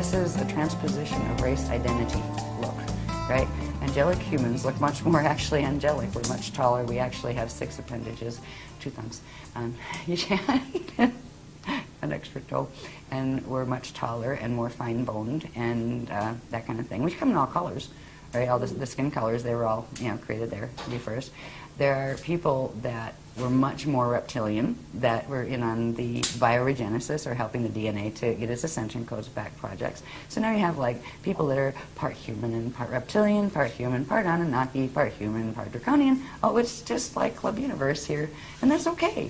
This is a transposition of race identity look, right? Angelic humans look much more actually angelic. We're much taller. We actually have 6 appendages, 2 thumbs, an extra toe, and we're much taller and more fine-boned and that kind of thing. We come in all colors, right? All the skin colors, they were all, you know, created there to be first. There are people that were much more reptilian, that were in on the bioregenesis or helping the DNA to get its ascension codes back projects. So now you have like people that are part human and part reptilian, part human, part Anunnaki, part human, part draconian. Oh, it's just like Club Universe here, and that's okay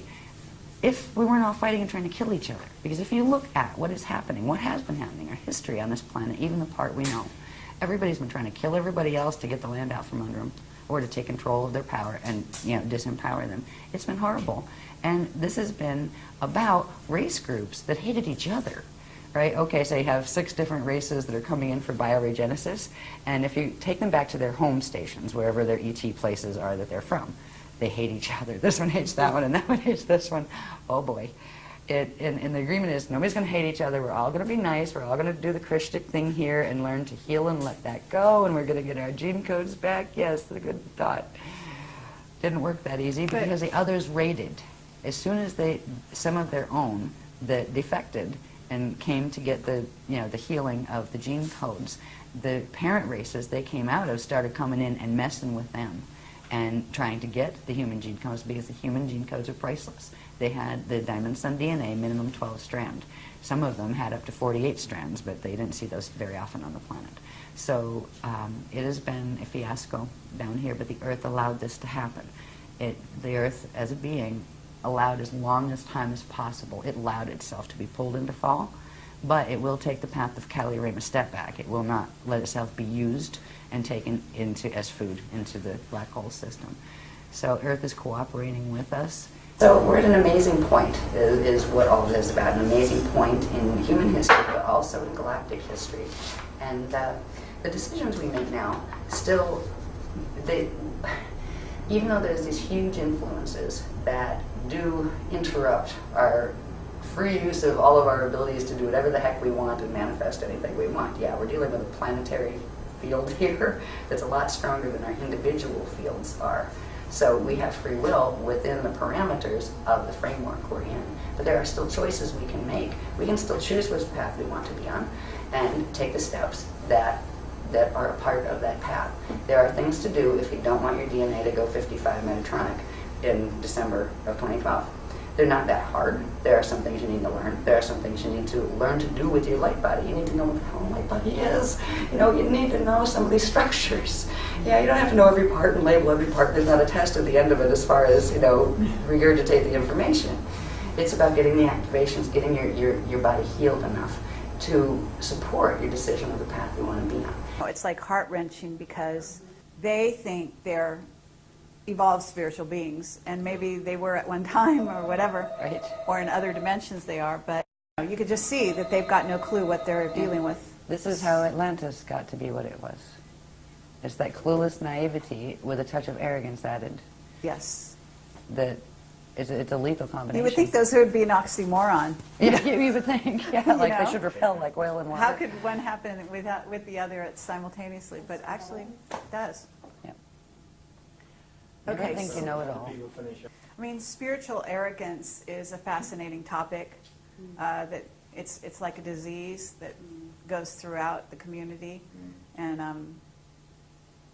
if we weren't all fighting and trying to kill each other. Because if you look at what is happening, what has been happening, our history on this planet, even the part we know, everybody's been trying to kill everybody else to get the land out from under them, or to take control of their power and, you know, disempower them. It's been horrible. And this has been about race groups that hated each other, right? Okay, so you have 6 different races that are coming in for bioregenesis, and if you take them back to their home stations, wherever their ET places are that they're from, they hate each other. This one hates that one, and that one hates this one. Oh boy. And the agreement is nobody's going to hate each other. We're all going to be nice. We're all going to do the Christic thing here and learn to heal and let that go. And we're going to get our gene codes back. Yes, the good thought. Didn't work that easy because the others raided. As soon as some of their own that defected and came to get the, you know, the healing of the gene codes, the parent races they came out of started coming in and messing with them and trying to get the human gene codes, because the human gene codes are priceless. They had the Diamond Sun DNA, minimum 12 strand. Some of them had up to 48 strands, but they didn't see those very often on the planet. So it has been a fiasco down here, but the Earth allowed this to happen. The Earth, as a being, allowed as long as time as possible. It allowed itself to be pulled into fall, but it will take the path of Kali Rama step back. It will not let itself be used and taken into as food into the black hole system. So Earth is cooperating with us. So we're at an amazing point, is what all this is about, an amazing point in human history, but also in galactic history. And the decisions we make now, still, even though there's these huge influences that do interrupt our free use of all of our abilities to do whatever the heck we want and manifest anything we want. Yeah, we're dealing with a planetary field here that's a lot stronger than our individual fields are. So we have free will within the parameters of the framework we're in. But there are still choices we can make. We can still choose which path we want to be on and take the steps that are a part of that path. There are things to do if you don't want your DNA to go 55 Metatronic in December of 2012. They're not that hard. There are some things you need to learn. There are some things you need to learn to do with your light body. You need to know what the hell a light body is. You know, you need to know some of these structures. Yeah, you don't have to know every part and label every part. There's not a test at the end of it as far as, you know, regurgitate the information. It's about getting the activations, getting your body healed enough to support your decision of the path you want to be on. It's like heart-wrenching because they think they're evolved spiritual beings, and maybe they were at one time or whatever, right, or in other dimensions they are, but you could just see that they've got no clue what they're dealing with. This is how Atlantis got to be what it was. It's that clueless naivety with a touch of arrogance added. Yes. That it's a lethal combination. You would think those would be an oxymoron. Yeah, you would think. Yeah, like know? They should repel like oil and water. How could one happen with the other simultaneously? But actually, it does. Yeah. Okay. I think you know it all. I mean, spiritual arrogance is a fascinating topic. That it's like a disease that goes throughout the community, and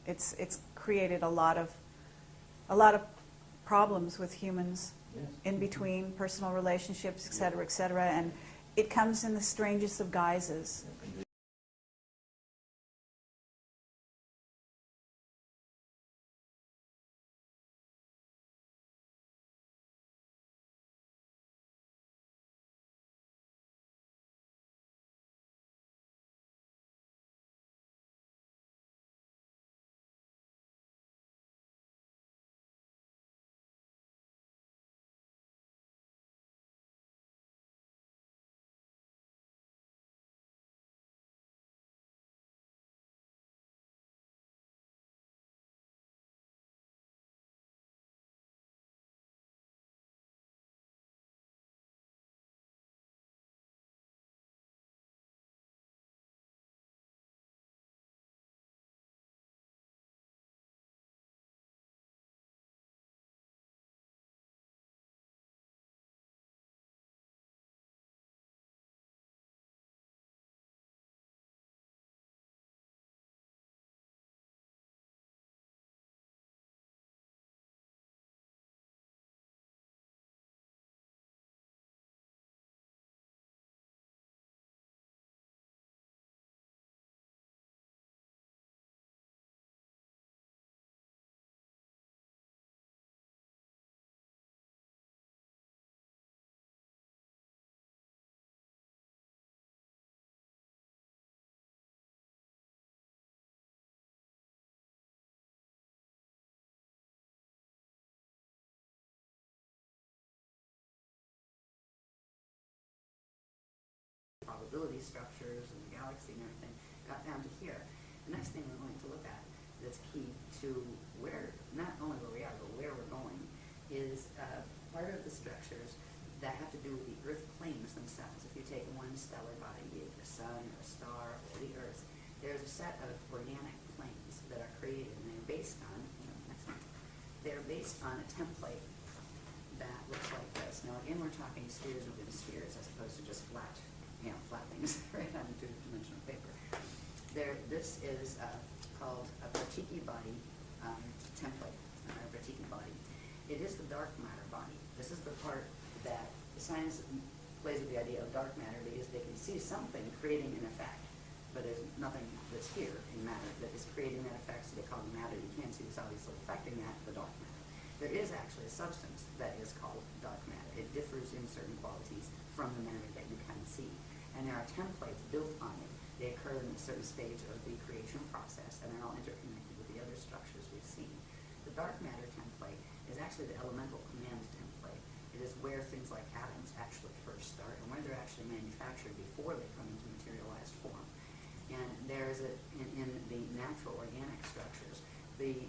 it's created a lot of problems with humans in between personal relationships, et cetera, and it comes in the strangest of guises. mobility structures and the galaxy and everything, got down to here. The next thing we're going to look at that's key to where, not only where we are, but where we're going, is part of the structures that have to do with the Earth planes themselves. If you take one stellar body, be it the sun or a star or the Earth, there's a set of organic planes that are created, and they're based on, next one, they're based on a template that looks like this. Now again, we're talking spheres within spheres as opposed to just flat, flat things right on two-dimensional paper. This is called a Pratyeki body template, a Pratyeki body. It is the dark matter body. This is the part that science plays with the idea of dark matter because they can see something creating an effect, but there's nothing that's here in matter that is creating that effect, so they call it matter. You can't see what's obviously affecting that, the dark matter. There is actually a substance that is called dark matter. It differs in certain qualities from the matter that you can see. And there are templates built on it. They occur in a certain stage of the creation process, and they're all interconnected with the other structures we've seen. The dark matter template is actually the elemental command template. It is where things like atoms actually first start and where they're actually manufactured before they come into materialized form. And there is in the natural organic structures, the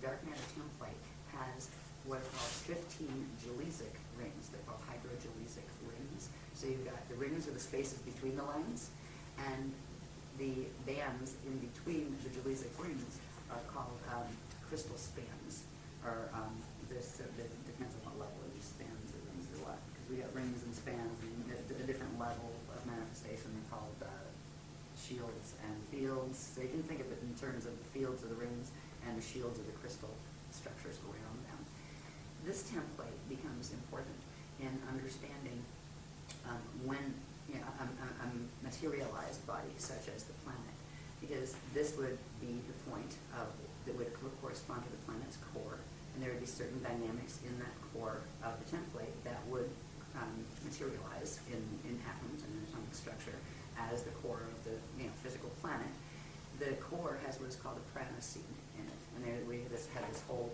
dark matter template has what are called 15 gelesic rings. They're called hydrogelesic rings. So you've got the rings are the spaces between the lines, and the bands in between the gelesic rings are called crystal spans. Or this depends on what level of these spans or rings are what. Because we got rings and spans and a different level of manifestation. They're called shields and fields. So you can think of it in terms of the fields of the rings and the shields of the crystal structures around them. This template becomes important in understanding when a materialized body such as the planet, because this would be the point that would correspond to the planet's core, and there would be certain dynamics in that core of the template that would materialize in atoms and in atomic structure as the core of the physical planet. The core has what is called a prana seed in it, and there we had this whole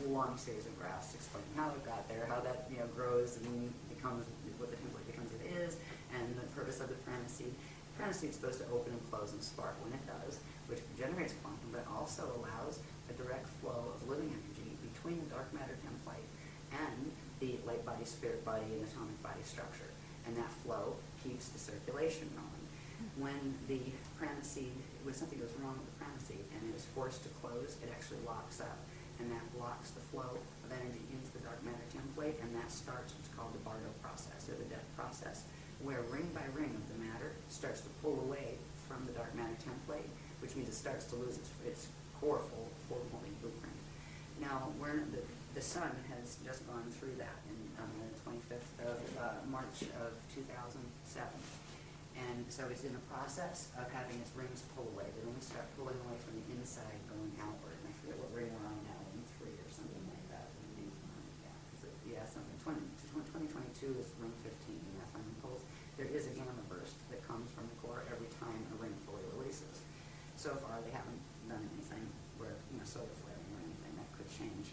long series of graphs explaining how it got there, how that grows and becomes what the template becomes it is, and the purpose of the prana seed. The prana seed is supposed to open and close and spark when it does, which generates quantum, but also allows a direct flow of living energy between the dark matter template and the light body, spirit body, and atomic body structure. And that flow keeps the circulation going. When the prana seed, when something goes wrong with the prana seed and it is forced to close, it actually locks up. And that blocks the flow of energy into the dark matter template, and that starts what's called the Bardo process, or the death process, where ring by ring of the matter starts to pull away from the dark matter template, which means it starts to lose its core form-holding blueprint. Now, the sun has just gone through that on the 25th of March of 2007. And so it's in the process of having its rings pull away. The rings start pulling away from the inside, going outward. And I forget what ring we're on now, ring 3 or something like that. Something. 2022 is ring 15, and that's when it pulls. There is a gamma burst that comes from the core every time a ring fully releases. So far, they haven't done anything where, solar flaring or anything. That could change.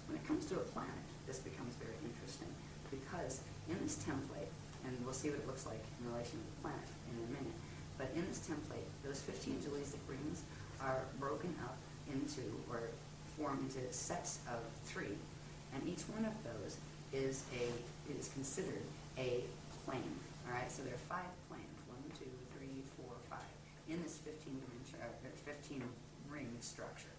When it comes to a planet, this becomes very interesting, because in this template, and we'll see what it looks like in relation to the planet in a minute. But in this template, those 15 gelesic rings are broken up into, or form into sets of 3, and each one of those is considered a plane. All right, so there are 5 planes, 1, 2, 3, 4, 5, in this 15 ring structure,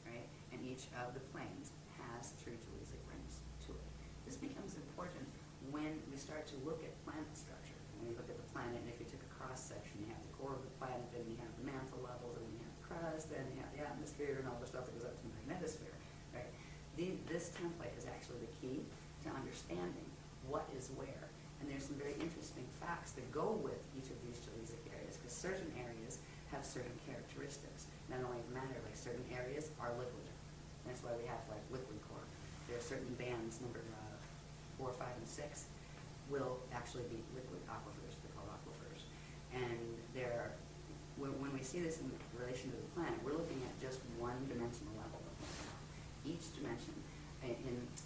right? And each of the planes has 3 gelesic rings to it. This becomes important when we start to look at planet structure. When we look at the planet, and if you took a cross-section, you have the core of the planet, then you have the mantle levels, and then you have the crust, then you have the atmosphere, and all the stuff that goes up to the magnetosphere, right? This template is actually the key to understanding what is where. And there's some very interesting facts that go with each of these gelesic areas, because certain areas have certain characteristics. Not only matter, like certain areas are liquid. That's why we have like liquid core. There are certain bands, number 4, 5, and 6, will actually be liquid aquifers. They're called aquifers. And when we see this in relation to the planet, we're looking at just one-dimensional level of the planet. Each dimension,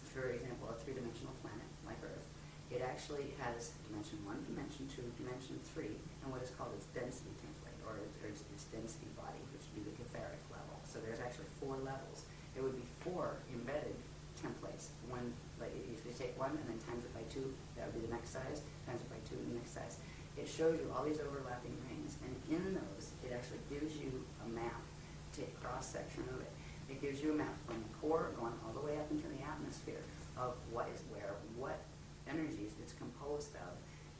for example, a 3-dimensional planet like Earth, It actually has dimension 1, dimension 2, dimension 3, and what is called its density template, or its density body, which would be the Catheric level. So there's actually 4 levels. There would be 4 embedded templates. One, like if you take 1 and then times it by 2, that would be the next size, times it by 2, the next size. It shows you all these overlapping rings, and in those, it actually gives you a map. Take a cross-section of it. It gives you a map from the core going all the way up into the atmosphere of what is where, what energies it's composed of,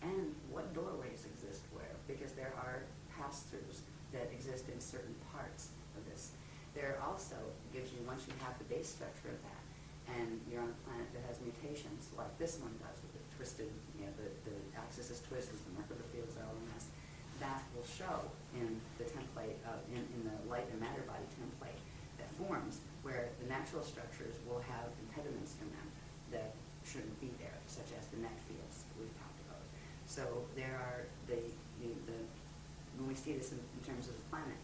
and what doorways exist where, because there are pass-throughs that exist in certain parts of this. There also gives you, once you have the base structure of that, and you're on a planet that has mutations like this one does with the twisted, the axis is twisted, the molecular fields are all a mess. That will show in the template, in the light and matter body template that forms, where the natural structures will have impediments in them that shouldn't be there, such as the net fields that we've talked about. So there are when we see this in terms of the planet,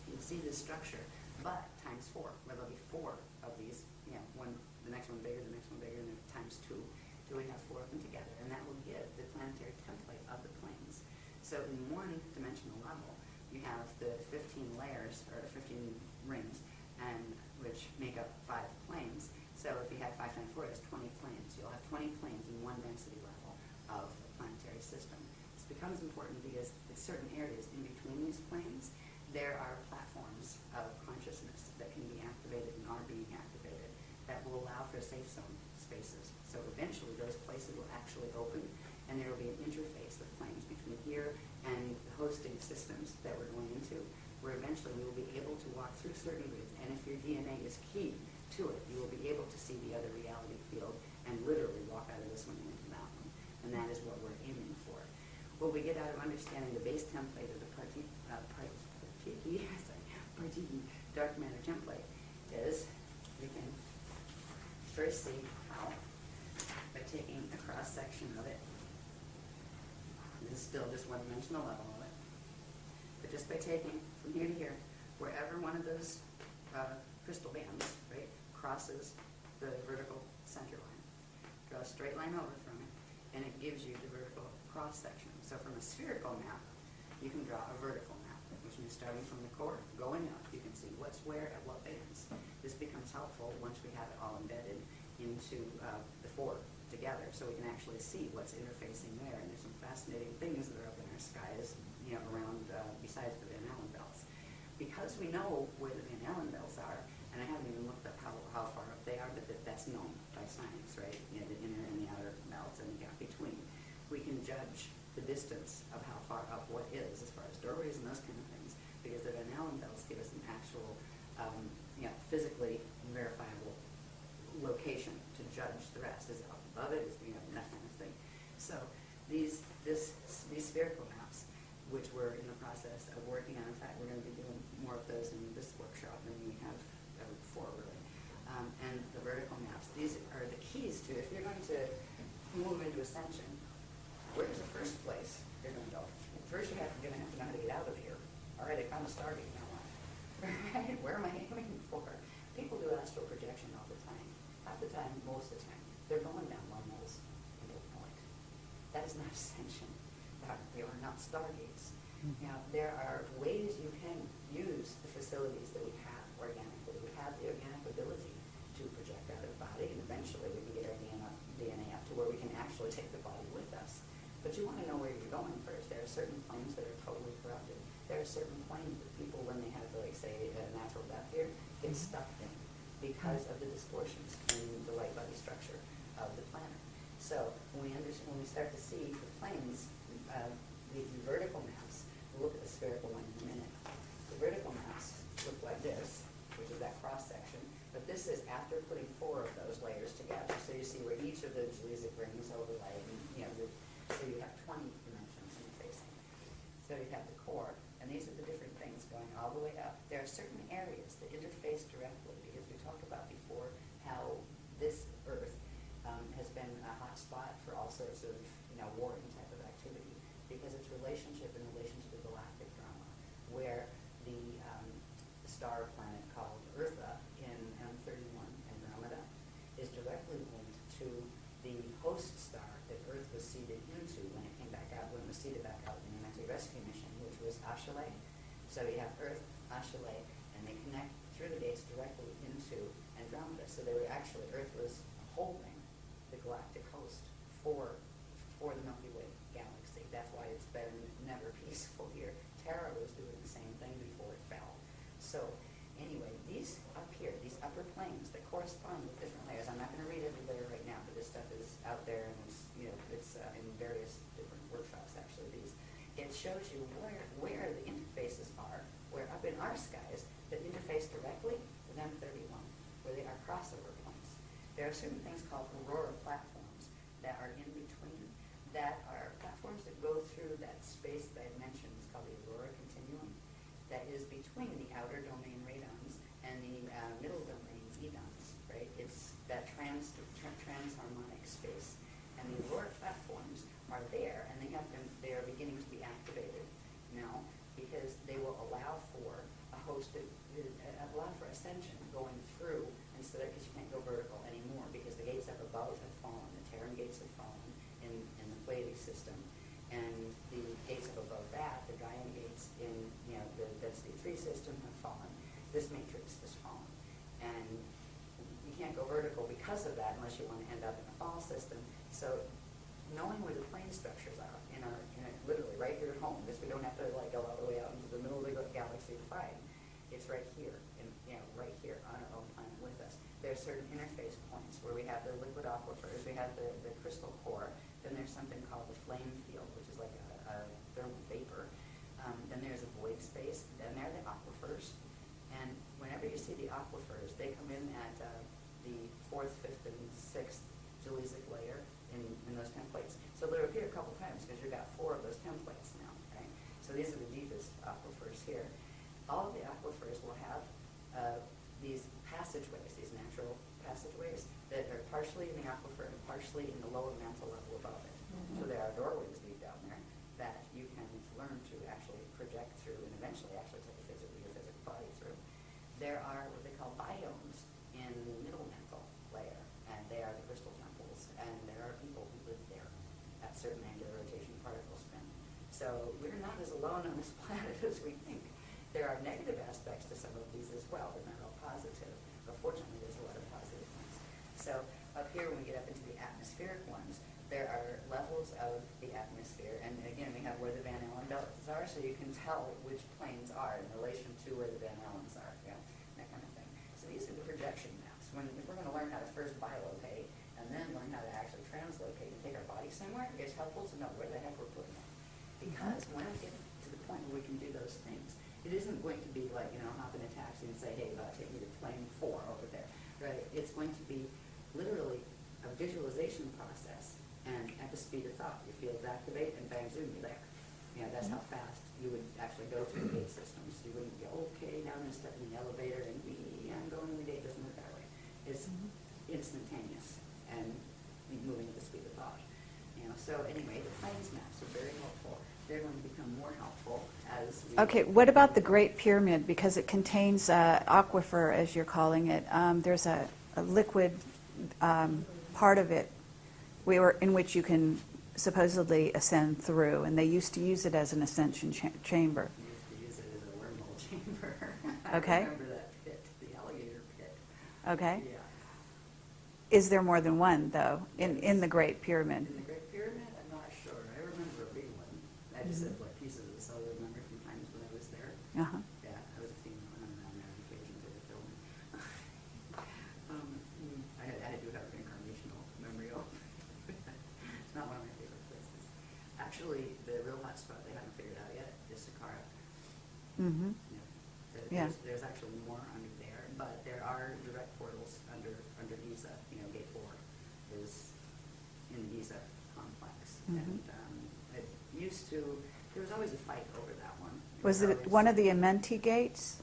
you'll see this structure, but times 4, where there'll be 4 of these, the next one bigger, the next one bigger, and then times 2, till we have 4 of them together, and that will give the planetary template of the planes. So in one dimensional level, you have the 15 layers, or 15 rings, and which make up 5 planes. So if you have 5 times 4, that's 20 planes. You'll have 20 planes in one density level of the planetary system. This becomes important because in certain areas in between these planes, there are platforms of consciousness that can be activated and are being activated that will allow for safe zone spaces. So eventually those places will actually open, and there will be an interface of planes between here and the hosting systems that we're going into, where eventually we will be able to walk through certain grids, and if your DNA is key to it, you will be able to see the other reality field and literally walk out of this one into that one. And that is what we're aiming for. What we get out of understanding the base template of the Partiki dark matter template is we can first see how, by taking a cross section of it, this is still just one dimensional level of it, but just by taking from here to here, wherever one of those crystal bands, right, crosses the vertical center line, draw a straight line over from it, and it gives you the vertical cross section. So from a spherical map, you can draw a vertical map, which means starting from the core, going up, you can see what's where at what bands. This becomes helpful once we have it all embedded into the 4 together, so we can actually see what's interfacing there. And there's some fascinating things that are up in our skies, around besides the Van Allen belts. Because we know where the Van Allen belts are, and I haven't even looked up how far up they are, but that's known by science, right? The inner and the outer belts and the gap between. We can judge the distance of how far up what is as far as doorways and those kind of things, because the Van Allen belts give us an actual, physically verifiable location to judge the rest. Is it up above it? Is that kind of thing. So these spherical maps, which we're in the process of working on. In fact, we're going to be doing more of those in this workshop than we have ever before, really. And the vertical maps. These are the keys to, if you're going to move into ascension, where's the first place you're going to go? First, you're going to have to know how to get out of here. All right, I found a Stargate. Now what? Right? Where am I aiming for? People do astral projection all the time. Half the time, most of the time, they're going down wormholes and don't know it. That is not ascension. They are not Stargates. Now, there are ways you can use the facilities that we have organically. We have the organic ability to project out of the body, and eventually we can get our DNA up to where we can actually take the body with us. But you want to know where you're going first. There are certain planes that are totally corrupted. There are certain planes that people, when they have, like, say, a natural death here, get stuck in because of the distortions in the light body structure of the planet. So when we start to see the planes, the vertical maps, we'll look at the spherical one in a minute. The vertical maps look like this, which is that cross section, but this is after putting 4 of those layers together. So you see where each of the Jalizic rings overlay, so you have 20 dimensions interfacing. So you have the core, and these are the different things going all the way up. There are certain areas that interface directly, because we talked about before how this Earth has been a hot spot for all sorts of warring type of activity, because its relationship in relation to the galactic drama, where the star planet called Eartha in M31 Andromeda is directly linked to the host star that Earth Achille. So you have Earth, Achille, and they connect through the gates directly into Andromeda. So they were actually, Earth was holding the galactic host for the Milky Way galaxy. That's why it's been never peaceful here. Terra was doing the same thing before it fell. So anyway, these up here, these upper planes that correspond with different layers. I'm not going to read every layer right now, but this stuff is out there, and it's in various different workshops. Actually, it shows you where the interfaces are. Where up in our skies that interface directly with M31, where they are crossover points. There are certain things called aurora platforms that are in between. That are platforms that go through that space that I mentioned. It's called the aurora continuum. That is between the outer domain radons and the middle domain edons, right? It's that transharmonic space. And the aurora platforms are there, and they are beginning to be activated now because they will allow for a host of, allow for ascension going through instead of, because you can't go vertical anymore because the gates up above have fallen, the Terran gates have fallen in the Pleiades system. And the gates up above that, the Gaian gates in the density 3 system have fallen. This matrix has fallen. And you can't go vertical because of that unless you want to end up in a fall system. So knowing where the plane structures are in our literally right here at home, because we don't have to go all the way out into the middle of the galaxy to find. It's right here, right here on our own planet with us. There are certain interface points where we have the liquid aquifers, we have the crystal core, then there's something called the flame field, which is like a thermal vapor. Then there's a void space, then there are the aquifers. And whenever you see the aquifers, they come in at the 4th, 5th, and 6th Jaleesic layer in those templates. So they'll appear a couple times because you've got 4 of those templates now, right? So these are the deepest aquifers here. All of the aquifers will have these passageways, these natural passageways that are partially in the aquifer and partially in the lower mantle level above it. Mm-hmm. So there are doorways deep down there that you can learn to actually project through and eventually actually take your physical body through. There are what they call biomes in the middle mantle layer, and they are the crystal temples, and there are people who live there at certain angular rotation particle spin. So we're not as alone on this planet as we think. There are negative aspects to some of these as well. They're not all positive, but fortunately there's a lot of positive ones. So up here, when we get up into the atmospheric ones, there are levels of the atmosphere, and again, we have where the Van Allen belts are, so you can tell which planes are in relation to where the Van Allens are, that kind of thing. So these are the projection maps. If we're going to learn how to first bilocate and then learn how to actually translocate and take our body somewhere, it's helpful to know where the heck we're putting it. Because when we get to the point where we can do those things, it isn't going to be like, hop in a taxi and say, hey, take me to plane 4 over there, right? It's going to be literally a visualization process, and at the speed of thought, your fields activate, and bang, zoom, you're there. That's how fast you would actually go through the gate systems. You wouldn't go, okay, now I'm going to step in the elevator, and I'm going in the gate. It doesn't work that way. It's instantaneous and moving at the speed of thought. So anyway, the planes maps are very helpful. They're going to become more helpful as we... Okay, what about the Great Pyramid? Because it contains aquifer, as you're calling it. There's a liquid part of it in which you can supposedly ascend through, and they used to use it as an ascension chamber. We used to use it as a wormhole chamber. Okay. I remember that pit, the alligator pit. Okay. Yeah. Is there more than one, though, in the Great Pyramid? In the Great Pyramid, I'm not sure. I remember a big one. I just said pieces of the cellular memory from times when I was there. Uh-huh. Yeah, I was a female and around there on occasion to the film. I do have an incarnational memory of it's not one of my favorite places. Actually, the real hot spot they haven't figured out yet is Saqqara. Mm-hmm. Yeah. There's actually more under there, but there are direct portals under Giza. Gate 4 is in the Giza complex. Mm-hmm. And there was always a fight over that one. Was it one of the Amenti gates?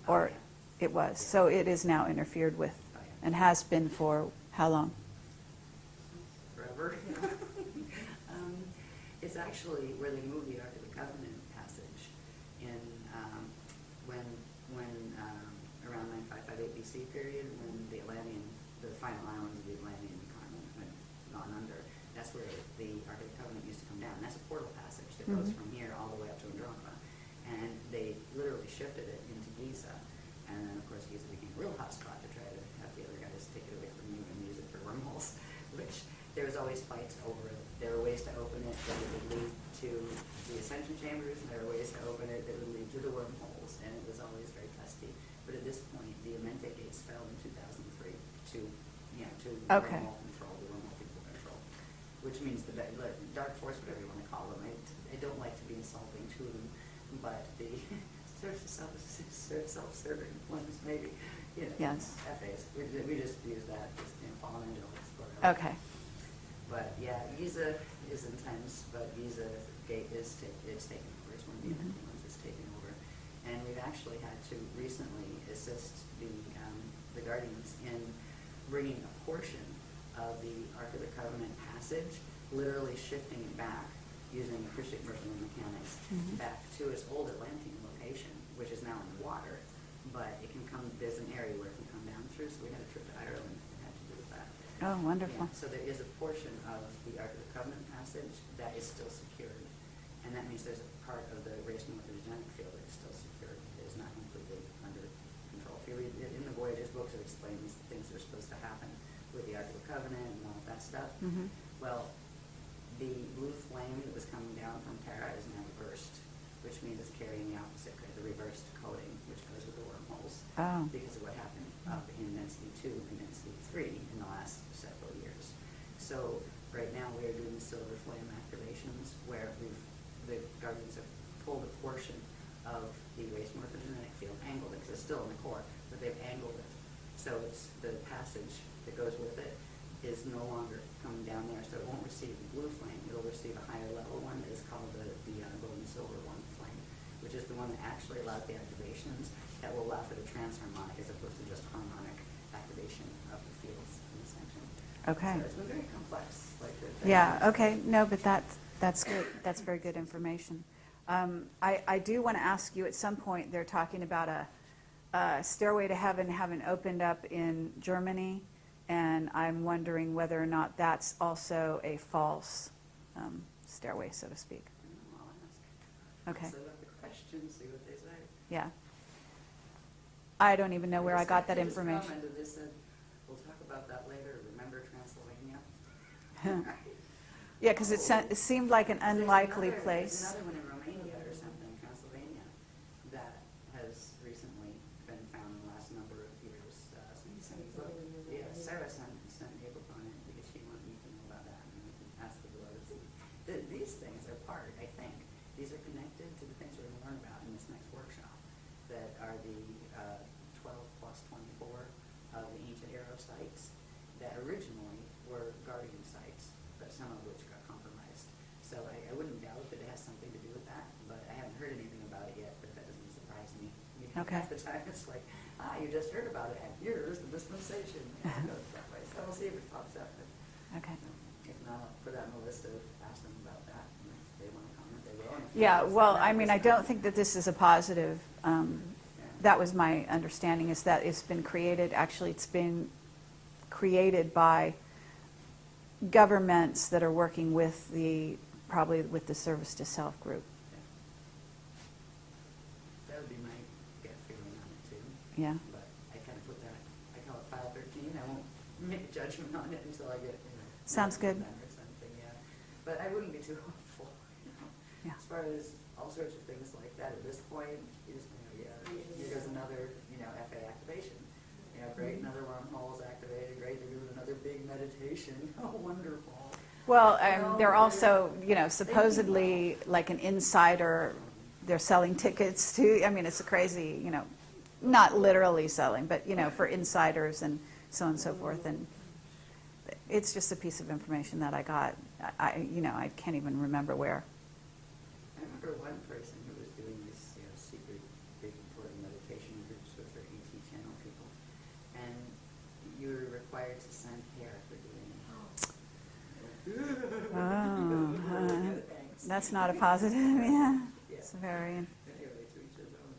Or Yeah. it was. So it is now interfered with and has been for how long? Forever. It's actually where they moved the Ark of the Covenant passage in when around 9558 BC period, when the final islands of the Atlantean continent had gone under. That's where the Ark of the Covenant used to come down. And that's a portal passage that goes from here all the way up to Andromeda. And shifted it into Giza, and then of course Giza became a real hot spot to try to have the other guys take it away from you and use it for wormholes, which there was always fights over it. There were ways to open it that would lead to the ascension chambers, and there were ways to open it that would lead to the wormholes, and it was always very testy. But at this point, the Amente gates fell in 2003 to Okay. wormhole control, the wormhole people control, which means the dark force, whatever you want to call them. I don't like to be insulting to them, but the sort of self-serving ones, maybe, Yes. FAs. We just use that as fallen angels. Whatever. Okay. But yeah, Giza is intense, but Giza gate is it's taken over. It's one of the Mhm. ones that's taken over, and we've actually had to recently assist the Guardians in bringing a portion of the Ark of the Covenant passage, literally shifting it back using acoustic Merkaba mechanics Mhm. back to its old Atlantean location, which is now in the water, but it can come. There's an area where it can come down through. So we had a trip to Ireland that had to do with that. Oh, wonderful. Yeah, so there is a portion of the Ark of the Covenant passage that is still secured, and that means there's a part of the race morphogenic field that is still secured. It is not completely under control. If you read in the Voyages books, it explains the things that are supposed to happen with the Ark of the Covenant and all of that stuff. Mhm. Well, the blue flame that was coming down from Terra is now reversed, which means it's carrying the opposite, the reversed coding, which goes with the wormholes, Oh. because of what happened up in density 2 and density 3 in the last several years. So right now we are doing silver flame activations where the Guardians have pulled a portion of the race morphogenic field, angled it, because it's still in the core, but they've angled it. So it's the passage that goes with it is no longer coming down there, so it won't receive the blue flame. It'll receive a higher level one that is called the gold and silver one flame, which is the one that actually allows the activations that will allow for the transharmonic as opposed to just harmonic activation of the fields in the section. Okay. So it's been very complex. Yeah, okay, no, but that's good, that's very good information. I do want to ask you, at some point, they're talking about a Stairway to Heaven having opened up in Germany, and I'm wondering whether or not that's also a false stairway, so to speak. I'll ask. Okay. So let the questions, see what they say. Yeah. I don't even know where I got that They just information. commented, they said, we'll talk about that later. Remember Transylvania? Yeah, because it seemed like an unlikely There's place. another one in Romania or something, Transylvania, that has recently been found in the last number of years. Sarah sent April on it because she wanted me to know about that and ask the brothers. These things are part, I think, these are connected to the things we're going to learn about in this next workshop that are the 12 plus 24 of the ancient arrow sites that originally were guardian sites, but some of which got compromised. So I wouldn't doubt that it has something to do with that, but I haven't heard anything about it yet, but that doesn't surprise me. Okay. Half the time it's like, you just heard about it, and here's the dispensation. And it goes that way. So we'll see if it pops up. But, Okay. if not, I'll put that on the list of ask them about that. And if they want to comment, they will. And if Yeah, they well, don't, I mean, I don't think that this is a positive. That was my understanding, is that it's been created, actually, it's been created by governments that are working with probably with the Service to Self group. That would be my gut feeling on it too. Yeah. But I kind of put that, I call it file 13. I won't make a judgment on it until I get, Sounds good. them or something, yeah. But I wouldn't be too hopeful, Yeah. As far as all sorts of things like that at this point, you just, here's another, FA activation. Great, another wormhole's activated, great, they're doing another big meditation. Oh, wonderful. Well, they're also, supposedly like an insider, they're selling tickets to, I mean, it's a crazy, not literally selling, but, for insiders and so on and so forth. And it's just a piece of information that I got. I can't even remember where. I remember one person who was doing these secret, big, important meditation groups with their ET channel people, and you were required to send hair for doing it. That's not a positive, yeah. Yeah. It's very, Anyway, to each his own.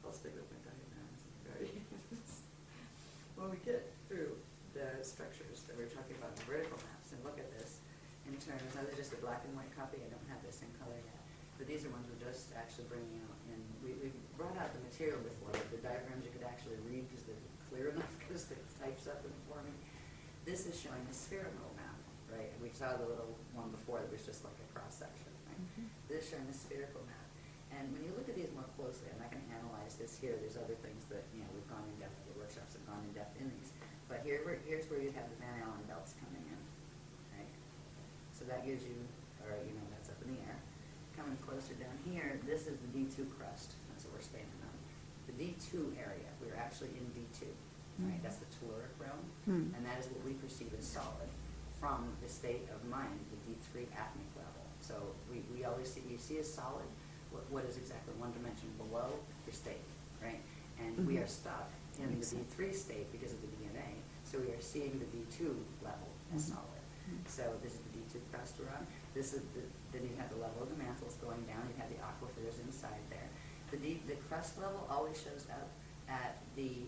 I'll stick with my diagrams and guardians. When we get through the structures that we were talking about in the vertical maps and look at this in terms, now they're just a black and white copy, I don't have this in color yet, but these are ones we're just actually bringing out, and we've brought out the material before, but the diagrams you could actually read because they're clear enough because the type's up in for me. This is showing the spherical map, right? We saw the little one before that was just like a cross-section, right? This is showing the spherical map. And when you look at these more closely, I'm not going to analyze this here. There's other things that, we've gone in depth, the workshops have gone in depth in these. But here's where you have the Van Allen belts coming in, right? So that gives you, that's up in the air. Coming closer down here, this is the D2 crust. That's what we're standing on. The D2 area, we're actually in D2, right? That's the telluric realm, and that is what we perceive as solid from the state of mind, the D3 atomic level. So we always see, you see as solid what is exactly one dimension below your state, right? And we are stuck in the D3 state because of the DNA, so we are seeing the D2 level as solid. So this is the D2 crust we're on. This is then you have the level of the mantles going down. You have the aquifers inside there. The crust level always shows up at the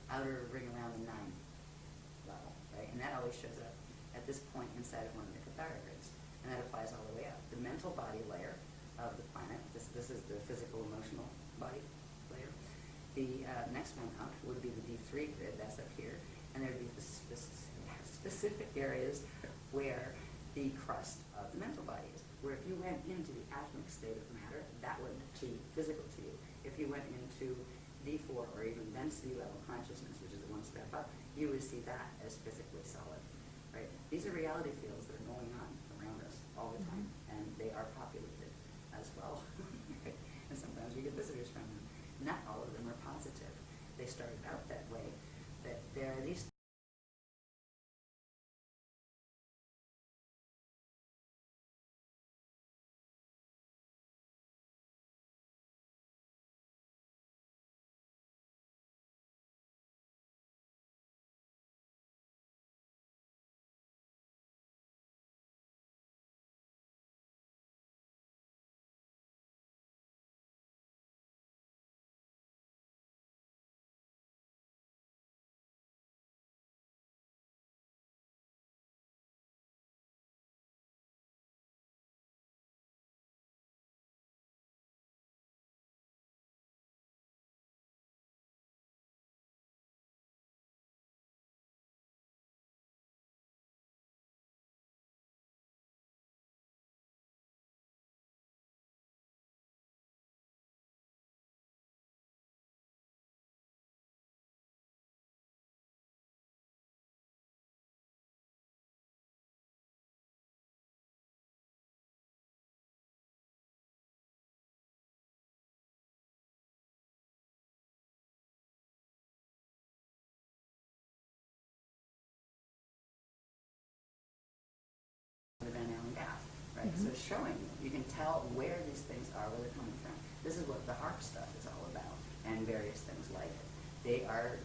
outer ring around the 9 level, right? And that always shows up at this point inside of one of the cathodic rings, and that applies all the way up. The mental body layer of the planet. This is the physical emotional body layer. The next one up would be the D3 grid. That's up here, and there would be the specific areas where the crust of the mental body is. Where if you went into the atomic state of matter, that would be physical to you. If you went into D4 or even density level consciousness, which is the one step up, you would see that as physically solid. Right? These are reality fields that are going on around us all the time, and they are populated as well. Right? And sometimes we get visitors from them. Not all of them are positive. They started out that way. That there are these the Van Allen gap, right? So it's showing you can tell where these things are, where they're coming from. This is what the HARP stuff is all about, and various things like it. They are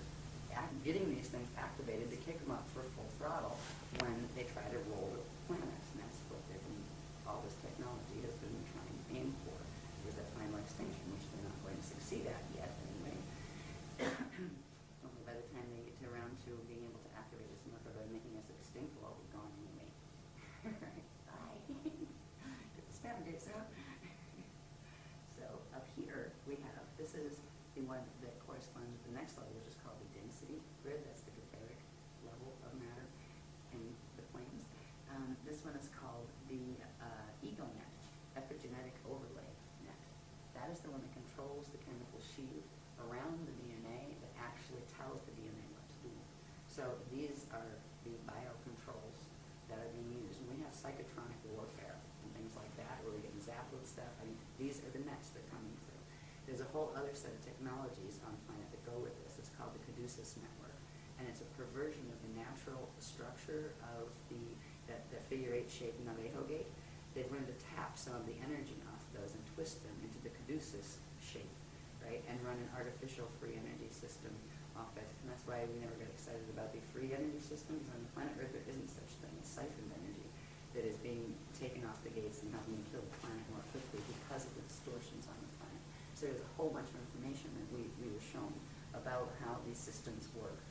getting these things activated to kick them up for full throttle when they try to roll planets, and that's what they've been, all this technology has been trying to aim for, is that final extinction, which they're not going to succeed at yet anyway. Only by the time they get around to being able to activate this method by making us extinct, we'll all be gone anyway. Right. Bye. Get the spam dates out. So up here we have, this is the one that corresponds with the next level, which is called the density grid. That's the etheric level of matter in the planes. This one is called the ego net, epigenetic overlay net. That is the one that controls the chemical shield around the DNA that actually tells the DNA what to do. So these are the biocontrols that are being used. And we have psychotronic warfare and things like that, where we're getting zapped with stuff. I mean, these are the nets that are coming through. There's a whole other set of technologies on planet that go with this. It's called the Caduceus network. And it's a perversion of the natural structure of that figure 8 shape Navajo gate. They've learned to tap some of the energy off those and twist them into the Caduceus shape, right? And run an artificial free energy system off it. And that's why we never get excited about the free energy systems. On the planet Earth, there isn't such thing as siphoned energy that is being taken off the gates and helping to kill the planet more quickly because of the distortions on the planet. So there's a whole bunch of information that we were shown about how these systems work,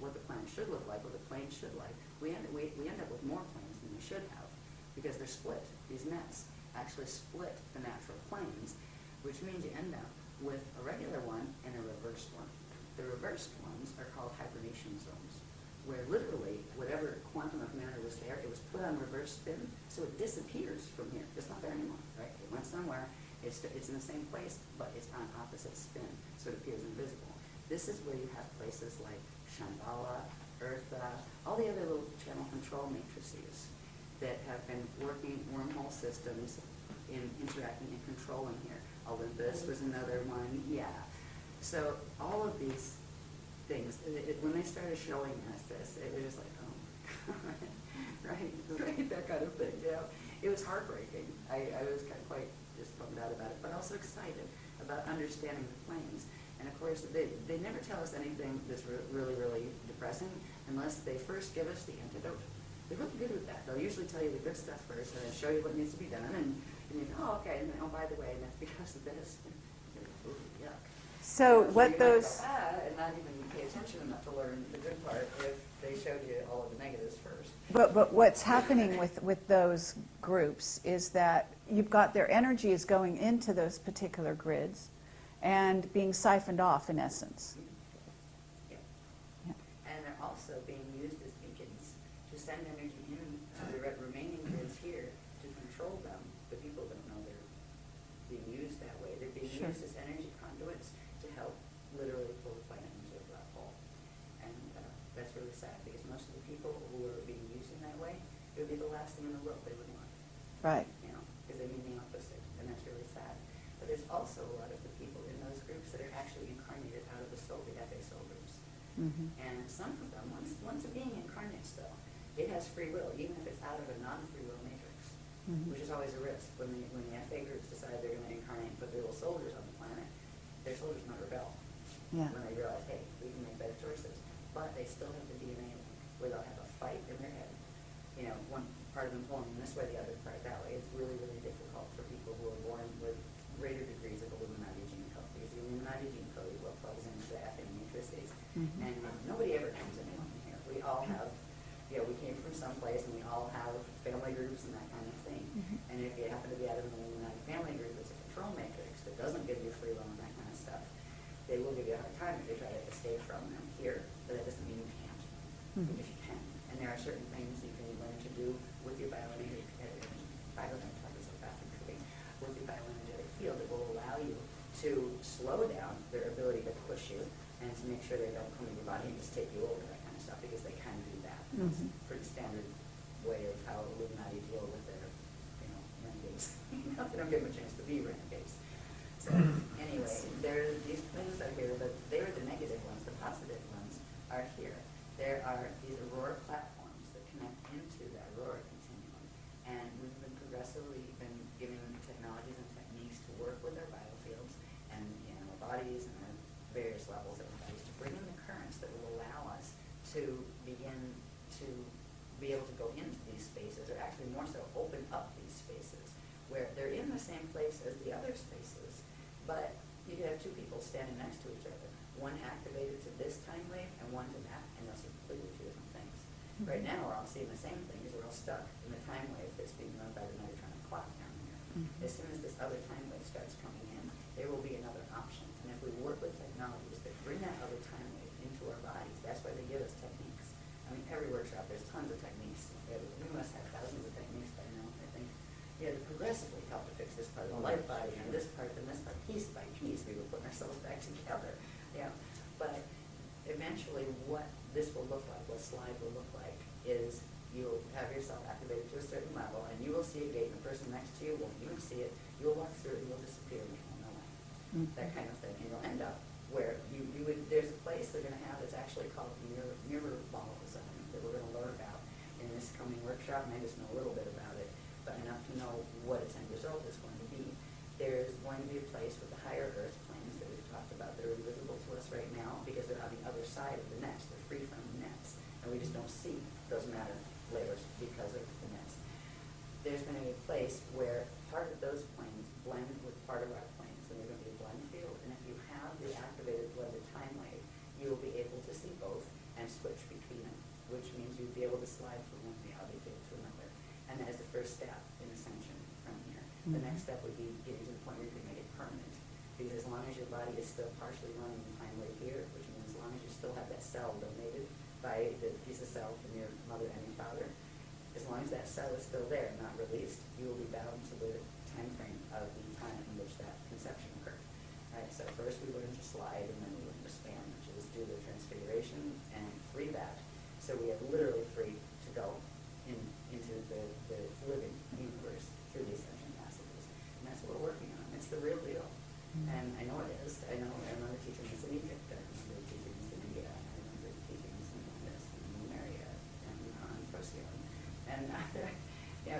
what the planet should look like, what the planes should like. We end up with more planes than we should have because they're split. These nets actually split the natural planes, which means you end up with a regular one and a reversed one. The reversed ones are called hibernation zones, where literally whatever quantum of matter was there, it was put on reverse spin, so it disappears from here. It's not there anymore, right? It went somewhere, it's in the same place, but it's on opposite spin, so it appears invisible. This is where you have places like Shambhala, Eartha, all the other little channel control matrices that have been working wormhole systems in interacting and controlling here. Olympus was another one, yeah. So all of these things, when they started showing us this, it was just like, oh my God, right, that kind of thing, you know. It was heartbreaking. I was kind of quite just bummed out about it, but also excited about understanding the planes. And of course, they never tell us anything that's really, really depressing unless they first give us the antidote. They're really good with that. They'll usually tell you the good stuff first and then show you what needs to be done. And you go, oh, okay, and then, oh, by the way, and that's because of this. Ooh, yuck. So what you those... might go, and not even pay attention enough to learn the good part if they showed you all of the negatives first. But what's happening with those groups is that you've got their energy is going into those particular grids and being siphoned off, in essence. Yeah. And they're also being used as beacons to send energy in the remaining grids here to control them. The people don't know they're being used that way. They're being Sure. used as energy conduits to help literally pull the planet into a black hole. And that's really sad because most of the people who are being used in that way, it would be the last thing in the world they would want. Right. You know, because they mean the opposite, and that's really sad. But there's also a lot of the people in those groups that are actually incarnated out of the soul, the FA soul groups. Mm-hmm. And some of them, once a being incarnates though, it has free will, even if it's out of a non-free will matrix, Mm-hmm. which is always a risk. When the FA groups decide they're going to incarnate and put their little soldiers on the planet, their soldiers might rebel. Yeah. When they realize, hey, we can make better choices. But they still have the DNA link, where they'll have a fight in their head. You know, one part of them pulling this way, the other part that way. It's really, really difficult for people who are born with greater degrees of Illuminati gene code, because the Illuminati gene code is what plugs into the FA matrices. Mm-hmm. And nobody ever comes in alone here. We all have, you know, we came from someplace and we all have family groups and that kind of thing. Mm-hmm. And if you happen to be out of an Illuminati family group that's a control matrix that doesn't give you free will and that kind of stuff, they will give you a hard time if you try to escape from them here, but that doesn't mean you can't, because you can. And there are certain things you can learn to do with your bioenergetic field that will allow you to slow down their ability to push you and to make sure they don't come in your body and just take you over, that kind of stuff, because they can do that. It's a pretty standard way of how Illuminati deal with their, you know, renegades. They don't give them a chance to be renegades. So anyway, there are these things out here, but they're the negative ones. The positive ones are here. There are these aurora platforms that connect into the aurora continuum, and we've been progressively giving technologies and techniques to work with our biofields and our bodies and our various levels of our bodies to bring in the currents that will allow us to begin to be able to go into these spaces, or actually more so open up these spaces where they're in the same place as the other spaces, but you could have two people standing next to each other, one activated to this time wave and one to that, and they'll see completely two different things. Mm-hmm. Right now, we're all seeing the same thing because we're all stuck in the time wave that's being run by the Megatron clock down here. Mm-hmm. As soon as this other time wave starts coming in, there will be another option. And if we work with technologies that bring that other time wave into our bodies, that's why they give us techniques. I mean, every workshop, there's tons of techniques. We must have thousands of techniques by now, I think. To progressively help to fix this part of the life body and this part, piece by piece, we were putting ourselves back together. Yeah. But eventually what this will look like, what slide will look like, is you'll have yourself activated to a certain level, and you will see a gate, and the person next to you won't even see it. You'll walk through it, and you'll disappear, and you won't know why. That kind of thing. And you'll end up where you would, there's a place they're going to have that's actually called mirror balls that we're going to learn about in this coming workshop, and I just know a little bit about it, but enough to know what its end result is going to be. There's going to be a place with the higher earth planes that we've talked about that are invisible to us right now because they're on the other side of the nets. They're free from the nets, and we just don't see those matter layers because of the nets. There's going to be a place where part of those planes blend with part of our planes, and there's going to be a blend field, and if you have the activated blended time wave, you will be able to see both and switch between them, which means you'll be able to slide from one reality field to another. And that is the first step in ascension from here. The next step would be getting to the point where you can make it permanent. Because as long as your body is still partially running in time wave here, which means as long as you still have that cell donated by the piece of cell from your mother and your father, as long as that cell is still there, not released, you will be bound to the time frame of the time in which that conception occurred. Right? So first we learn to slide, and then we learn to span, which is do the transfiguration and free that. So we are literally free to go into the living universe through the ascension passages. And that's what we're working on. It's the real deal. And I know it is. I remember teaching this in Egypt. I remember teaching this in India. I remember teaching this in this in Marriott and on Procyon. And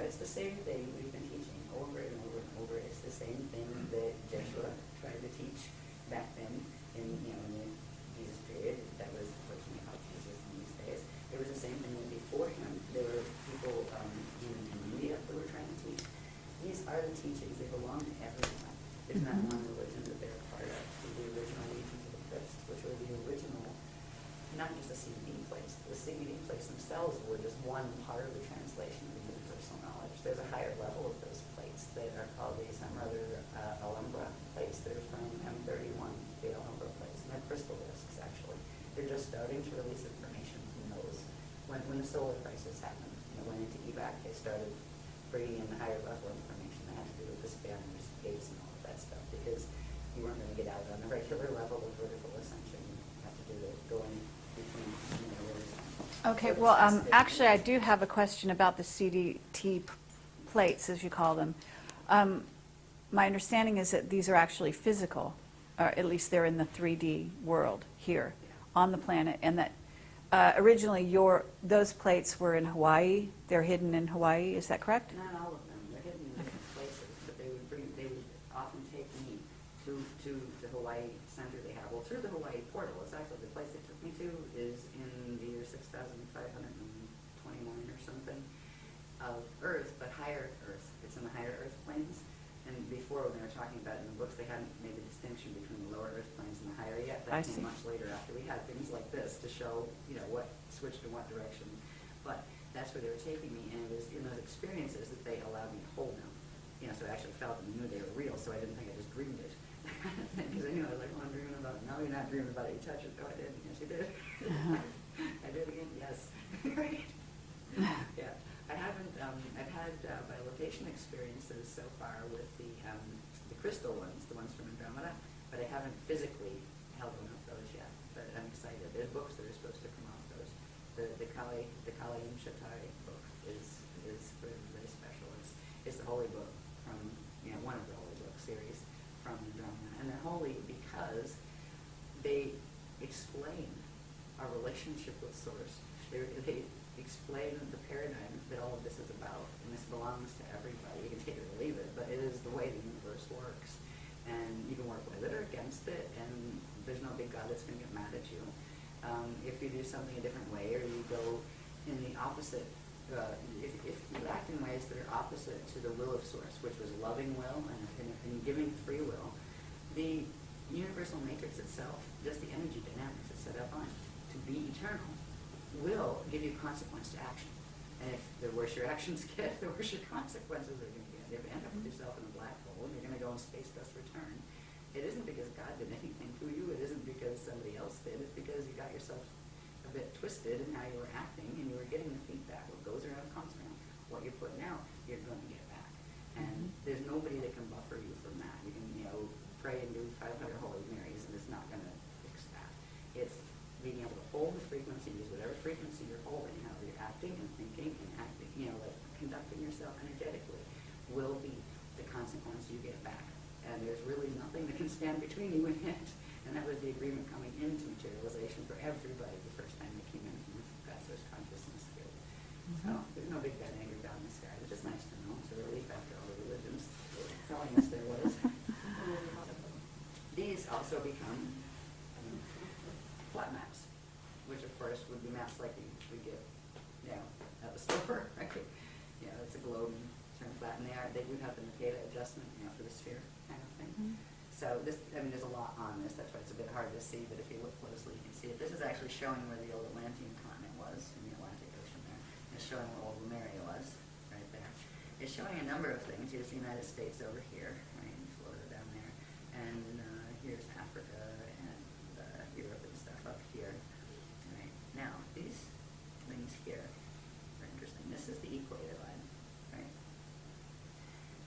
it's the same thing we've been teaching over and over and over. It's the same thing that Joshua tried to teach back then in the Jesus period. That was fortunately how Jesus in these days. It was the same thing before him. There were people in India who were trying to teach. These are the teachings. They belong to everyone. There's not one religion that they're a part of. The original legions of the Christ, which were the original, not just the CBD plates. The CBD plates themselves were just one part of the translation of the universal knowledge. There's a higher level of those plates that are called some other Alhambra plates. They're from M31, the Alhambra plates. And they're crystal discs, actually. They're just starting to release information from those. When the solar crisis happened, went into evac, they started bringing in the higher level information that had to do with the spanners, gates, and all of that stuff, because you weren't going to get out on the regular level of vertical ascension. You have to do the going between Okay, well, actually, I do have a question about the CDT plates, as you call them. My understanding is that these are actually physical, or at least they're in the 3D world here on the planet, and that originally those plates were in Hawaii. They're hidden in Hawaii. Is that correct? Not all of them. They're hidden in different places, but they would often take me to the Hawaii center they have. Well, through the Hawaii portal. It's actually the place they took me to is in the year 6,529 or something of Earth, but higher Earth. It's in the higher Earth planes. And before, when they were talking about it in the books, they hadn't made the distinction between the lower Earth planes and the higher yet. That came much later after we had things like this to show, what switched in what direction. But that's where they were taking me, and it was in those experiences that they allowed me to hold them. So I actually felt them, knew they were real, so I didn't think I just dreamed it. Because I knew, I was like, well, I'm dreaming about it. No, you're not dreaming about it. You touch it. No, I didn't. Yes, you did. I did again. Yes. Right. Yeah. I haven't, I've had bilocation experiences so far with the crystal ones, the ones from Andromeda, but I haven't physically held one of those yet. But I'm excited. There's books that are supposed to come off those. The Kali Shatai book is very, very special. It's the holy book from, one of the holy book series from Andromeda. And they're holy because they explain our relationship with Source. They explain the paradigm that all of this is about, and this belongs to everybody. You can take it or leave it, but it is the way the universe works. And you can work with it or against it, and there's no big God that's going to get mad at you. If you do something a different way, or you go in the opposite, if you act in ways that are opposite to the will of Source, which was loving will and giving free will, the universal matrix itself, just the energy dynamics it's set up on, to be eternal, will give you consequence to action. And if the worse your actions get, the worse your consequences are going to get. If you end up with yourself in a black hole and you're going to go in space dust return, it isn't because God did anything to you, it isn't because somebody else did, it's because you got yourself a bit twisted in how you were acting and you were getting the feedback. What goes around comes around. What you're putting out, you're going to get back. And there's nobody that can buffer you from that. You can, pray and do 500 Holy Marys, and it's not going to fix that. It's being able to hold the frequency, use whatever frequency you're holding, however you're acting and thinking and acting, like conducting yourself energetically will be the consequence you get back. And there's really nothing that can stand between you and it. And that was the agreement coming into materialization for everybody the first time they came in from this God's source consciousness field. So there's no big bad anger down in the sky, which is nice to know. It's a relief after all the religions telling us there was. These also become flat maps, which of course would be maps like we get, at the store, right? It's a globe turned flat, and they do have the Mercator adjustment, for the sphere kind of thing. So there's a lot on this. That's why it's a bit hard to see, but if you look closely, you can see it. This is actually showing where the old Atlantean continent was in the Atlantic Ocean there. It's showing where old Lemuria was, right there. It's showing a number of things. Here's the United States over here, right, Florida down there. And here's Africa and Europe and stuff up here. Right. Now, these things here are interesting. This is the equator line, right?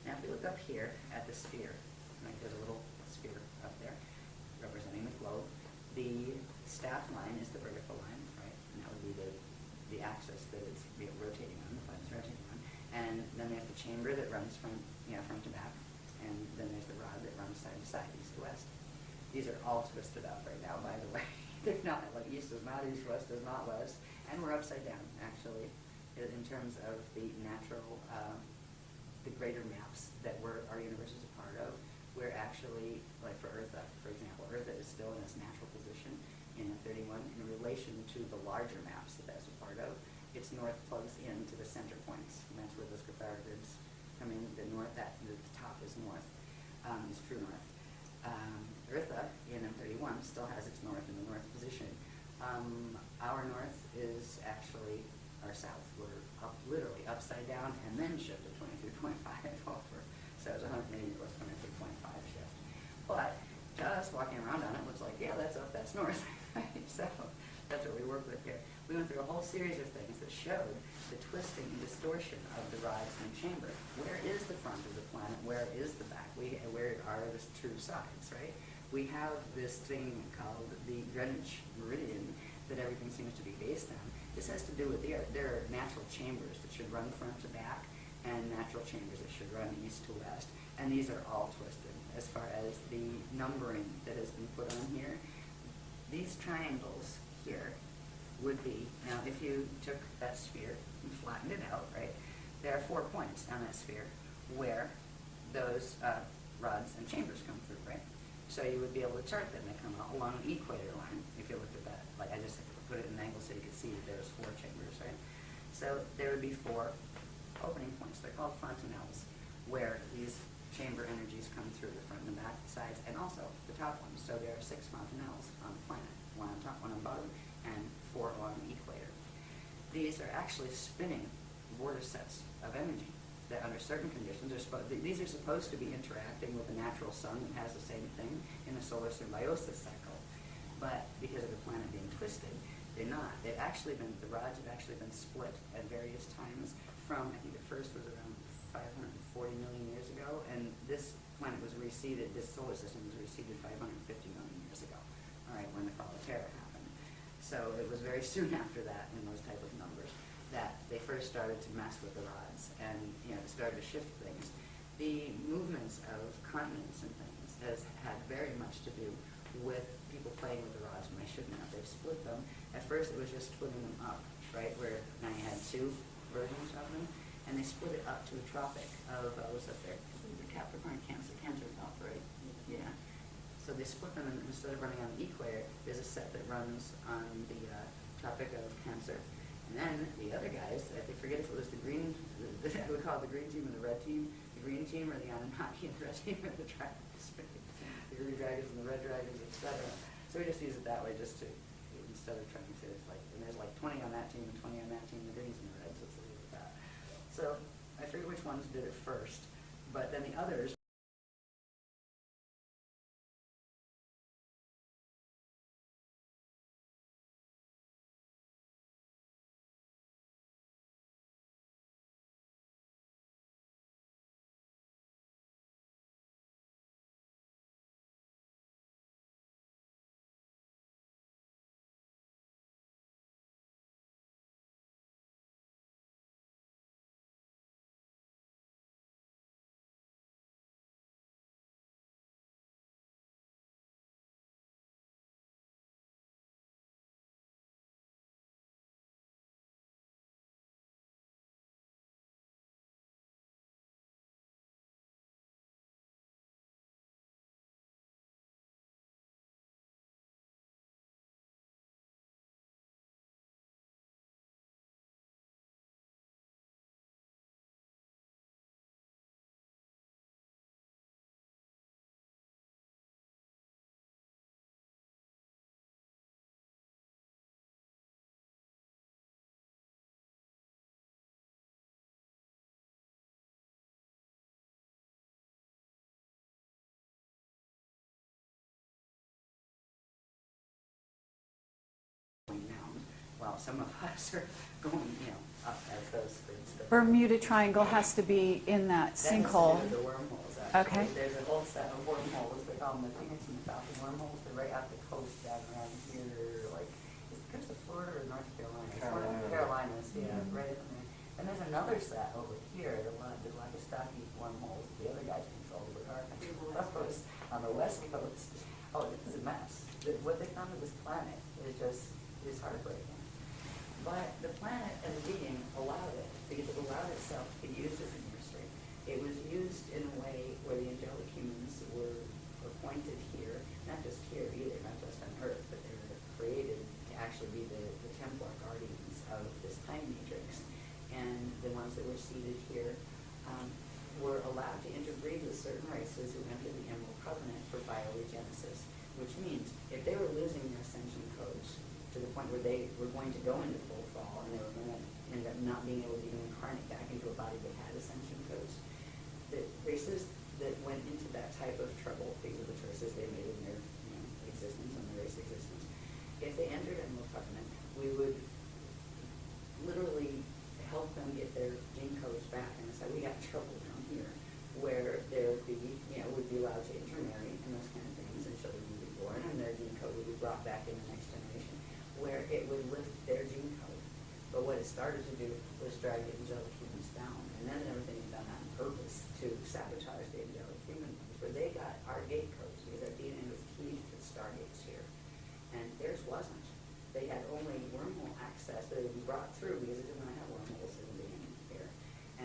Now, if we look up here at the sphere, right, there's a little sphere up there representing the globe. The staff line is the vertical line, right? And that would be the axis that it's rotating on, the planet's rotating on. And then there's the chamber that runs from front to back. And then there's the rod that runs side to side, east to west. These are all twisted up right now, by the way. They're not, like east is not east, west is not west. And we're upside down, actually, in terms of the natural, the greater maps that our universe is a part of. We're actually, like for Eartha, for example, Eartha is still in its natural position in 31 in relation to the larger maps that that's a part of. Its north plugs into the center points, and that's where those Cathar grids come in. The north, the top is north, is true north. Eartha in M31 still has its north in the north position. Our north is actually our south. We're literally upside down and then shifted 23.5 over. So it's 180 plus 23.5 shift. But to us, walking around on it looks like, yeah, that's up, that's north. So that's what we work with here. We went through a whole series of things that showed the twisting and distortion of the rods and chamber. Where is the front of the planet? Where is the back? Where are the true sides, right? We have this thing called the Greenwich Meridian that everything seems to be based on. This has to do with there are natural chambers that should run front to back and natural chambers that should run east to west. And these are all twisted as far as the numbering that has been put on here. These triangles here would be, now if you took that sphere and flattened it out, right, there are 4 points on that sphere where those rods and chambers come through, right? So you would be able to chart them. They come out along the equator line, if you looked at that. Like I just put it in an angle so you could see that there's 4 chambers, right? So there would be 4 opening points. They're called fontanelles, where these chamber energies come through the front and the back sides, and also the top ones. So there are 6 fontanelles on the planet, 1 on top, 1 on bottom, and 4 along the equator. These are actually spinning vortices of energy that under certain conditions these are supposed to be interacting with the natural sun that has the same thing in the solar symbiosis cycle. But because of the planet being twisted, they're not. The rods have actually been split at various times from, I think the first was around 540 million years ago, and this planet was reseeded, this solar system was reseeded 550 million years ago, all right, when the fall of Terra happened. So it was very soon after that, in those type of numbers, that they first started to mess with the rods and started to shift things. The movements of continents and things has had very much to do with people playing with the rods when they shouldn't have. They've split them. At first it was just splitting them up, right, where now you had 2 versions of them, and they split it up to a tropic of, what's up there? The Capricorn, Cancer's up, right? Yeah. So they split them, and instead of running on the equator, there's a set that runs on the Tropic of Cancer. And then the other guys, I forget if it was the green, we call it the green team and the red team, the green team or the Anunnaki and the red team or the dragons, the green dragons and the red dragons, etc. So we just use it that way, just to, instead of trying to say it's like, and there's like 20 on that team and 20 on that team, the greens and the reds, let's leave it at that. So I forget which ones did it first, but then the others well, some of us are going, up as those things. Bermuda Triangle has to be in that sinkhole. The wormholes, actually. Okay. There's a whole set of wormholes. They call them the Phoenix and the Falcon wormholes. They're right off the coast down around here, like, is it coast of Florida or North Carolina? It's one of the Carolinas, yeah, right up in there. And there's another set over here, the Lagostaki wormholes. The other guys control, but our coast on the west coast. Oh, this is a mess. What they found to this planet is heartbreaking. But the planet and the being allowed it, because it allowed itself to be used as a nursery. It was used in a way where the angelic humans were appointed here, not just here either, not just on Earth, but they were created to actually be the Templar guardians of this time matrix. And the ones that were seated here were allowed to interbreed with certain races who entered the Emerald Covenant for bioregenesis, which means if they were losing their ascension codes to the point where they were going to go into full fall and they were going to end up not being able to even incarnate back into a body that had ascension codes, the races that went into that type of trouble because of the choices they made in their existence and their race existence, if they entered Emerald Covenant, we would literally help them get their gene codes back. And so we got trouble down here where there would be, would be allowed to intermarry and those kind of things, and children would be born and their gene code would be brought back in the next generation, where it would lift their gene code. But what it started to do was drag the angelic humans down, and then everything was done on purpose to sabotage the angelic humans, where they got our gate codes because our DNA was key to the stargates here, and theirs wasn't. They had only wormhole access that would be brought through because it did not have wormholes in the beginning here,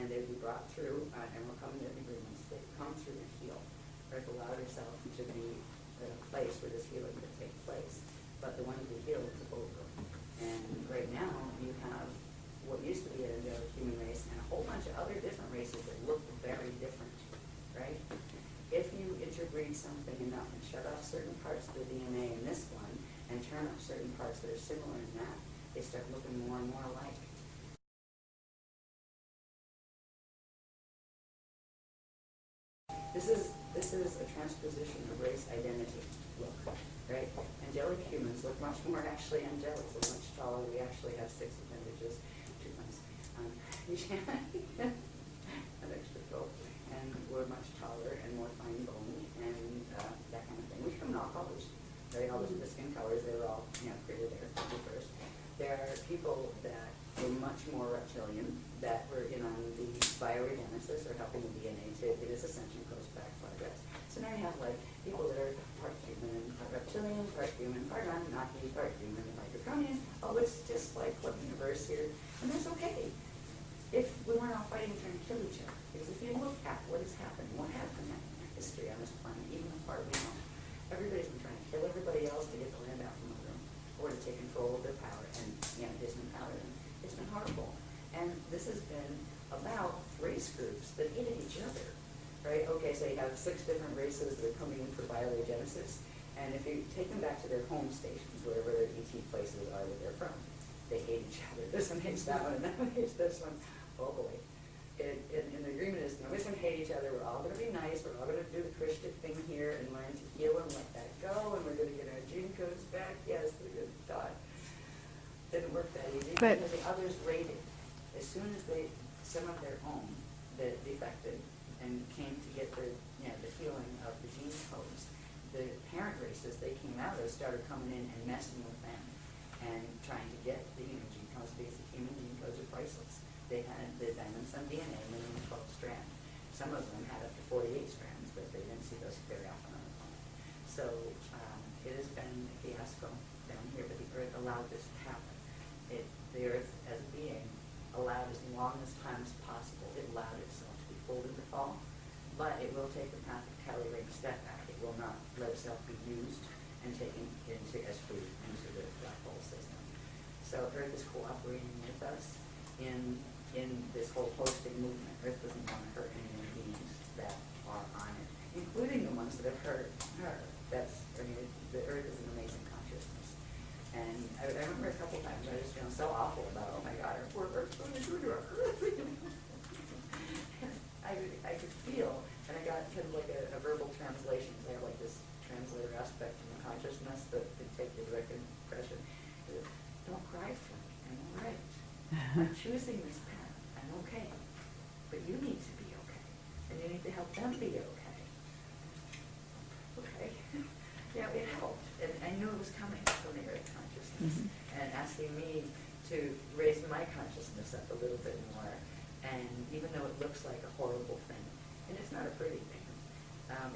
and they would be brought through Emerald Covenant agreements. They come through and heal. Earth allowed herself to be a place where this healing could take place, but the ones we healed took over. And right now, you have what used to be an angelic human race and a whole bunch of other different races that look very different, right? If you interbreed something enough and shut off certain parts of the DNA in this one and turn up certain parts that are similar in that, they start looking more and more alike. This is a transposition of race identity look, right? Angelic humans look much more actually angelic. We're much taller. We actually have 6 appendages, 2 points. An extra goal. And we're much taller and more fine boned and that kind of thing. We come in all colors, right? All the skin colors, they were all created there first. There are people that were much more reptilian, that were in on the bioregenesis or helping the DNA to get its ascension codes back progress. So now you have like people that are part human, part reptilian, part human, part Anunnaki, part human, and like draconians. Oh, it's just like what universe here, and that's okay. If we weren't all fighting trying to kill each other, because if you look at what has happened, what happened in history on this planet, even the part we know, everybody's been trying to kill everybody else to get the land out from under them, or to take control of their power and disempower them. It's been horrible. And this has been about race groups that hated each other, right? Okay, so you have 6 different races that are coming in for biogenesis, and if you take them back to their home stations, wherever their ET places are that they're from, they hate each other. This one hates that one, and that one hates this one. Oh boy. And the agreement is nobody's going to hate each other. We're all going to be nice. We're all going to do the Christian thing here and learn to heal and let that go, and we're going to get our gene codes back. Yes, the good God. Didn't work that easy because the others raided. As soon as some of their own that defected and came to get the healing of the gene codes, the parent races they came out of started coming in and messing with them and trying to get the human gene codes because the human gene codes are priceless. They had the diamonds on DNA, minimum 12 strand. Some of them had up to 48 strands, but they didn't see those very often on the planet. So it has been a fiasco down here, but the Earth allowed this to happen. The Earth, as a being, allowed as long as time as possible. It allowed itself to be pulled into fall, but it will take the path of Kelly Ring step back. It will not let itself be used and taken into as food into the black hole system. So Earth is cooperating with us in this whole hosting movement. Earth doesn't want to hurt any of the beings that are on it, including the ones that have hurt her. The Earth is an amazing consciousness. And I remember a couple times I was just feeling so awful about, oh my God, our poor Earth's going to do to our Earth. I could feel, and I got kind of like a verbal translation. I have like this translator aspect in the consciousness that can take the direct impression. Don't cry for me. And I'm choosing this path. I'm okay. But you need to be okay. And you need to help them be okay. Okay. It helped. And I knew it was coming from the earth consciousness. And asking me to raise my consciousness up a little bit more. And even though it looks like a horrible thing, and it's not a pretty thing,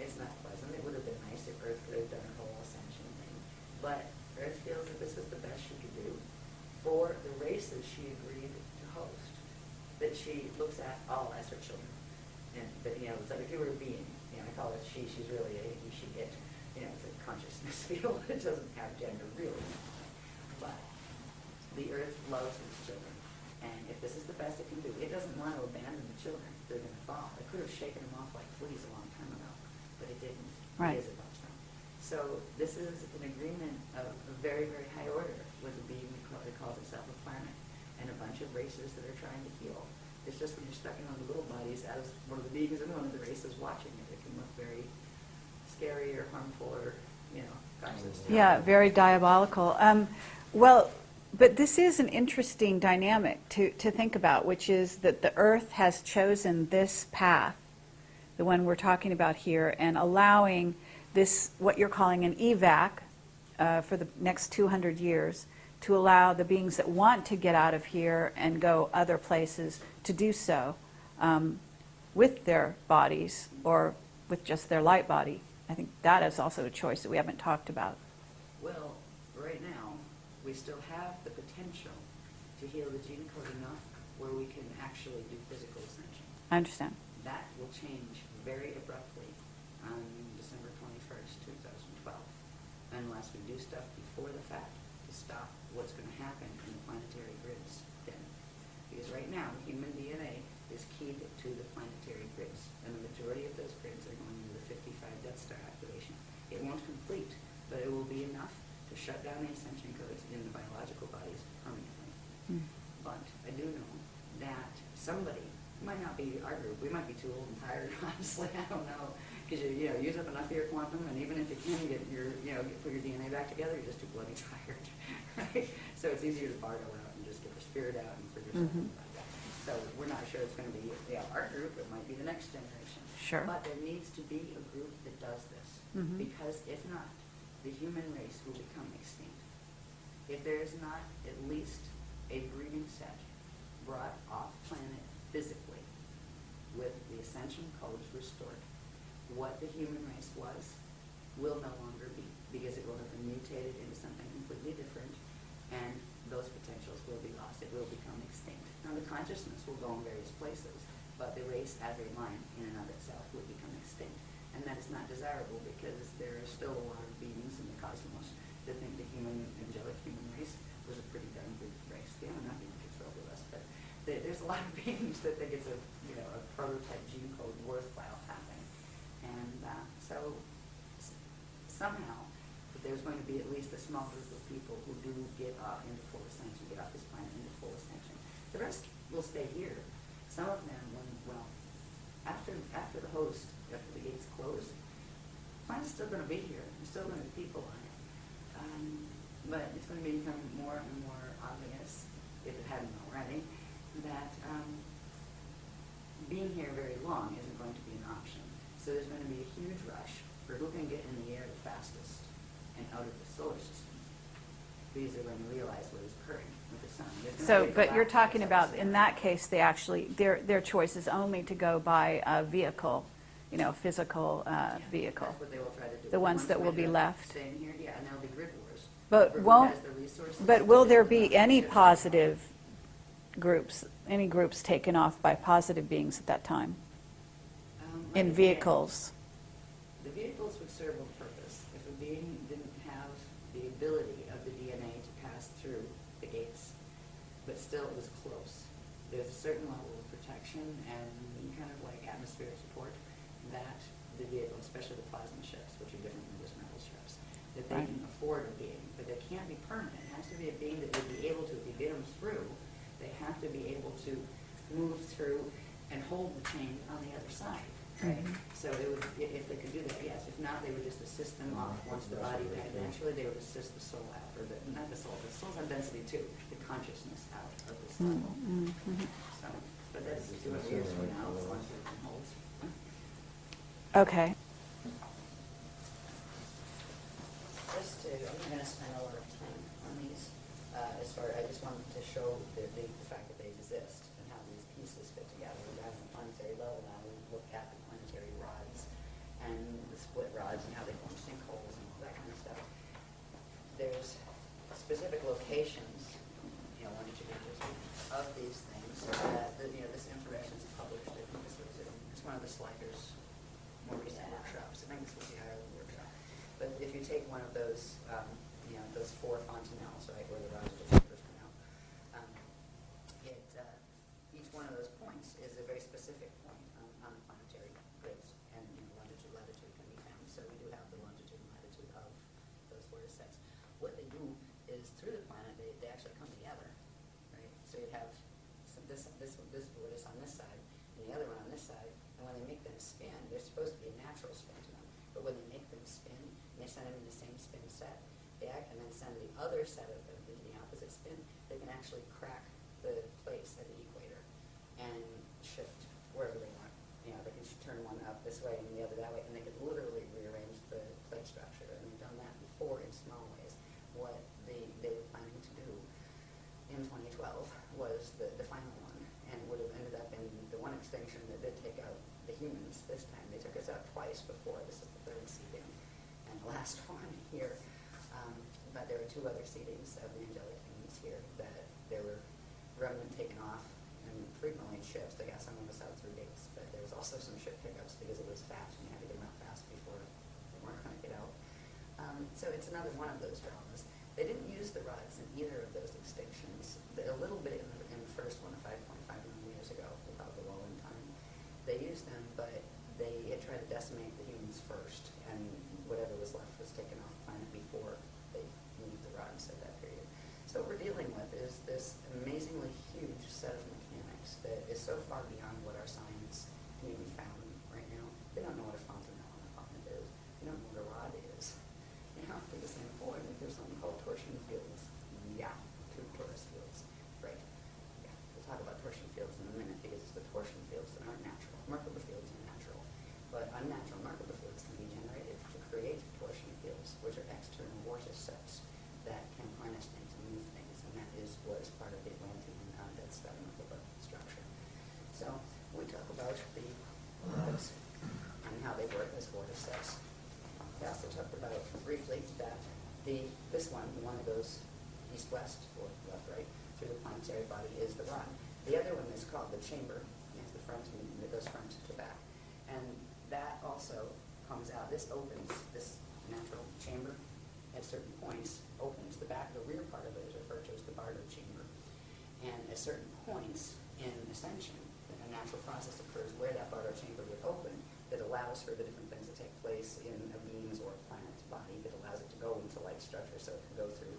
it's not pleasant. It would have been nice if Earth could have done a whole ascension thing. But Earth feels that this was the best she could do for the races she agreed to host, that she looks at all as her children. And but it's like if you were a being, I call it she, she's really a he, she, it. It's a consciousness field. It doesn't have gender really. But the Earth loves its children. And if this is the best it can do, it doesn't want to abandon the children. They're going to fall. It could have shaken them off like fleas a long time ago, but it didn't. Right. Because it loves them. So this is an agreement of a very, very high order with a being that calls itself a planet and a bunch of races that are trying to heal. It's just when you're stuck in one of the little bodies as one of the beings in one of the races watching it, it can look very scary or harmful or, gosh, it's Yeah, very diabolical. Well, but this is an interesting dynamic to think about, which is that the Earth has chosen this path, the one we're talking about here, and allowing this, what you're calling an evac for the next 200 years, to allow the beings that want to get out of here and go other places to do so with their bodies or with just their light body. I think that is also a choice that we haven't talked about. Well, right now, we still have the potential to heal the gene code enough where we can actually do physical ascension. I understand. That will change very abruptly on December 21st, 2012, unless we do stuff before the fact to stop what's going to happen in the planetary grids then. Because right now, human DNA is keyed to the planetary grids, and the majority of those grids are going into the 55 Death Star activation. It won't complete, but it will be enough to shut down the ascension codes in the biological bodies permanently. But I do know that somebody, it might not be our group, we might be too old and tired, honestly, I don't know, because you use up enough of your quantum, and even if you can get your, put your DNA back together, you're just too bloody tired, right? So it's easier to barter out and just get your spirit out and figure something out. So we're not sure it's going to be our group, it might be the next generation. Sure. But there needs to be a group that does this, because if not, the human race will become extinct. If there is not at least a breeding set brought off planet physically with the ascension codes restored, what the human race was will no longer be, because it will have been mutated into something completely different, and those potentials will be lost. It will become extinct. Now the consciousness will go in various places, but the race as a line in and of itself will become extinct. And that is not desirable, because there are still a lot of beings in the cosmos that think the angelic human race was a pretty darn good race. The Anunnaki get thrilled with us, but there's a lot of beings that think it's a prototype gene code worthwhile having. And so somehow there's going to be at least a small group of people who do get off into full ascension, get off this planet into full ascension. The rest will stay here. Some of them, after the host, after the gates close, the planet's still going to be here. There's still going to be people on it. But it's going to become more and more obvious, if it hadn't already, that being here very long isn't going to be an option. So there's going to be a huge rush for who can get in the air the fastest and out of the solar system, because they're going to realize what is occurring with the sun. So, but you're talking about, in that case, they actually, their choice is only to go by a vehicle, physical vehicle. That's what they will try to do. The ones that will be left. Staying here, yeah, and there'll be grid wars. But For who won't, has the resources but to will get there the be money any to- positive groups, any groups taken off by positive beings at that time Right in again, vehicles? The vehicles would serve a purpose. If a being didn't have the ability of the DNA to pass through the gates, but still it was close, there's a certain level of protection and kind of like atmospheric support that the vehicle, especially the plasma ships, which are different than just metal ships, that they Right. can afford a being, but they can't be permanent. It has to be a being that would be able to, if you get them through, they have to be able to move through and hold the chain on the other side, right? So it would, if they could do that, yes. If if not, they would just assist them off. Once the body died naturally, they would assist the soul out, or not the soul, but the soul's on density too, the consciousness out of this level. So, but that's 200 years from now, as long as it holds. Okay. I'm not going to spend a lot of time on these. I just wanted to show the fact that they exist and how these pieces fit together. At the planetary level now, we look at the planetary rods and the split rods and how they form sinkholes and all that kind of stuff. There's specific locations, 1 to 2 meters of these things that this information is published. I think this was it's one of the Sliders more recent workshops. I think this was the Ireland workshop. But if you take one of those, those 4 fontanelles, right, where the rods of the chambers come out, each one of those points is a very specific point on the planetary grids, and longitude, latitude can be found. So we do have the longitude and latitude of those vortices. What they do is through the planet, they actually come together, right? So you have this vortice on this side, and the other one on this side, and when they make them spin, they're supposed to be a natural spin to them. But when they make them spin, and they send them in the same spin set, and then send the other set of them into the opposite spin, they can actually crack the place at the equator and shift wherever they want. They can turn one up this way and the other that way, and they could literally rearrange the plate structure. And they've done that before in small ways. What they were planning to do in 2012 was the final one, and would have ended up in the one extinction that did take out the humans this time. They took us out twice before. This is the 3rd seeding and the last one here. But there were 2 other seedings of the angelic humans here that there were remnant taken off, and frequently ships. They got some of us out through gates, but there was also some ship pickups because it was fast, and you had to get them out fast before they weren't going to get out. So it's another one of those dramas. They didn't use the rods in either of those extinctions. A little bit in the first one, 5.5 million years ago, without the lull in time. They used them, but they had tried to decimate the humans first, and whatever was left was taken off the planet before they moved the rods at that period. So what we're dealing with is this amazingly huge set of mechanics that is so far beyond what our science can even fathom right now. They don't know what a fontanelle on a planet is. They don't know what a rod is. They're just saying, boy, there's something called torsion fields. Yeah, 2 torus fields. Right. Yeah, we'll talk about torsion fields in a minute because it's the torsion fields that aren't natural. Merkaba fields are natural. But unnatural Merkaba fields can be generated to create torsion fields, which are external vortex sets that can harness things and move things, and that is what is part of the Atlantean Dead Star Merkaba structure. So we talk about the rods and how they work as vortex sets. We also talked about briefly that this one, the one that goes east-west or left-right through the planetary body, is the rod. The other one is called the chamber. It's the front, and it goes front to back. And that also comes out. This opens, this natural chamber at certain points, opens. The rear part of it is referred to as the bardo chamber. And at certain points in ascension, a natural process occurs where that bardo chamber would open that allows for the different things that take place in a being's or a planet's body, that allows it to go into light structure so it can go through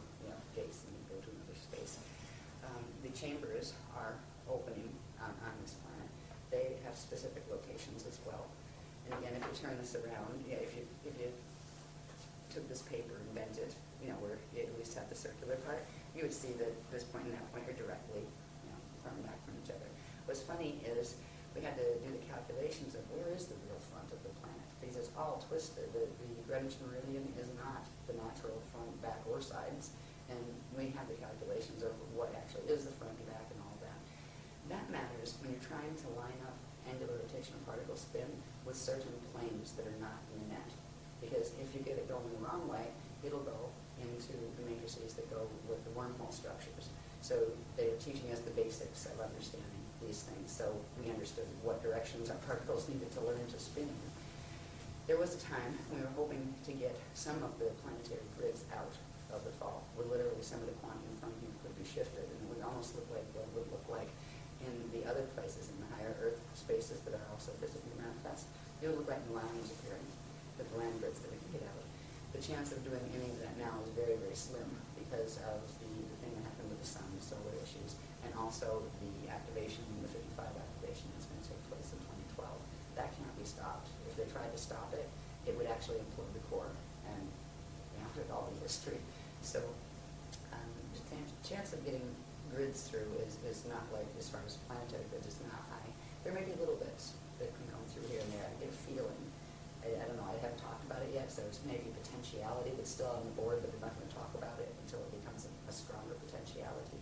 gates and go to another space. The chambers are opening on this planet. They have specific locations as well. And again, if you turn this around, if you took this paper and bent it, where you at least have the circular part, you would see that this point and that point are directly, far back from each other. What's funny is we had to do the calculations of where is the real front of the planet, because it's all twisted. The Greenwich meridian is not the natural front, back, or sides, and we have the calculations of what actually is the front and back and all that. That matters when you're trying to line up angular rotational particle spin with certain planes that are not in the net. Because if you get it going the wrong way, it'll go into the matrices that go with the wormhole structures. So they were teaching us the basics of understanding these things, so we understood what directions our particles needed to learn to spin in. There was a time we were hoping to get some of the planetary grids out of the fall, where literally some of the quantum from here could be shifted, and it would almost look like what it would look like in the other places, in the higher Earth spaces that are also physically manifest. It would look like lines appearing, the land grids that we could get out. The chance of doing any of that now is very, very slim because of the thing that happened with the sun, the solar issues, and also the activation, the 55 activation that's going to take place in 2012. That can't be stopped. If they tried to stop it, it would would actually implode the core, and with all the history. So the chance of getting grids through is not like, as far as planetary grids, is not high. There may be little bits that can come through here and there. I get a feeling. I don't know, I haven't talked about it yet, so there's maybe potentiality that's still on the board, but we're not going to talk about it until it becomes a stronger potentiality.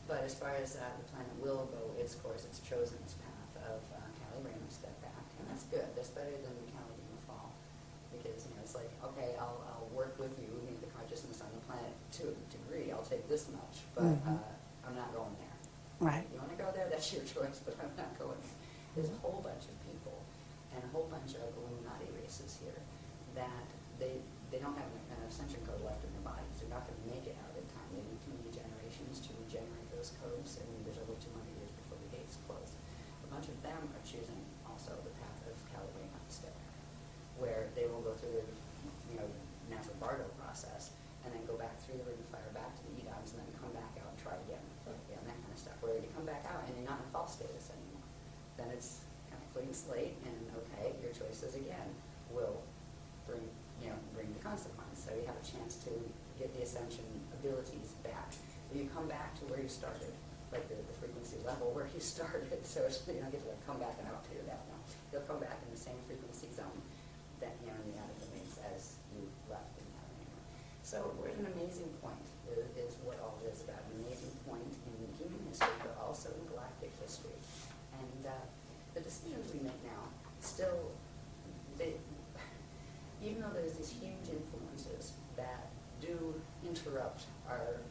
But as far as the planet will go its course, it's chosen its path of Cali-Raymond step back, and that's good. That's better than the Cali-Raymond fall, because it's like, okay, I'll work with you, the consciousness on the planet to a degree. I'll take this much, but I'm not going there. Right. You want to go there? That's your choice, but I'm not going there. There's a whole bunch of people and a whole bunch of Illuminati races here that they don't have an ascension code left in their bodies. They're not going to make it out in time. They need too many generations to regenerate those codes, and there's over 200 years before the gates close. A bunch of them are choosing also the path of Cali-Raymond step back, where they will go through the natural Bardo process and then go back through the ring of fire back to the Edons and then come back out and try again. And that kind of stuff, where you come back out and you're not in false status anymore. Then it's kind of clean slate, and okay, your choices again will bring the consequence. So you have a chance to get the ascension abilities back. You come back to where you started, like the frequency level where you started. So you don't get to come back and outfigure that now. You'll come back in the same frequency zone that in the outer domains as you left in the outer domain. So we're at an amazing point. Is what all this is about. An amazing point in human history, but also in galactic history. And the decisions we make now still, even though there's these huge influences that do interrupt our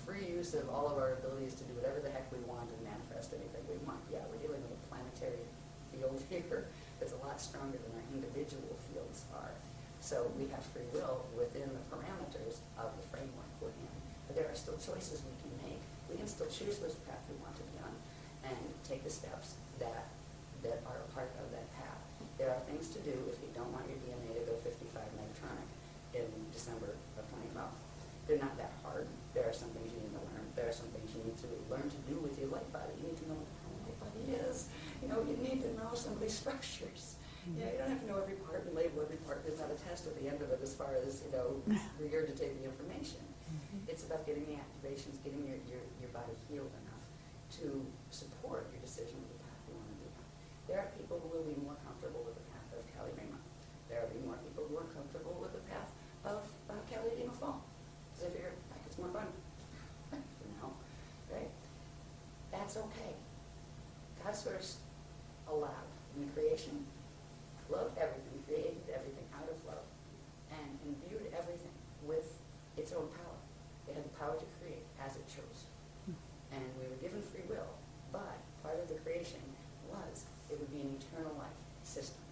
free use of all of our abilities to do whatever the heck we want and manifest anything we want. Yeah, we're dealing with a planetary field here that's a lot stronger than our individual fields are. So we have free will within the parameters of the framework we're in. But there are still choices we can make. We can still choose which path we want to be on and take the steps that are a part of that path. There are things to do if you don't want your DNA to go 55 Megatronic in December of 2012. They're not that hard. There are some things you need to learn. There are some things you need to learn to do with your light body. You need to know what the light body is. You need to know some of these structures. You don't have to know every part and label every part. There's not a test at the end of it as far as, regurgitating the information. It's about getting the activations, getting your body healed enough to support your decision of the path you want to do. There are people who will be more comfortable with the path of Cali-Raymond. There will be more people who are comfortable with the path of Cali-Raymond Fall. Because they figure, it's more fun for now, right? That's okay. God first allowed in the creation, loved everything, created everything out of love, and imbued everything with its own power. It had the power to create as it chose. And we were given free will, but part of the creation was it would be an eternal life system.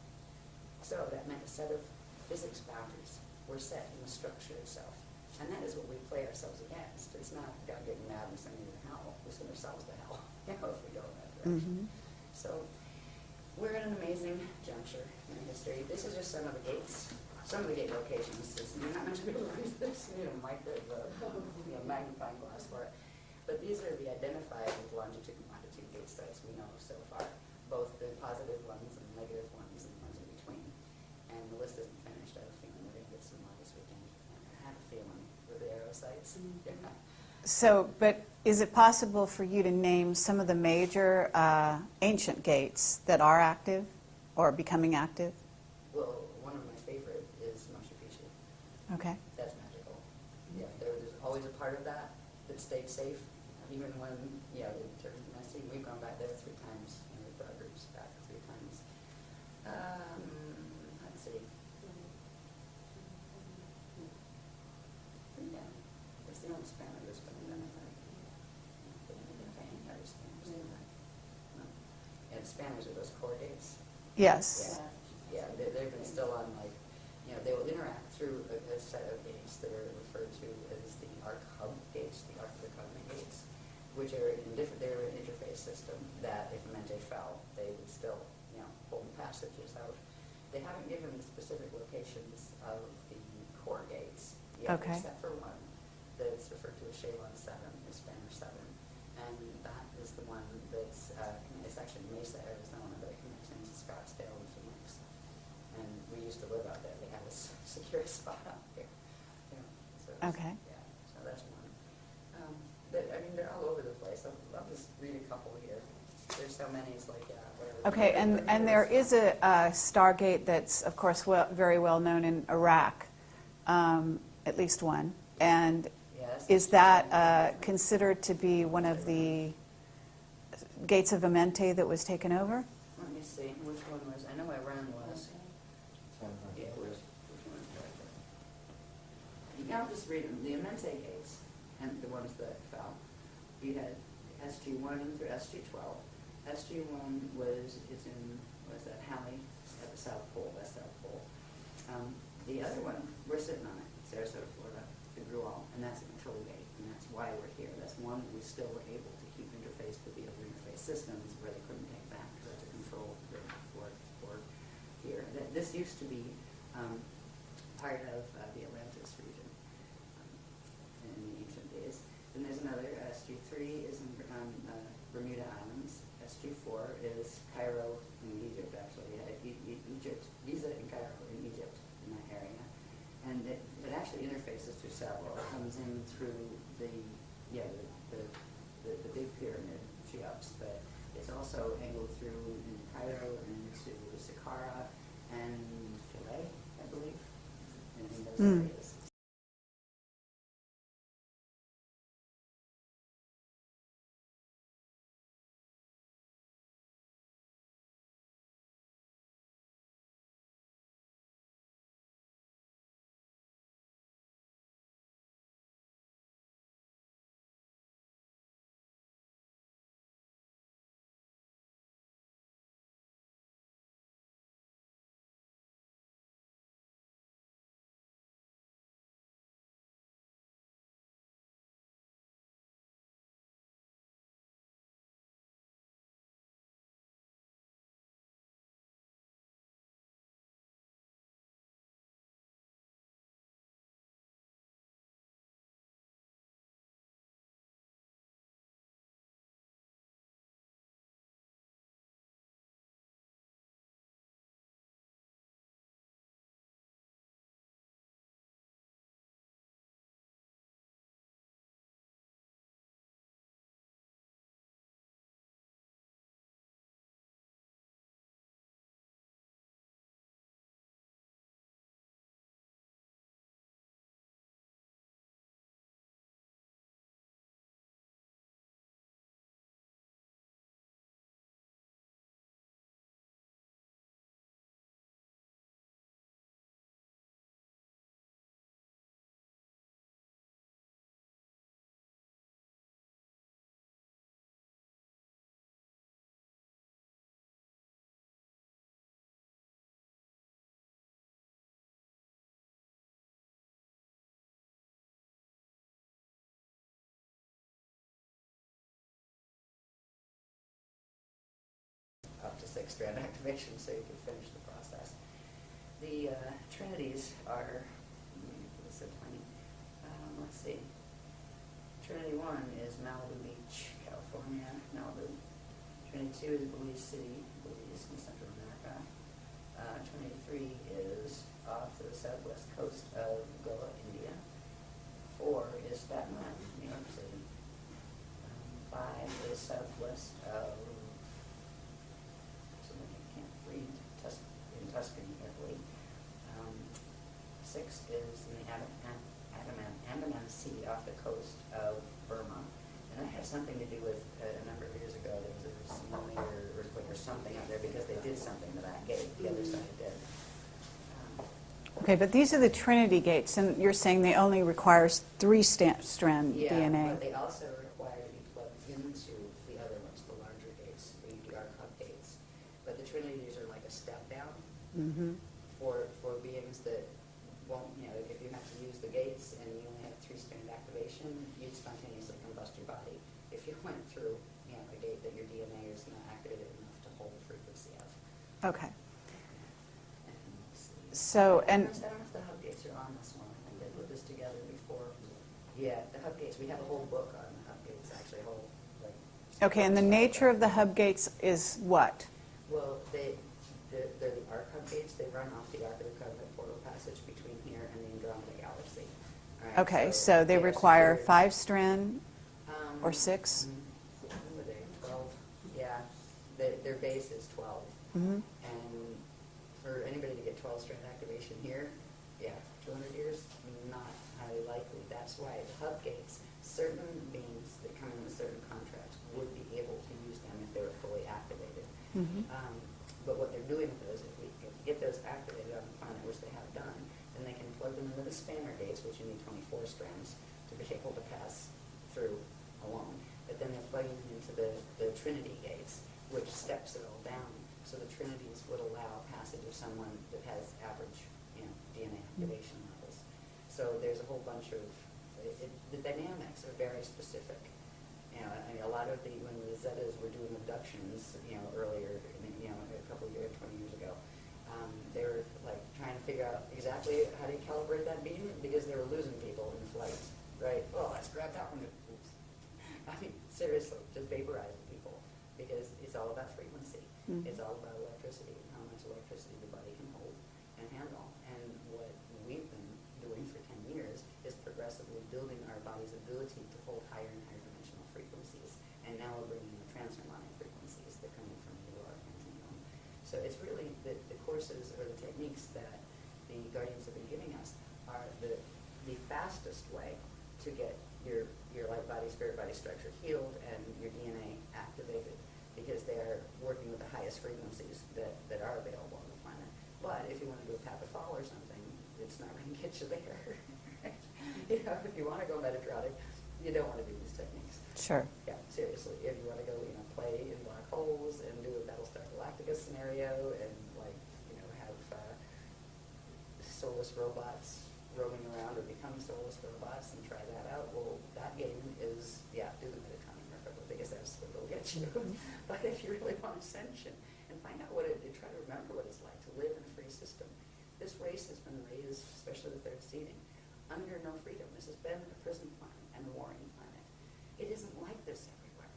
So that meant a set of physics boundaries were set in the structure itself. And that is what we play ourselves against. It's not God getting mad and sending you to hell. We send ourselves to hell, if we go in that direction. So we're at an amazing juncture in history. This is just some of the gates, some of the gate locations. You're not meant to be able to read this. You need a magnifying glass for it. But these are the identified with longitude and latitude gate sites we know of so far, both the positive ones and negative ones and the ones in between. And the list isn't finished. I have a feeling we're going to get some more this weekend. I have a feeling with the arrow sites. So, but is it possible for you to name some of the major ancient gates that are active or becoming active? Well, one of my favorite is Machu Picchu. Okay. That's magical. Yeah, there's always a part of that that stayed safe, even when it turned messy. We've gone back there 3 times, with our groups back 3 times. Let's see. Yeah, it's the only spanner that's been done, I think. Any other spanners than that? No. Yeah, the spanners are those core gates. Yes. Yeah, they've been still on, they will interact through a set of gates that are referred to as the arc hub gates, the arc of the covenant gates, which are they're an interface system that if Mente fell, they would still, hold the passages out. They haven't given the specific locations of the core gates yet, except for one that's referred to as Shalon 7, or Spanner 7, and that is the one that's, it's actually Mesa, Arizona, but it connects into Scottsdale and Phoenix. And we used to live out there. They secure spot out here. You know, so Okay. Yeah, so that's one. I mean, they're all over the place. I'll just read a couple here. There's so many, it's like, yeah, whatever. Okay, and there is a Stargate that's, of course, very well known in Iraq, at least one. And Yes. is that considered to be one of the gates of Amenti that was taken over? Let me see, which one was, I know Iran was. Yeah, which one was that? I'll just read them. The Amenti gates, and the ones that fell. You had SG-1 through SG-12. SG-1 it's in, what's that, Halley, at the South Pole, West South Pole. The other one, we're sitting on it, Sarasota, Florida, the Grual, and that's a control gate, and that's why we're here. That's one we still were able to keep interfaced with the other interface systems where they couldn't take back, because that's a control grid for here. This used to be part of the Atlantis region in the ancient days. Then there's another, SG-3 is in Bermuda Islands. SG-4 is Cairo in Egypt, actually. Egypt, Giza and Cairo in Egypt, in that area. And it actually interfaces through several. It comes in through the big pyramid, Cheops, but it's also angled through in Cairo into Saqqara and Philae, I believe, in those areas. Up to 6-strand activation, so you can finish the process. The trinities are, it's so tiny. Let's see. Trinity 1 is Malibu Beach, California, Malibu. Trinity 2 is Belize City, Belize in Central America. Trinity 3 is off the southwest coast of Goa, India. 4 is Staten Island, New York City. 5 is southwest of in Tuscany, Italy. 6 is in the Andaman Sea off the coast of Burma. And that has something to do with a number of years ago there was a tsunami or earthquake or something out there because they did something to that gate. The other side did. Okay, but these are the Trinity gates, and you're saying they only requires 3-strand Yeah, DNA. but they also require to be plugged into the other ones, the larger gates, the arc hub gates. But the Trinities are like a step down for beings that won't, if you have to use the gates and you only have 3-strand activation, you'd spontaneously combust your body. If you went through, a gate that your DNA is not activated enough to hold the frequency of. Okay. And let's see. So, and I don't know if the hub gates are on this one. I think they put this together before. Yeah, the hub gates. We have a whole book on the hub gates, actually, a whole, okay, and the nature of the hub gates is what? Well, they're the arc hub gates. They run off the Ark of the Covenant portal pass passage between here and the Andromeda Galaxy. All right, Okay, so they are require secured. 5-strand or 6? Who are they? 12. Yeah, their base is 12. Mm-hmm. And for anybody to get 12-strand activation here, yeah, 200 years, not highly likely. That's why the hub gates, certain beings that come in with certain contracts would be able to use them if they were fully activated. Mm-hmm. But what they're doing with those, if we get those activated on the planet, which they have done, then they can plug them into the spanner gates, which you need 24 strands to be able to pass through alone. But then they're plugging them into the Trinity gates, which steps it all down. So the Trinities would allow passage of someone that has average, DNA activation levels. So there's a whole bunch of, the dynamics are very specific. A lot of when the Zetas were doing abductions, earlier, a couple of years, 20 years ago, they were like trying to figure out exactly how to calibrate that beam because they were losing people in flight, right? Oh, let's grab that one. Oops. I mean, seriously, just vaporizing people because it's all about frequency. Mm-hmm. It's all about electricity and how much electricity the body can hold and handle. And what we've been doing for 10 years is progressively building our body's ability to hold higher and higher dimensional frequencies. And now we're bringing in the transharmonic frequencies that come in from the aura continuum. So it's really the courses or the techniques that the Guardians have been giving us are the fastest way to get your light body, spirit body structure healed and your DNA activated, because they are working with the highest frequencies that are available on the planet. But if you want to do a path of fall or something, it's not going to get you there. If you want to go Metatron, you don't want to do these techniques. Sure. Yeah, seriously. If you want to go, play in black holes and do a Battlestar Galactica scenario and have soulless robots roaming around or become soulless robots and try that out, well, that game is, do the Metatron Merkaba because that's what it'll get you. But if you really want ascension and find out try to remember what it's like to live in a free system. This race has been raised, especially the third seeding, under no freedom. This has been a prison planet and a warring planet. It isn't like this everywhere.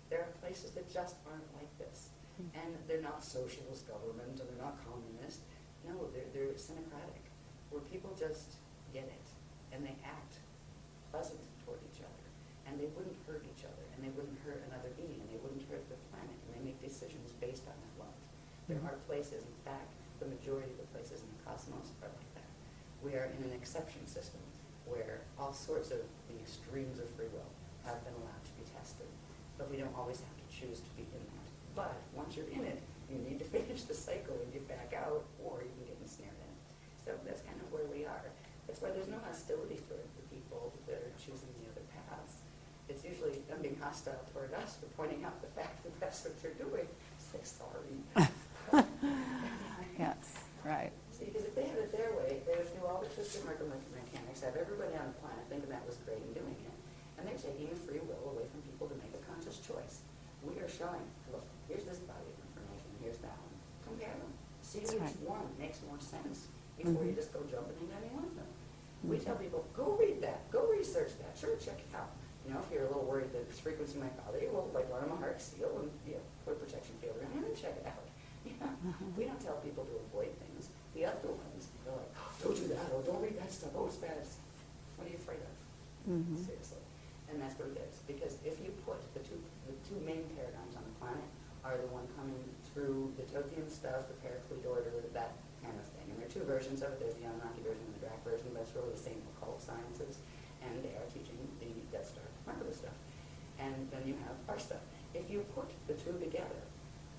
There are places that just aren't like this. And they're not socialist government and they're not communist. No, they're synocratic, where people just get it and they act pleasant toward each other. And they wouldn't hurt each other, and they wouldn't hurt another being, and they wouldn't hurt the planet, and they make decisions based on that love. There are places, in fact, the majority of the places in the cosmos are like that. We are in an exception system where all sorts of the extremes of free will have been allowed to be tested. But we don't always have to choose to be in that. But once you're in it, you need to finish the cycle and get back out, or you can get ensnared in it. So that's kind of where we are. That's why there's no hostility toward the people that are choosing the other paths. It's usually them being hostile toward us for pointing out the fact that that's what they're doing. Say sorry. Yes, right. See, because if they had it their way, they would do all the twisted mechanics, have everybody on the planet thinking that was great and doing it. And they're taking the free will away from people to make a conscious choice. We are showing, look, here's this body of information, here's that one. Compare them. See That's which right. one makes more sense before you just go jumping into any one of them. We tell people, go read that, go research that, sure, check it out. If you're a little worried that this frequency might bother you, well, like learn a heart seal and put a protection field around it and check it out. We don't tell people to avoid things. The other ones, they're like, oh, don't do that, or don't read that stuff, oh, it's bad. What are you afraid of? Seriously. And that's what it is. Because if you put the two main paradigms on the planet are the one coming through the Tolkien stuff, the Paraclete order, that kind of thing. And there are two versions of it. There's the Anunnaki version and the Drac version, but it's really the same occult sciences. And they are teaching the Death Star, remember this stuff. And then you have our stuff. If you put the two together,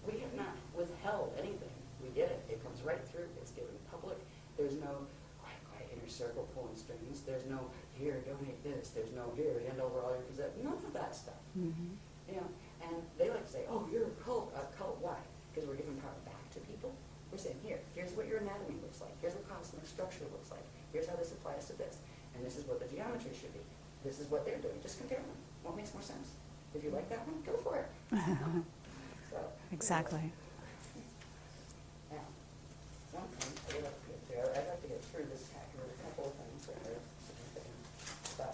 we have not withheld anything. We get it. It comes right through. It's given public. There's no quiet inner circle pulling strings. There's no, here, donate this. There's no, here, hand over all your possessions. None of that stuff. And they like to say, oh, you're a cult. Why? Because we're giving power back to people. We're saying, here's what your anatomy looks like. Here's what cosmic structure looks like. Here's how this applies to this. And this is what the geometry should be. This is what they're doing. Just compare them. What makes more sense? If you like that one, go for it. So, Exactly. now, one thing I'd like to get through this hack. There's a couple of things that are significant. But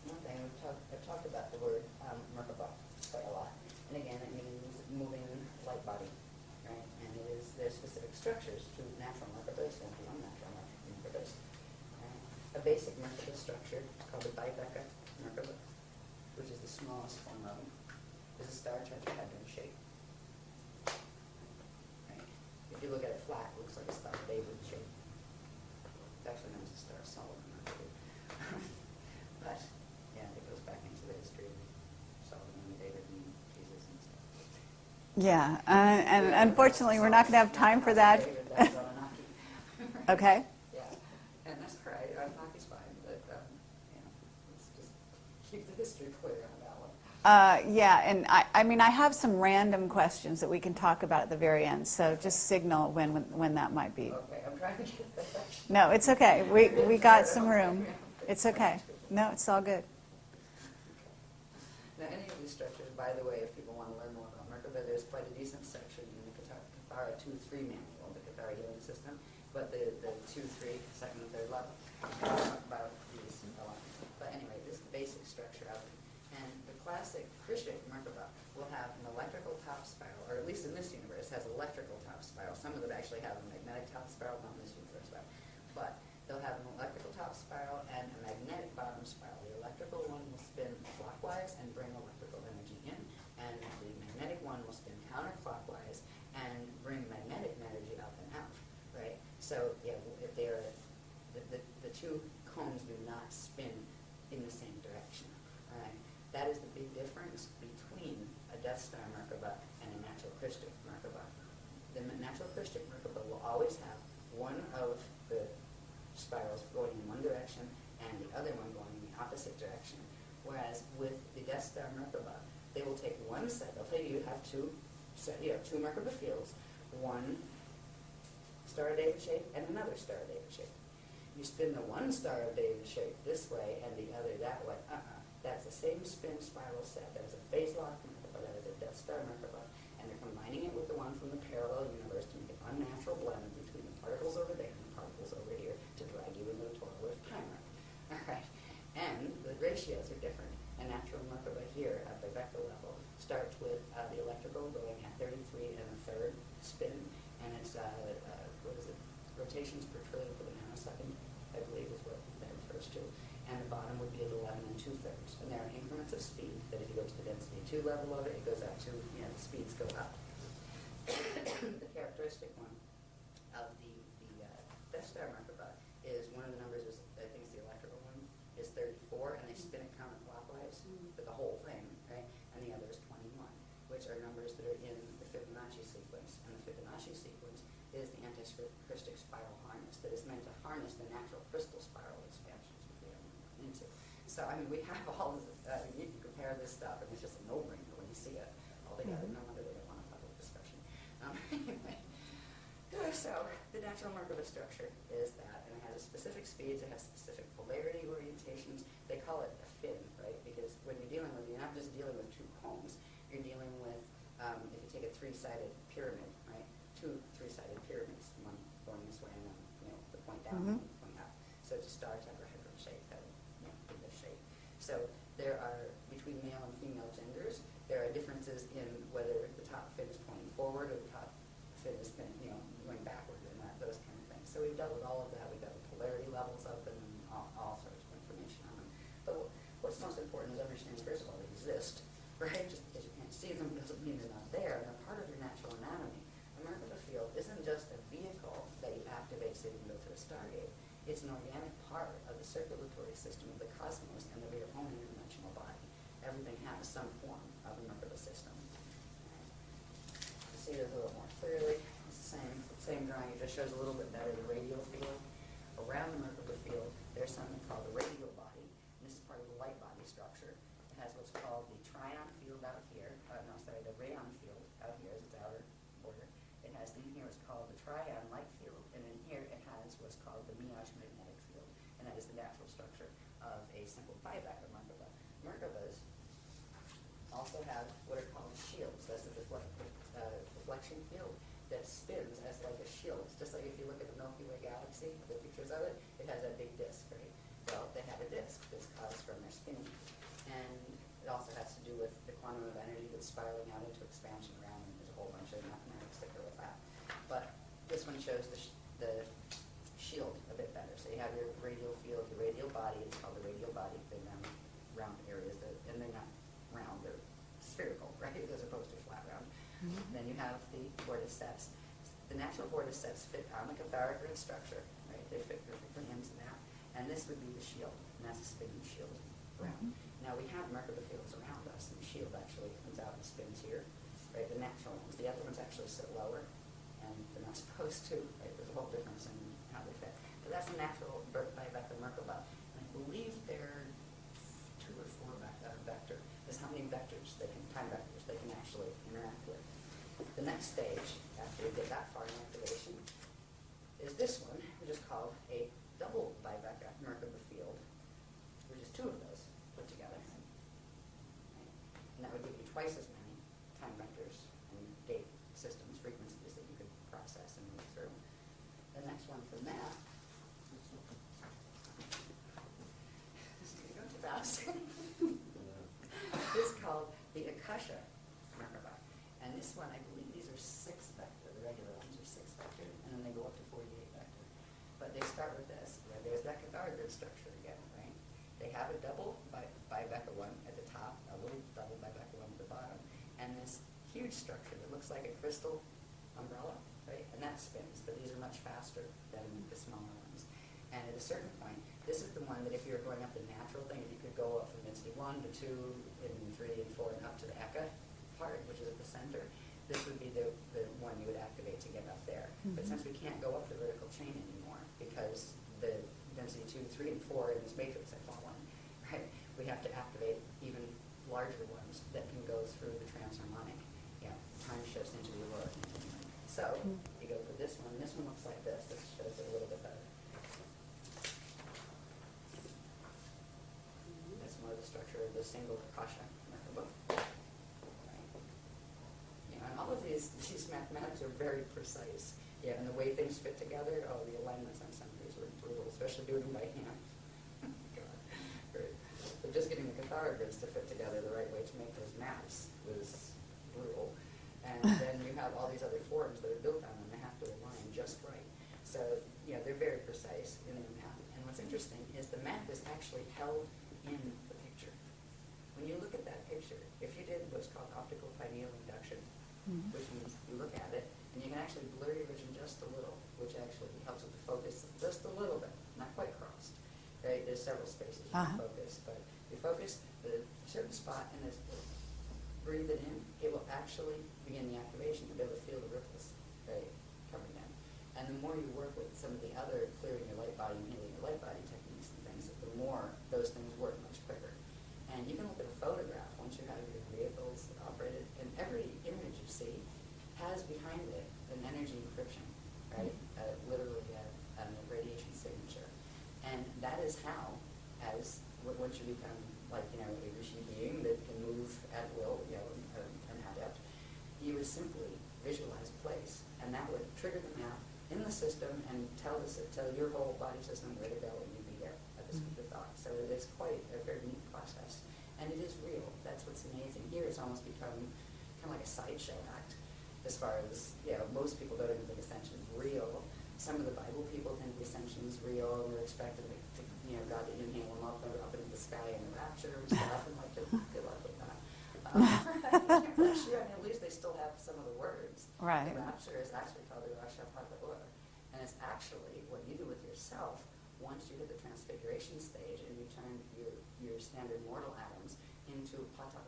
one thing, I've talked about the word Merkaba quite a lot. And again, it means moving light body, right? And there's specific structures to natural Merkaba, so beyond natural. a basic Merkaba structure called the Bibeca Merkaba, which is the smallest form of them, is a star tetrahedron shape. Right. If you look at it flat, it looks like a star David shape. It's actually known as a star Solomon Merkaba. But yeah, it goes back into the history of Solomon and David and Jesus and stuff. Yeah, and unfortunately, we're not going to have time for that. David, that's Anunnaki. Okay. Yeah, and that's all right. Anunnaki's fine, but let's just keep the history clear on that one. Yeah, and I mean, I have some random questions that we can talk about at the very end, so just signal when that might be. Okay, I'm trying to get that. No, it's okay. We got some room. It's okay. No, it's all good. Now, any of these structures, by the way, if people want to learn more about Merkaba, there's quite a decent section in the Kathara 2-3 manual, the Kathara healing system, but the 2-3, second and third level, talk about these elements. But anyway, this is the basic structure of it. And the classic Christian Merkaba will have an electrical top spiral, or at least in this universe, has electrical top spiral. Some of them actually have a magnetic top spiral, not in this universe, but they'll have an electrical top spiral and a magnetic bottom spiral. The electrical one will spin clockwise and bring electrical energy in, and the magnetic one will spin counterclockwise and bring magnetic energy up and out, right? So, yeah, if they're, the two cones do not spin in the same direction, right? That is the big difference between a Death Star Merkaba and a natural Christic Merkaba. The natural Christic Merkaba will always have one of the spirals going in one direction and the other one going in the opposite direction. Whereas with the Death Star Merkaba, they will take one set. They'll tell you you have two Merkaba fields, one Star of David shape and another Star of David shape. You spin the one Star of David shape this way and the other that way. That's the same spin spiral set. That is a phase lock Merkaba. That is a Death Star Merkaba. And they're combining it with the one from the parallel universe to make an unnatural blend between the particles over there and the particles over here to drag you into the total Earth timeline. All right. And the ratios are different. A natural Merkaba here at the vector level starts with the electrical going at 33 1/3 spin, and it's rotations per trillion for the nanosecond, I believe is what that refers to. And the bottom would be at 11 2/3. And there are increments of speed that if you go to the density 2 level of it, it goes up to, the speeds go up. The characteristic one of the Death Star Merkaba is one of the numbers is, I think it's the electrical one, is 34, and they spin it counterclockwise for the whole thing, right? And the other is 21, which are numbers that are in the Fibonacci sequence. And the Fibonacci sequence is the anti-Christic spiral harness that is meant to harness the natural crystal spiral expansions which we haven't gone into. So, I mean, we have all this, you can compare this stuff, and it's just a no-brainer when you see it all together. No wonder they don't want a public discussion. Anyway, so the natural Merkaba structure is that, and it has specific speeds, it has specific polarity orientations. They call it a fin, right? Because when you're dealing with, you're not just dealing with two cones, you're dealing with, if you take a three-sided pyramid, right? Two three-sided pyramids, one going this way and one, the point down and the point up. So it's a star tetrahedron shape, that in this shape. So there are, between male and female genders, there are differences in whether the top fin is pointing forward or the top fin is going backward and those kind of things. So we've dealt with all of that. We've got the polarity levels of them and all sorts of information on them. But what's most important is understanding, first of all, they exist, right? Just because you can't see them doesn't mean they're not there. They're part of your natural anatomy. A Merkaba field isn't just a vehicle that you activate so you can go to a stargate. It's an organic part of the circulatory system of the cosmos and of your own interdimensional body. Everything has some form of a Merkaba system. See this a little more clearly. It's the same drawing. It just shows a little bit better the radial field. Around the Merkaba field, there's something called the radial body. And this is part of the light body structure. It has what's called the trion field out here. The rayon field out here is its outer border. It has in here what's called the trion light field, and in here it has what's called the Miage magnetic field, and that is the natural structure of a simple Bibeca Merkaba. Merkabas also have what are called shields. That's the deflection field that spins as like a shield. It's just like if you look at the Milky Way galaxy, the pictures of it, it has that big disc, right? Well, they have a disc that's caused from their spinning. And it also has to do with the quantum of energy that's spiraling out into expansion around, and there's a whole bunch of mathematics that go with that. But this one shows the shield a bit better. So you have your radial field, your radial body, it's called the radial body, the round areas, and they're not round, they're spherical, right, as opposed to flat round. Mm-hmm. Then you have the cordyceps. The natural cordyceps fit on the catharic grid structure, right? They fit perfectly into that. And this would be the shield, and that's a spinning shield around. Mm-hmm. Now we have Merkaba fields around us, and the shield actually comes out and spins here, right? The natural ones. The other ones actually sit lower, and they're not supposed to, right? There's a whole difference in how they fit. But that's a natural Bivector Merkaba. And I believe they're 2 or 4 vector. That's how many vectors they can, time vectors they can actually interact with. The next stage, after we get that far in activation, is this one, which is called a double Bivector Merkaba field, which is 2 of those put together. Right? And that would give you twice as many time vectors and date systems, frequencies that you could process and move through. The next one from that, this is going to go too fast, is called the Akasha Merkaba. And this one, I believe these are 6 vector. The regular ones are 6 vector, and then they go up to 48 vector. But they start with this, where there's that catharic grid structure again, right? They have a double Bivector one at the top, a little double Bivector one at the bottom, and this huge structure that looks like a crystal umbrella, right? And that spins, but these are much faster than the smaller ones. And at a certain point, this is the one that if you're going up the natural thing, if you could go up from density 1 to 2 and 3 and 4 and up to the Eka part, which is at the center, this would be the one you would activate to get up there. Mm-hmm. But since we can't go up the vertical chain anymore because the density 2, 3, and 4 in this matrix have fallen, right? We have to activate even larger ones that can go through the transharmonic, time shifts into the aurora continuum. So you go for this one, and this one looks like this. This shows it a little bit better. That's more the structure of the single Akasha Merkaba. And all of these mathematics are very precise. Yeah, and the way things fit together, the alignments on some of these were brutal, especially doing them by hand. God, great. But just getting the catharic grids to fit together the right way to make those maps was brutal. And then you have all these other forms that are built on them. They have to align just right. So, they're very precise in their map. And what's interesting is the map is actually held in the picture. When you look at that picture, if you did what's called optical pineal induction, which means you look at it, and you can actually blur your vision just a little, which actually helps with the focus just a little bit, not quite crossed. Right? There's several spaces you can focus, but you focus the certain spot and this, breathe it in, it will actually begin the activation. You'll be able to feel the ripples, right, coming in. And the more you work with some of the other clearing your light body and healing your light body techniques and things, the more those things work much quicker. And you can look at a photograph once you have your vehicles operated, and every image you see has behind it an energy encryption, right? Literally a radiation signature. And that is how, once you become like, a Rishi being that can move at will, an adept, you would simply visualize a place, and that would trigger the map in the system and tell your whole body system where to go, and you'd be there at the speed of thought. So it is quite a very neat process, and it is real. That's what's amazing. Here it's almost become kind of like a sideshow act, as far as most people don't even think ascension is real. Some of the Bible people think the ascension is real, and they're expecting God to inhale them up into the sky in the rapture and stuff. And like, good luck with that. At least they still have some of the words. Right. The rapture is actually called the Rasha Pata, and it's actually what you do with yourself once you hit the transfiguration stage and you turn your standard mortal atoms into Pata,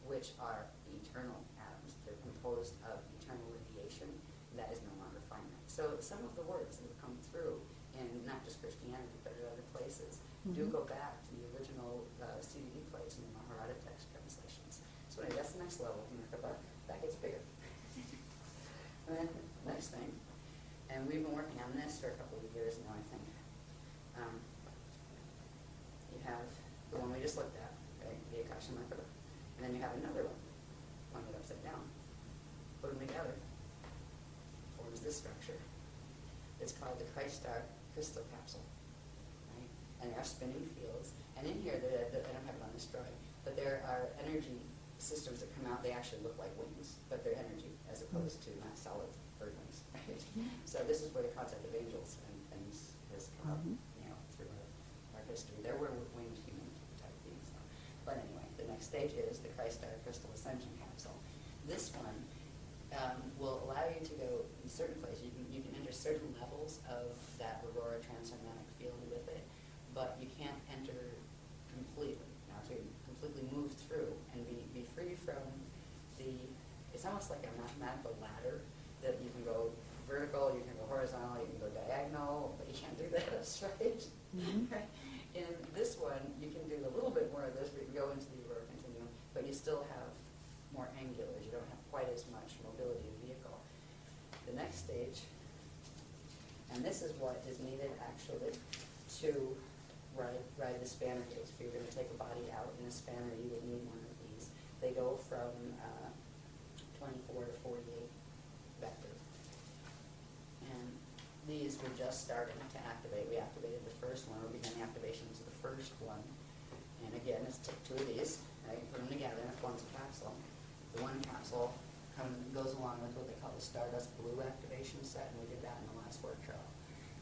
which are eternal atoms. They're composed of eternal radiation that is no longer finite. So some of the words that have come through in not just Christianity but in other places do go back to the original CDD plates and the Maharata text translations. So anyway, that's the next level. That gets bigger. And then next thing, and we've been working on this for a couple of years now, I think. You have the one we just looked at, right? The Akasha Merkaba. And then you have another one it upside down. Put them together. Forms this structure. It's called the Christ Star Crystal Capsule. Right? And there are spinning fields. And in here, I don't have it on this drawing, but there are energy systems that come out. They actually look like wings, but they're energy as opposed to not solid bird wings. Right? So this is where the concept of angels and things has come up, through our history. There were winged human type beings, though. But anyway, the next stage is the Christ Star Crystal Ascension Capsule. This one will allow you to go in certain places. You can enter certain levels of that Aurora transharmonic field with it, but you can't enter completely. Now, to completely move through and be free from it's almost like a mathematical ladder that you can go vertical, you can go horizontal, you can go diagonal, but you can't do that straight. Mm-hmm. In this one, you can do a little bit more of this, but you can go into the Aurora continuum, but you still have more angulars. You don't have quite as much mobility of vehicle. The next stage, and this is what is needed actually to ride the spanner gates. If you're going to take a body out in a spanner, you would need one of these. They go from 24 to 48 vectors. And these we're just starting to activate. We activated the first one. We're beginning activations of the first one. And again, let's take two of these, right? Put them together and it forms a capsule. The one capsule goes along with what they call the Stardust Blue activation set, and we did that in the last workshop.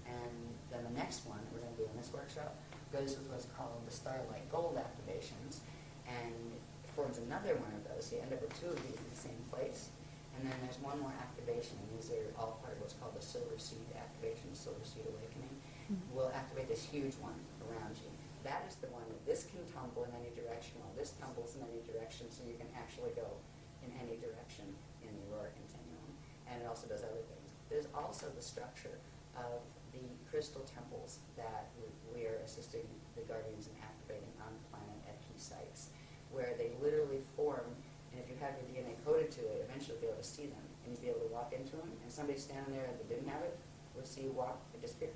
And then the next one that we're going to do in this workshop goes with what's called the Starlight Gold activations, and it forms another one of those. So you end up with two of these in the same place. And then there's one more activation, and these are all part of what's called the Silver Seed activation, Silver Seed Awakening. Mm-hmm. We'll activate this huge one around you. That is the one that this can tumble in any direction, while this tumbles in any direction, so you can actually go in any direction in the Aurora Continuum. And it also does other things. There's also the structure of the crystal temples that we are assisting the Guardians in activating on the planet at key sites, where they literally form, and if you have your DNA coded to it, eventually you'll be able to see them, and you'll be able to walk into them, and somebody standing there that didn't have it will see you walk and disappear.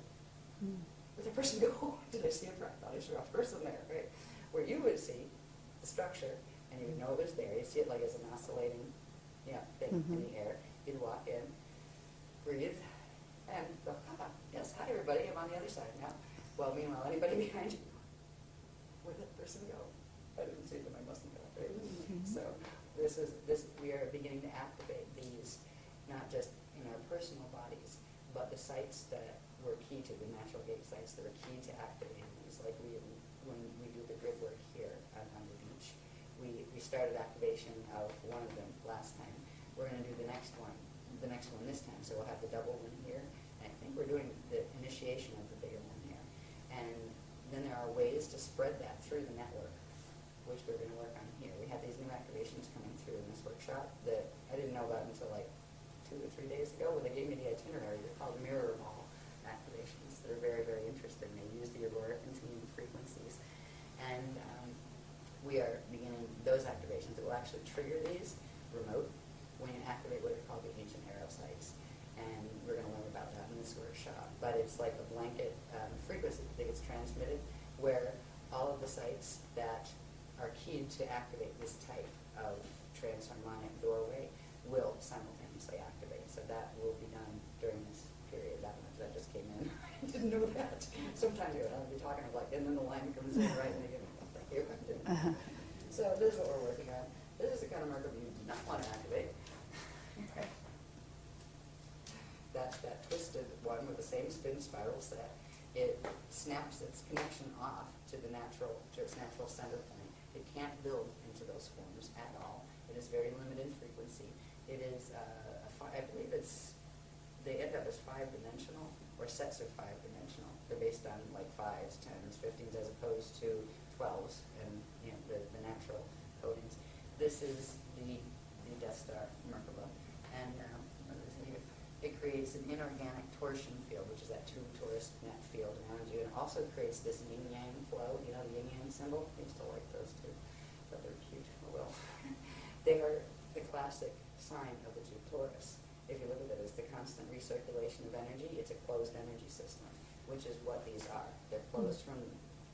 Mm. Where'd the person go? Did I see a person there? Right? Where you would see the structure, and you would know it was there. You'd see it like as an oscillating thing in the air. You'd walk in, breathe, and go, yes, hi everybody, I'm on the other side now. Well, meanwhile, anybody behind you, where'd that person go? I didn't see them, I mustn't go. Right? Mm-hmm. So we are beginning to activate these, not just in our personal bodies, but the sites that were key to, the natural gate sites that are key to activating these. Like when we do the grid work here on the beach, we started activation of one of them last time. We're going to do the next one this time. So we'll have the double one here. And I think we're doing the initiation of the bigger one here. And then there are ways to spread that through the network, which we're going to work on here. We have these new activations coming through in this workshop that I didn't know about until like 2 or 3 days ago, where they gave me the itinerary. They're called mirror ball activations. They're very, very interesting. They use the Aurora continuum frequencies. And we are beginning those activations that will actually trigger these remote when you activate what are called the ancient arrow sites. And we're going to learn about that in this workshop. But it's like a blanket frequency that gets transmitted where all of the sites that are keyed to activate this type of transharmonic doorway will simultaneously activate. So that will be done during this period. That just came in. I didn't know that. Sometimes I'll be talking like, and then the line comes in right, and they give me, thank you. I didn't. So this is what we're working on. This is the kind of marker you do not want to activate. That's that twisted one with the same spin spiral set. It snaps its connection off to its natural center point. It can't build into those forms at all. It is very limited frequency. It is, I believe they end up as 5-dimensional, or sets of 5-dimensional. They're based on like 5s, 10s, 15s, as opposed to 12s and the natural codings. This is the Death Star Merkaba, and what is it here? It creates an inorganic torsion field, which is that tube torus net field around you, and it also creates this yin-yang flow, the yin-yang symbol. I used to like those too, but they're cute. Oh well. They are the classic sign of the tube torus. If you look at it as the constant recirculation of energy, it's a closed energy system, which is what these are. They're closed from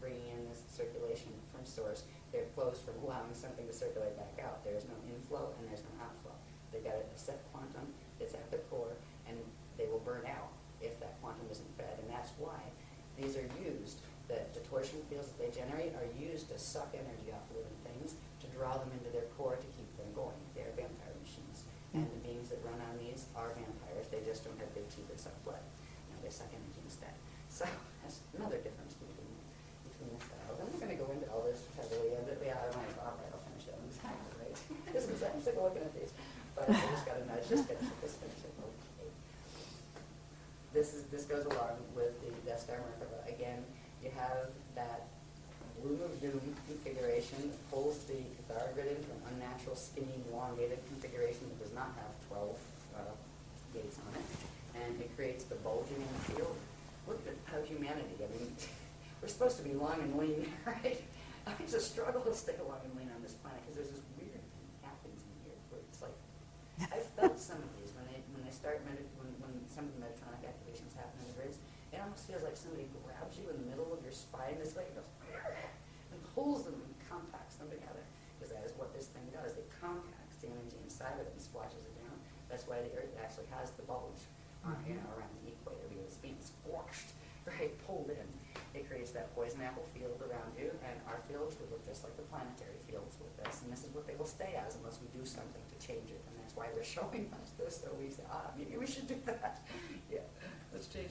bringing in this circulation from source. They're closed from allowing something to circulate back out. There is no inflow and there's no outflow. They've got a set quantum that's at their core, and they will burn out if that quantum isn't fed. And that's why these are used. The torsion fields that they generate are used to suck energy off living things, to draw them into their core to keep them going. They are vampire machines. And the beings that run on these are vampires. They just don't have big teeth that suck blood. They suck energy instead. So that's another difference between the just finish it. Okay. This goes along with the Death Star Merkaba. Again, you have that Bloom of Doom configuration that pulls the Cathar grid into an unnatural, skinny, elongated configuration that does not have 12 gates on it, and it creates the bulging in the field. Look at how humanity, I mean, we're supposed to be long and lean, right? It's a struggle to stay long and lean on this planet because there's this weird thing that happens in here where it's like, I've felt some of these when they start, when some of the Medtronic activations happen in the grids, it almost feels like somebody grabs you in the middle of your spine this way and goes, and pulls them and compacts them together, because that is what this thing does. It compacts the energy inside of it and splashes it down. That's why the Earth actually has the bulge around the equator, because it's being squashed, right, pulled in. It creates that poison apple field around you, and our fields would look just like the planetary fields with this, and this is what they will stay as unless we do something to change it, and that's why they're showing us this, so we say, maybe we should do that. Yeah, let's change.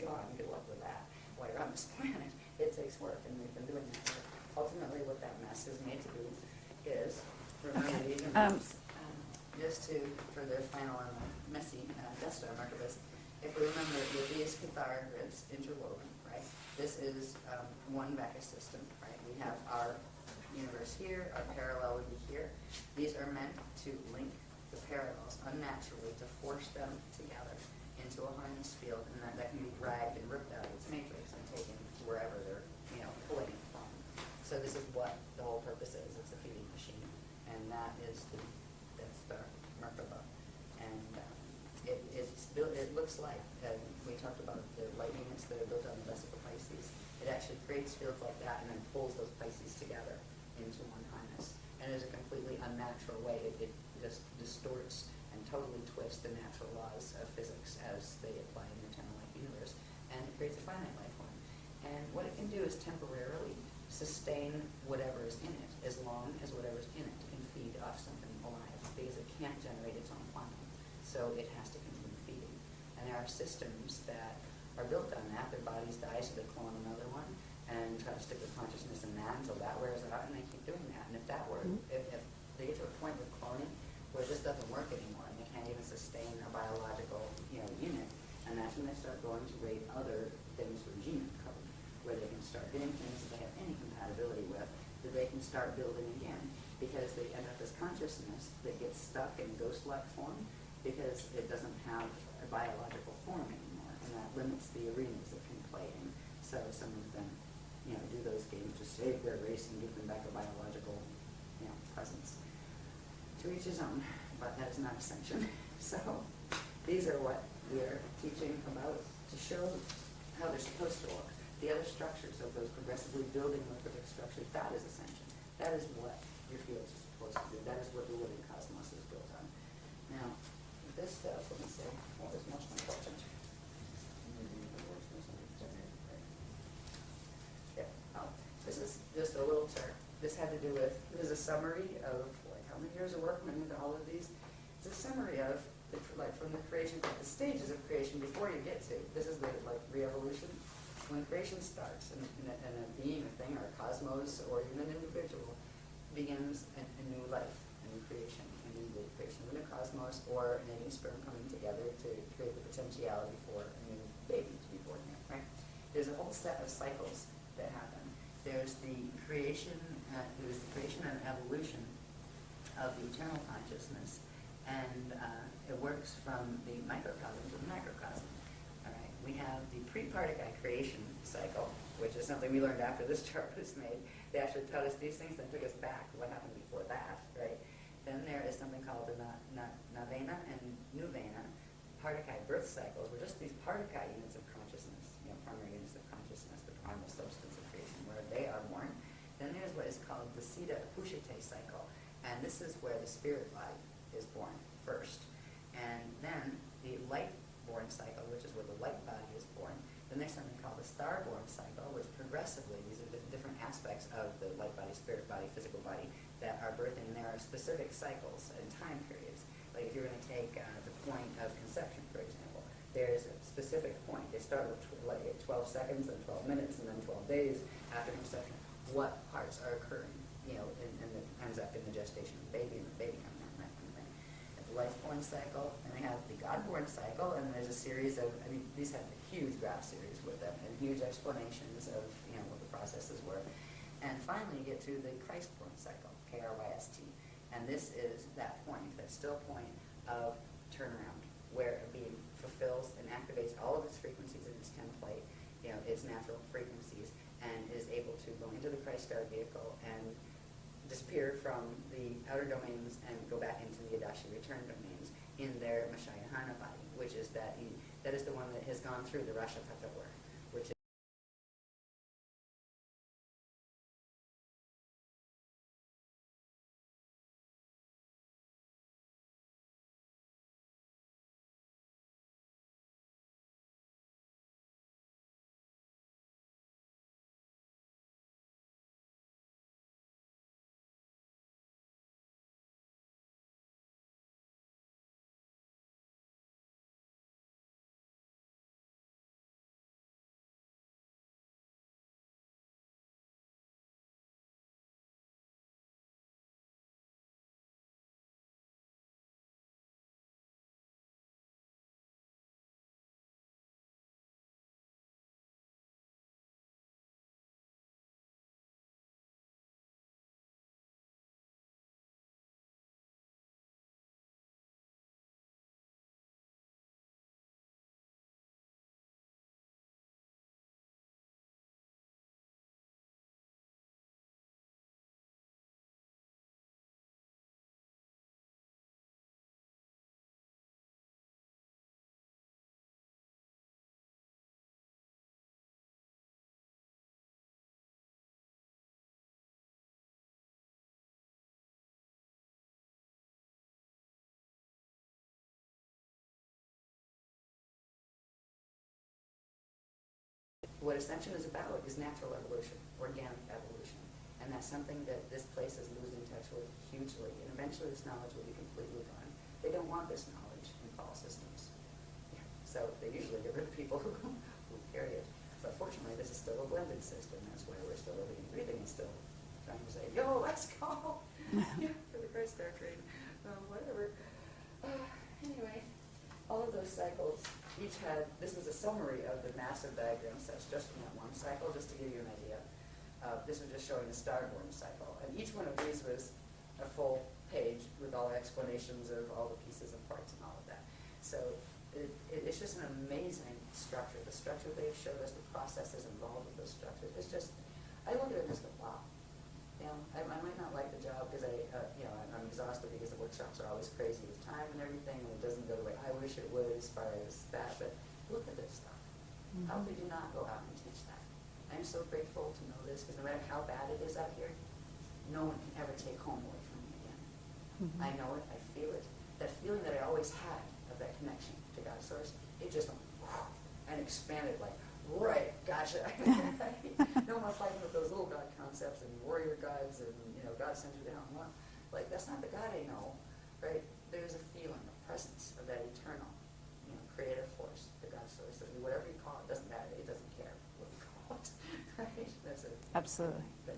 And good luck with that. While you're on this planet, it takes work, and we've been doing that work. Ultimately, what that mess is made to do is, remember these are maps, just for the final and messy Death Star Merkabas, if we remember with these Cathar grids interwoven, right, this is one Vecca system, right? We have our universe here, our parallel would be here. These are meant to link the parallels unnaturally to force them together into a harness field, and that can be dragged and ripped out of its matrix and taken to wherever they're pulling it from. So this is what the whole purpose is. It's a feeding machine, and that is that's the Merkaba. And it's built. It looks like we talked about the light units that are built on the vesicle Pisces. It actually creates fields like that and then pulls those Pisces together into one harness. And it is a completely unnatural way. It just distorts and totally twist the natural laws of physics as they apply in the eternal life universe, and it creates a finite life form. And what it can do is temporarily sustain whatever is in it, as long as whatever's in it can feed off something alive, because it can't generate its own quantum. So it has to continue feeding. And there are systems that are built on that. Their bodies die, so they clone another one and try to stick their consciousness in that until that wears out, and they keep doing that. And if that were, if they get to a point with cloning where this doesn't work anymore, and they can't even sustain a biological, unit, and that's when they start going to rate other things for gene code, where they can start getting things that they have any compatibility with, that they can start building again, because they end up as consciousness that gets stuck in ghost-like form, because it doesn't have a biological form anymore, and that limits the arenas it can play in. So some of them, do those games to save their race and give them back a biological, presence. To each his own, but that is not ascension. So these are what we are teaching about to show how they're supposed to look. The other structures of those progressively building Merkaba structures, that is ascension. That is what your fields are supposed to do. That is what the living cosmos is built on. Now, this stuff, let me say, what is most important? This is just a little chart. This had to do with, this is a summary of how many years of work went into all of these. It's a summary of, from the creation, the stages of creation before you get to, this is the re-evolution. When creation starts, and a being, a thing, or a cosmos, or even an individual, begins a new life, a new creation, a new creation of the cosmos, or an egg and sperm coming together to create the potentiality for a new baby to be born here, right? There's a whole set of cycles that happen. There's the creation, and evolution of the eternal consciousness, and it works from the microcosm to the macrocosm. All right, we have the pre-Partakai creation cycle, which is something we learned after this chart was made. They actually taught us these things, then took us back to what happened before that, right? Then there is something called the Navena and Nuvena Partakai birth cycles, were just these Partakai units of consciousness, primary units of consciousness, the primal substance of creation, where they are born. Then there's what is called the Siddha Pushite cycle, and this is where the spirit body is born first. And then the light-born cycle, which is where the light body is born. Then there's something called the star-born cycle, which progressively, these are different aspects of the light body, spirit body, physical body, that are birthing. And there are specific cycles and time periods. Like if you're going to take the point of conception, for example, there's a specific point. They start with 12 seconds, then 12 minutes, and then 12 days after conception. What parts are occurring, and it ends up in the gestation of the baby and the baby coming out, that kind of thing. At the life-born cycle, and we have the God-born cycle, and there's a series of, these have a huge graph series with them, and huge explanations of, what the processes were. And finally, you get to the Christ-born cycle, K-R-Y-S-T. And this is that point, that still point of turnaround, where a being fulfills and activates all of its frequencies in its template, its natural frequencies, and is able to go into the Christ star vehicle and disappear from the outer domains and go back into the Adashi return domains in their Mashayahana body, which is that is the one that has gone through the Rashapata work, which is what Ascension is about is natural evolution, organic evolution. And that's something that this place is losing touch with hugely. And eventually this knowledge will be completely gone. They don't want this knowledge in fall systems. So they usually get rid of people who carry it. But fortunately, this is still a blended system. That's why we're still living and breathing and still trying to say, yo, let's go for the Christ Star train. Whatever. Anyway, all of those cycles each had, this was a summary of the massive diagram sets just from that one cycle, just to give you an idea. This was just showing the star-born cycle. And each one of these was a full page with all explanations of all the pieces and parts and all of that. So it's just an amazing structure. The structure they've showed us, the processes involved with those structures, it's just, I look at it and just go, wow. I might not like the job because I'm exhausted because the workshops are always crazy with time and everything, and it doesn't go the way I wish it would as far as that. But look at this stuff. Mm-hmm. How could you not go out and teach that? I'm so grateful to know this because no matter how bad it is out here, no one can ever take home away from me again. Mm-hmm. I know it. I feel it. That feeling that I always had of that connection to God's source, it just went and expanded like, right, gotcha. No more fighting with those little God concepts and warrior gods and God sent you down. Well, like that's not the God I know, right? There's a feeling, a presence of that eternal, creative force, the God source. Whatever you call it, doesn't matter. It doesn't care what you call it, right? That's it. Absolutely. But,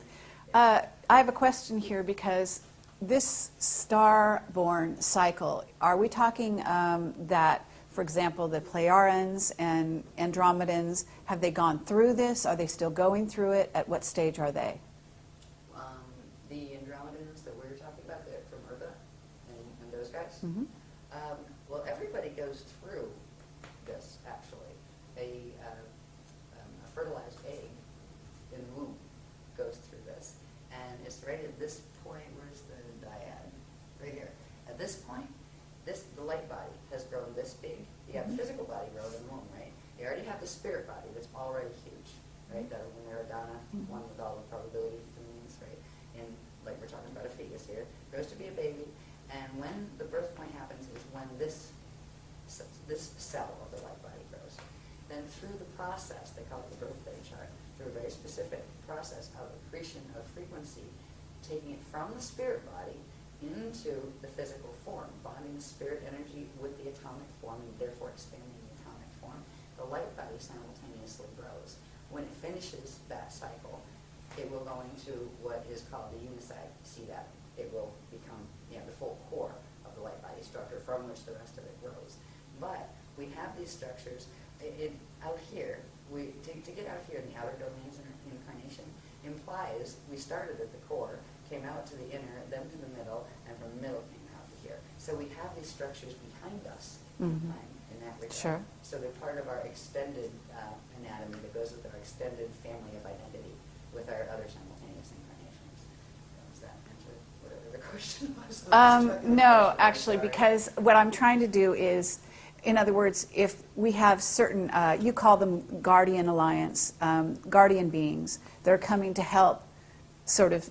yeah. I have a question here because this star-born cycle, are we talking that, for example, the Pleiadians and Andromedans, have they gone through this? Are they still going through it? At what stage are they? The Andromedans that we were talking about, they're from Eartha and those guys. Mhm. Well, everybody goes through this, actually. A fertilized egg in the womb goes through this. And it's right at this point, where's the dyad? Right here. At this point, the light body has grown this big. You have the physical body growing in the womb, right? You already have the spirit body that's already huge, right? That Maradona, one with all the probability domains, right? And like we're talking about a fetus here, grows to be a baby. And when the birth point happens is when this cell of the light body grows. Then through the process, they call it the birthday chart, through a very specific process of accretion of frequency, taking it from the spirit body into the physical form, bonding the spirit energy with the atomic form and therefore expanding the atomic form, the light body simultaneously grows. When it finishes that cycle, it will go into what is called the unisag. See that? It will become the full core of the light body structure from which the rest of it grows. But we have these structures out here. To get out here in the outer domains of incarnation implies we started at the core, came out to the inner, then to the middle, and from the middle came out to here. So we have these structures behind us in that regard. Sure. So they're part of our extended anatomy that goes with our extended family of identity with our other simultaneous incarnations. Does that answer whatever the question was? No, actually, because what I'm trying to do is, in other words, if we have certain, you call them guardian alliance, guardian beings, they're coming to help sort of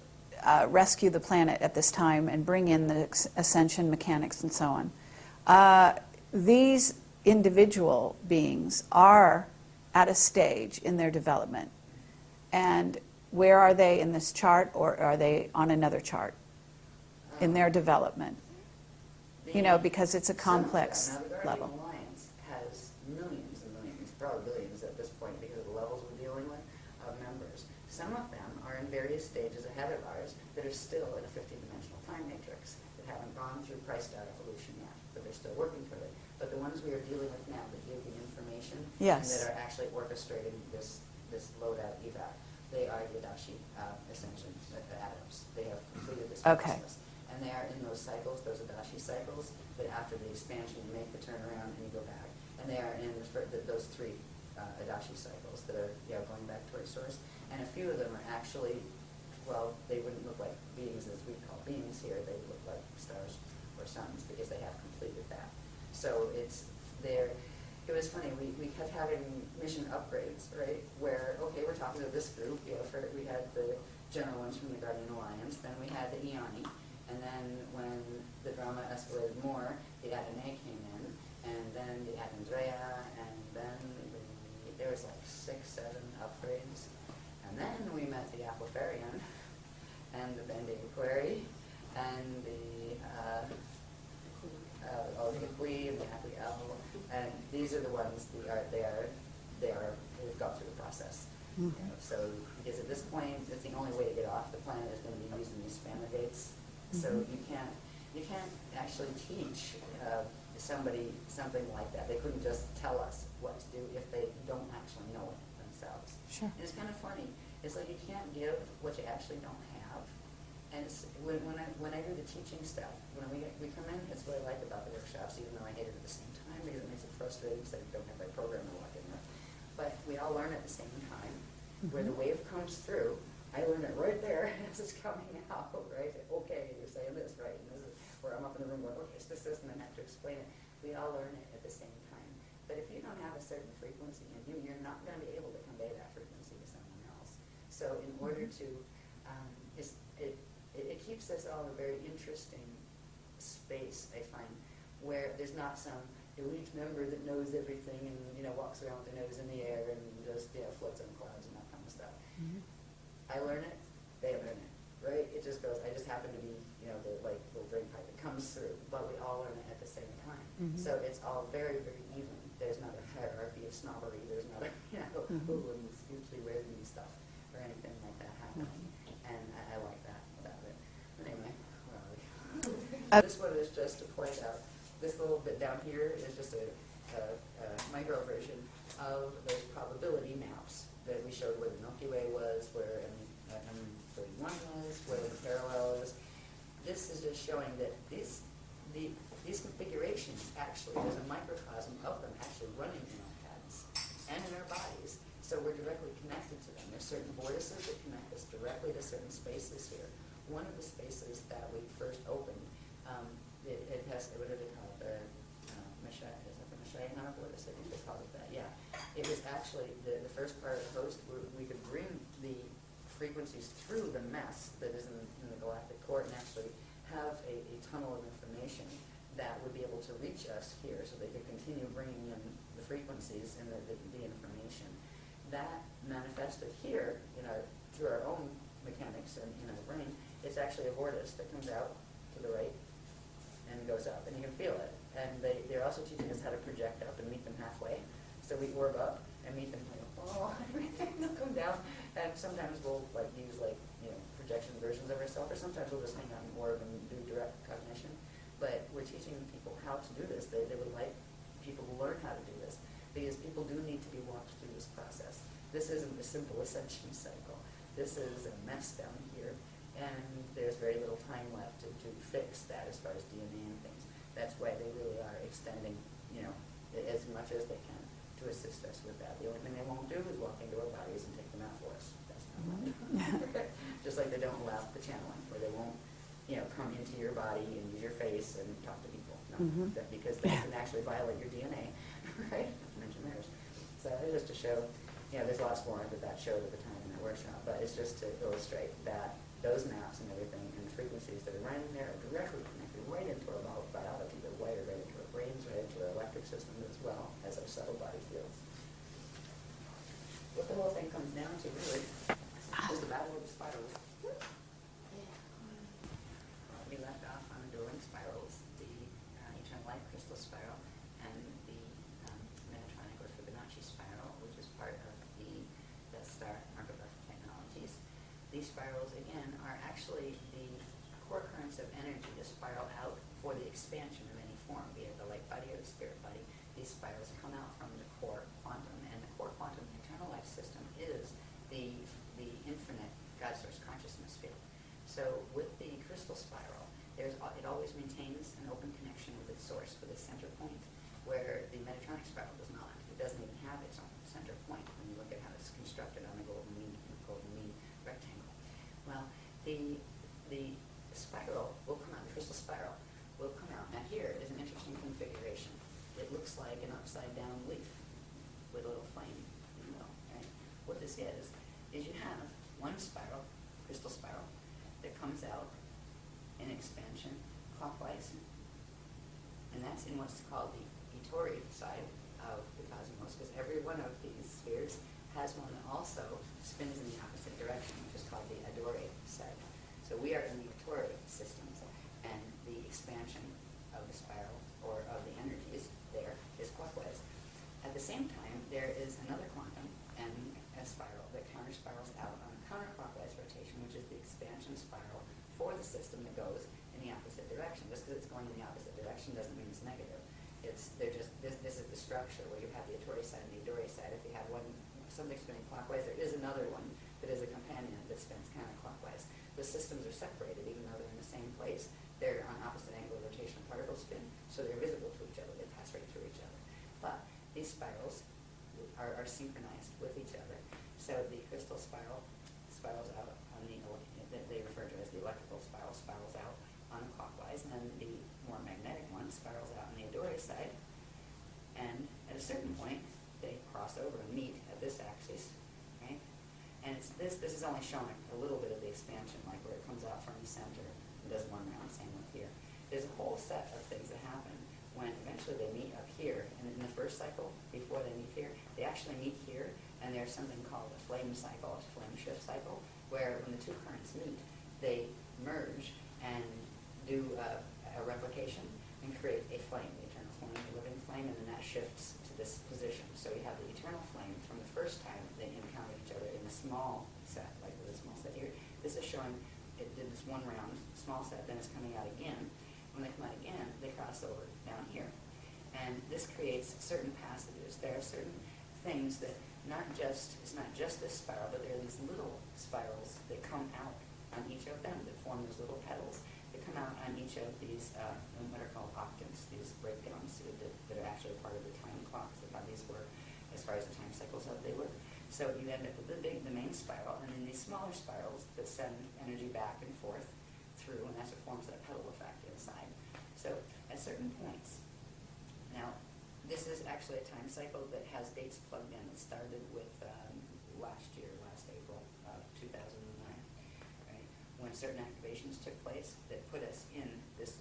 rescue the planet at this time and bring in the ascension mechanics and so on. These individual beings are at a stage in their development. And where are they in this chart, or are they on another chart in their development? Because it's a complex level. The Alliance has millions and millions, probably billions at this point because of the levels we're dealing with of members. Some of them are in various stages ahead of ours that are still in a 15-dimensional time matrix that haven't gone through Christ-out evolution yet, but they're still working toward it. But the ones we are dealing with now that give the information and that are actually orchestrating this load-out evac, they are the Adachi ascension atoms. They have completed this process. And they are in those cycles, those Adachi cycles, that after the expansion you make the turnaround and you go back. And they are in those three Adachi cycles that are going back towards source. And a few of them are actually, well, they wouldn't look like beings as we call beings here. They would look like stars or suns because they have completed that. So it's there. It was funny, we kept having mission upgrades, right? Where, okay, we're talking to this group, we had the general ones from the Guardian Alliance, then we had the Eoni. And then when the drama escalated more, the Adonai came in, and then the Adandrea, and then there was like 6, 7 upgrades. And then we met the Aquafarian, and the Bending Query, and the Qui and the Aquiel, and these are the ones they've gone through the process. So because at this point, it's the only way to get off the planet is going to be using these spanner gates. So you can't actually teach somebody something like that. They couldn't just tell us what to do if they don't actually know it themselves. Sure. And it's kind of funny. It's like you can't give what you actually don't have. And it's, when I do the teaching stuff, when we come in, it's what I like about the workshops, even though I hate it at the same time because it makes it frustrating because I don't have my program to walk in with. But we all learn at the same time. Where the wave comes through, I learn it right there as it's coming out, right? Okay, you're saying this, right? And this is where I'm up in the room going, okay, it's this, and then I have to explain it. We all learn it at the same time. But if you don't have a certain frequency in you, you're not going to be able to convey that frequency to someone else. So in order to, it keeps us all in a very interesting space, I find, where there's not some elite member that knows everything and walks around with their nose in the air and just floats on clouds and that kind of stuff. I learn it, they learn it, right? It just goes. I just happen to be the little drain pipe that comes through, but we all learn it at the same time. So it's all very, very even. There's not a hierarchy of snobbery. There's not a who is hugely wearing stuff or anything like that happening. And I like that. This one is just to point out, this little bit down here is just a micro version of those probability maps that we showed where the Milky Way was, where M31 was, where the parallel is. This is just showing that these configurations actually, there's a microcosm of them actually running in our heads and in our bodies. So we're directly connected to them. There's certain vortices that connect us directly to certain spaces here. One of the spaces that we first opened, it has, what do they call it? The Messiah vortice, I think they call it that, yeah. It was actually the first part of the host where we could bring the frequencies through the mess that is in the galactic core and actually have a tunnel of information that would be able to reach us here so they could continue bringing in the frequencies and the information. That manifested here through our own mechanics and in our brain. It's actually a vortice that comes out to the right and goes up, and you can feel it. And they're also teaching us how to project up and meet them halfway. So we orb up and meet them like, oh, everything, they'll come down. And sometimes we'll use projection versions of ourselves, or sometimes we'll just hang out and orb and do direct cognition. But we're teaching people how to do this. They would like people to learn how to do this, because people do need to be walked through this process. This isn't a simple ascension cycle. This is a mess down here, and there's very little time left to fix that as far as DNA and things. That's why they really are extending, as much as they can to assist us with that. The only thing they won't do is walk into our bodies and take them out for us. That's not allowed. Just like they don't allow the channeling, where they won't, come into your body and use your face and talk to people. No, because they can actually violate your DNA, right? Not to mention theirs. So it's just to show, there's lots more that showed at the time in that workshop, but it's just to illustrate that those maps and everything and the frequencies that are running there are directly connected right into our biology. They're wired right into our brains, right into our electric system, as well as our subtle body fields. What the whole thing comes down to, really, is the battle of the spirals. We left off on the dueling spirals, the eternal light crystal spiral, and the Metatronic or Fibonacci spiral, which is part of the Star Markov technologies. These spirals, again, are actually the core currents of energy to spiral out for the expansion of any form, be it the light body or the spirit body. These spirals come out from the core quantum, and the core quantum, the eternal life system, is the infinite God source consciousness field. So with the crystal spiral, it always maintains an open connection with its source, with its center point, where the Metatronic spiral does not. It doesn't even have its own center point when you look at how it's constructed on the golden mean rectangle. Well, the spiral will come out, the crystal spiral will come out. Now here is an interesting configuration. It looks like an upside down leaf with a little flame in the middle, right? What this is you have one spiral, crystal spiral, that comes out in expansion clockwise, and that's in what's called the Itori side of the cosmos, because every one of these spheres has one that also spins in the opposite direction, which is called the Adore side. So we are in the Itori systems, and the expansion of the spiral, or of the energies there, is clockwise. At the same time, there is another quantum and a spiral that counter-spirals out on a counterclockwise rotation, which is the expansion spiral for the system that goes in the opposite direction. Just because it's going in the opposite direction doesn't mean it's negative. This is the structure where you have the Itori side and the Adore side. If you have something spinning clockwise, there is another one that is a companion that spins counterclockwise. The systems are separated, even though they're in the same place. They're on opposite angle of rotation particle spin, so they're visible to each other. They pass right through each other. But these spirals are synchronized with each other. So the crystal spiral spirals out on they refer to as the electrical spiral, spirals out on clockwise, and then the more magnetic one spirals out on the Adore side. And at a certain point, they cross over and meet at this axis, right? And this is only showing a little bit of the expansion, like where it comes out from the center and does one round, same with here. There's a whole set of things that happen when eventually they meet up here. And in the first cycle, before they meet here, they actually meet here, and there's something called a flame cycle, a flame shift cycle, where when the two currents meet, they merge and do a replication and create a flame, the eternal flame, the living flame, and then that shifts to this position. So you have the eternal flame from the first time they encountered each other in a small set, like with a small set here. This is showing it did this one round, small set, then it's coming out again. When they come out again, they cross over down here. And this creates certain passages. There are certain things that it's not just this spiral, but there are these little spirals that come out on each of them that form those little petals that come out on each of these what are called octants, these breakdowns that are actually part of the time clocks of how these work as far as the time cycles of they work. So you end up with the main spiral, and then these smaller spirals that send energy back and forth through, and that's what forms that petal effect inside. So at certain points, now this is actually a time cycle that has dates plugged in. It started with last April of 2009, right? When certain activations took place that put us in this,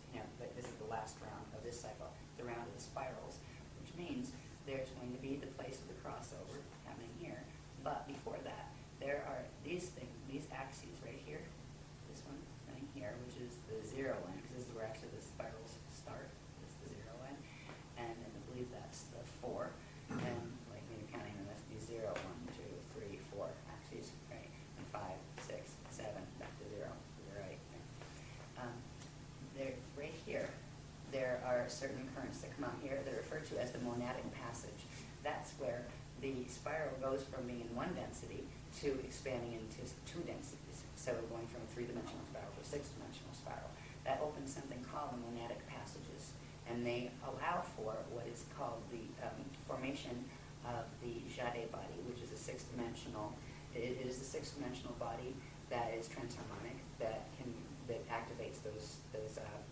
this is the last round of this cycle, the round of the spirals, which means there's going to be the place of the crossover happening here. But before that, there are these things, these axes right here, this one right here, which is the 0 line, because this is where actually the spirals start. This is the 0 line, and then I believe that's the 4. And like maybe counting them, that's the 0, 1, 2, 3, 4 axes, right? And 5, 6, 7, back to 0 to the right. There, right here, there are certain currents that come out here that are referred to as the monadic passage. That's where the spiral goes from being in one density to expanding into 2 densities. So going from a 3-dimensional spiral to a 6-dimensional spiral. That opens something called the monadic passages, and they allow for what is called the formation of the Jade body, which is a 6-dimensional. It is a 6-dimensional body that is transharmonic, that activates those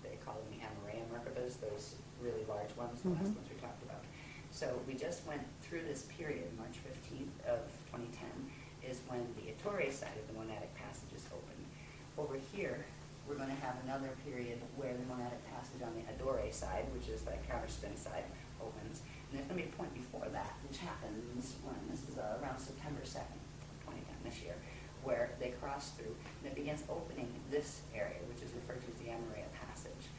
they call them the Amaraya Merkabas, those really large ones, the last ones we talked about. So we just went through this period, March 15th of 2010, is when the Ettore side of the monadic passages opened. Over here, we're going to have another period where the monadic passage on the Adore side, which is the counterspin side, opens. And there's going to be a point before that, which happens when, this is around September 2nd of 2010, this year, where they cross through, and it begins opening this area, which is referred to as the Amaraya passage.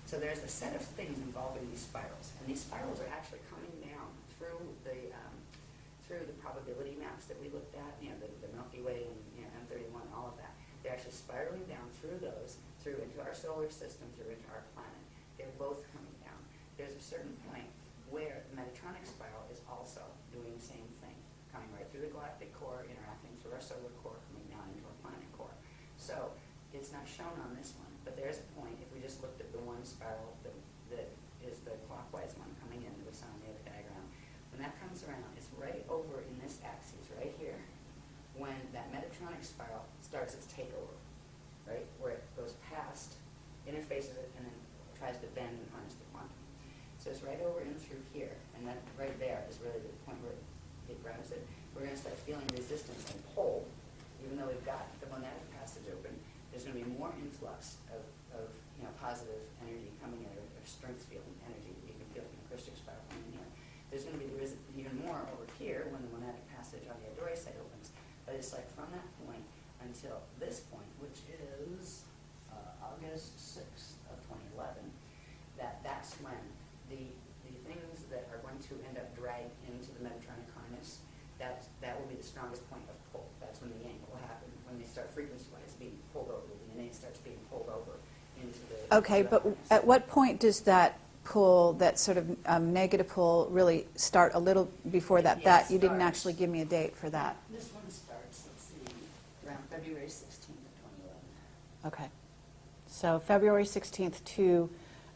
So there's a set of things involving these spirals, and these spirals are actually coming down through the probability maps that we looked at, the Milky Way and M31, all of that. They're actually spiraling down through those, through into our solar system, through into our planet. They're both coming down. There's a certain point where the Metatronic spiral is also doing the same thing, coming right through the galactic core, interacting through our solar core, coming down into our planet core. So it's not shown on this one, but there's a point, if we just looked at the one spiral that is the clockwise one coming in that we saw in the other diagram, when that comes around, it's right over in this axis right here, when that Metatronic spiral starts its takeover, right, where it goes past, interfaces it, and then tries to bend and harness the quantum. So it's right over in through here, and that right there is really the point where it grabs it. We're going to start feeling resistance and pull, even though we've got the monadic passage open. There's going to be more influx of positive energy coming in, or strength field energy that you can feel from the crystal spiral coming in here. There's going to be even more over here when the monadic passage on the Adore side opens. But it's like from that point until this point, which is August 6th of 2011, that's when the things that are going to end up dragged into the Metatronic harness, that will be the strongest point of pull. That's when the yank will happen, when they start frequency-wise being pulled over. The DNA starts being pulled over into the Okay, but harness. at what point does that pull, that sort of negative pull, really start? A little before that? Yeah, You didn't starts. actually give me a date for that. This one starts, let's see, around February 16th of 2011. Okay. So February 16th to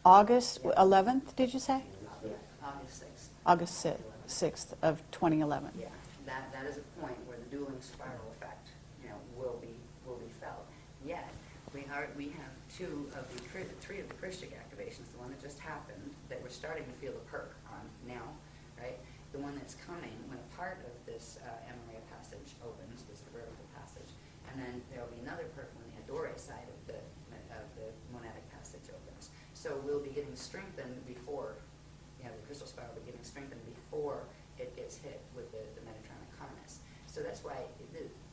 August 11th, did you say? Yeah, August 6th. August 6th of 2011. Yeah, that is a point where the dueling spiral effect, will be felt. Yet we have three of the Christic activations. The one that just happened, that we're starting to feel the perk on now, right? The one that's coming when a part of this Amaraya passage opens, this vertical passage, and then there will be another perk when the Adore side of the monadic passage opens. So we'll be getting strengthened before. The crystal spiral will be getting strengthened before it gets hit with the Metatronic harness. So that's why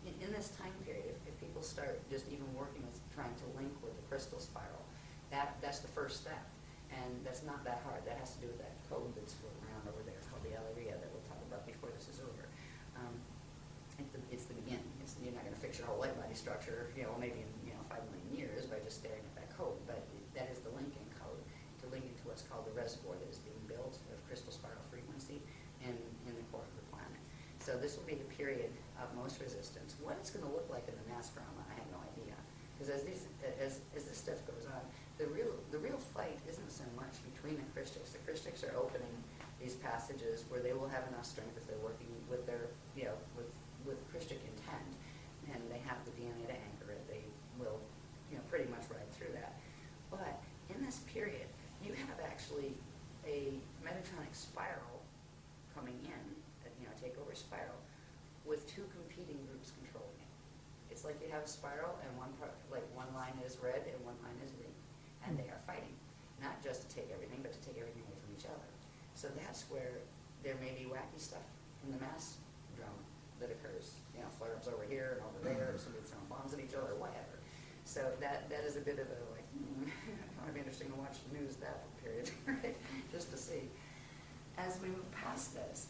in this time period, if people start just even working with trying to link with the crystal spiral, that's the first step. And that's not that hard. That has to do with that code that's floating around over there called the Alleria that we'll talk about before this is over. It's the beginning. You're not going to fix your whole light body structure, maybe in 5 million years by just staring at that code, but that is the linking code. what's called the reservoir that is being built of crystal spiral frequency in the core of the planet. So this will be the period of most resistance. What it's going to look like in the mass drama, I have no idea. Because as this stuff goes on, the real fight isn't so much between the Christics. The Christics are opening these passages where they will have enough strength if they're working with their, with Christic intent, and they have the DNA to anchor it. They will, pretty much ride through that. But in this period, you have actually a Metatronic spiral coming in, a takeover spiral, with two competing groups controlling it. It's like you have a spiral, and one line is red and one line is green, and they are fighting, not just to take everything, but to take everything away from each other. So that's where there may be wacky stuff in the mass drama that occurs. Flare-ups over here and over there, or somebody throwing bombs at each other, whatever. So that is a bit of a it might be interesting to watch the news that period, right? Just to see. As we move past this,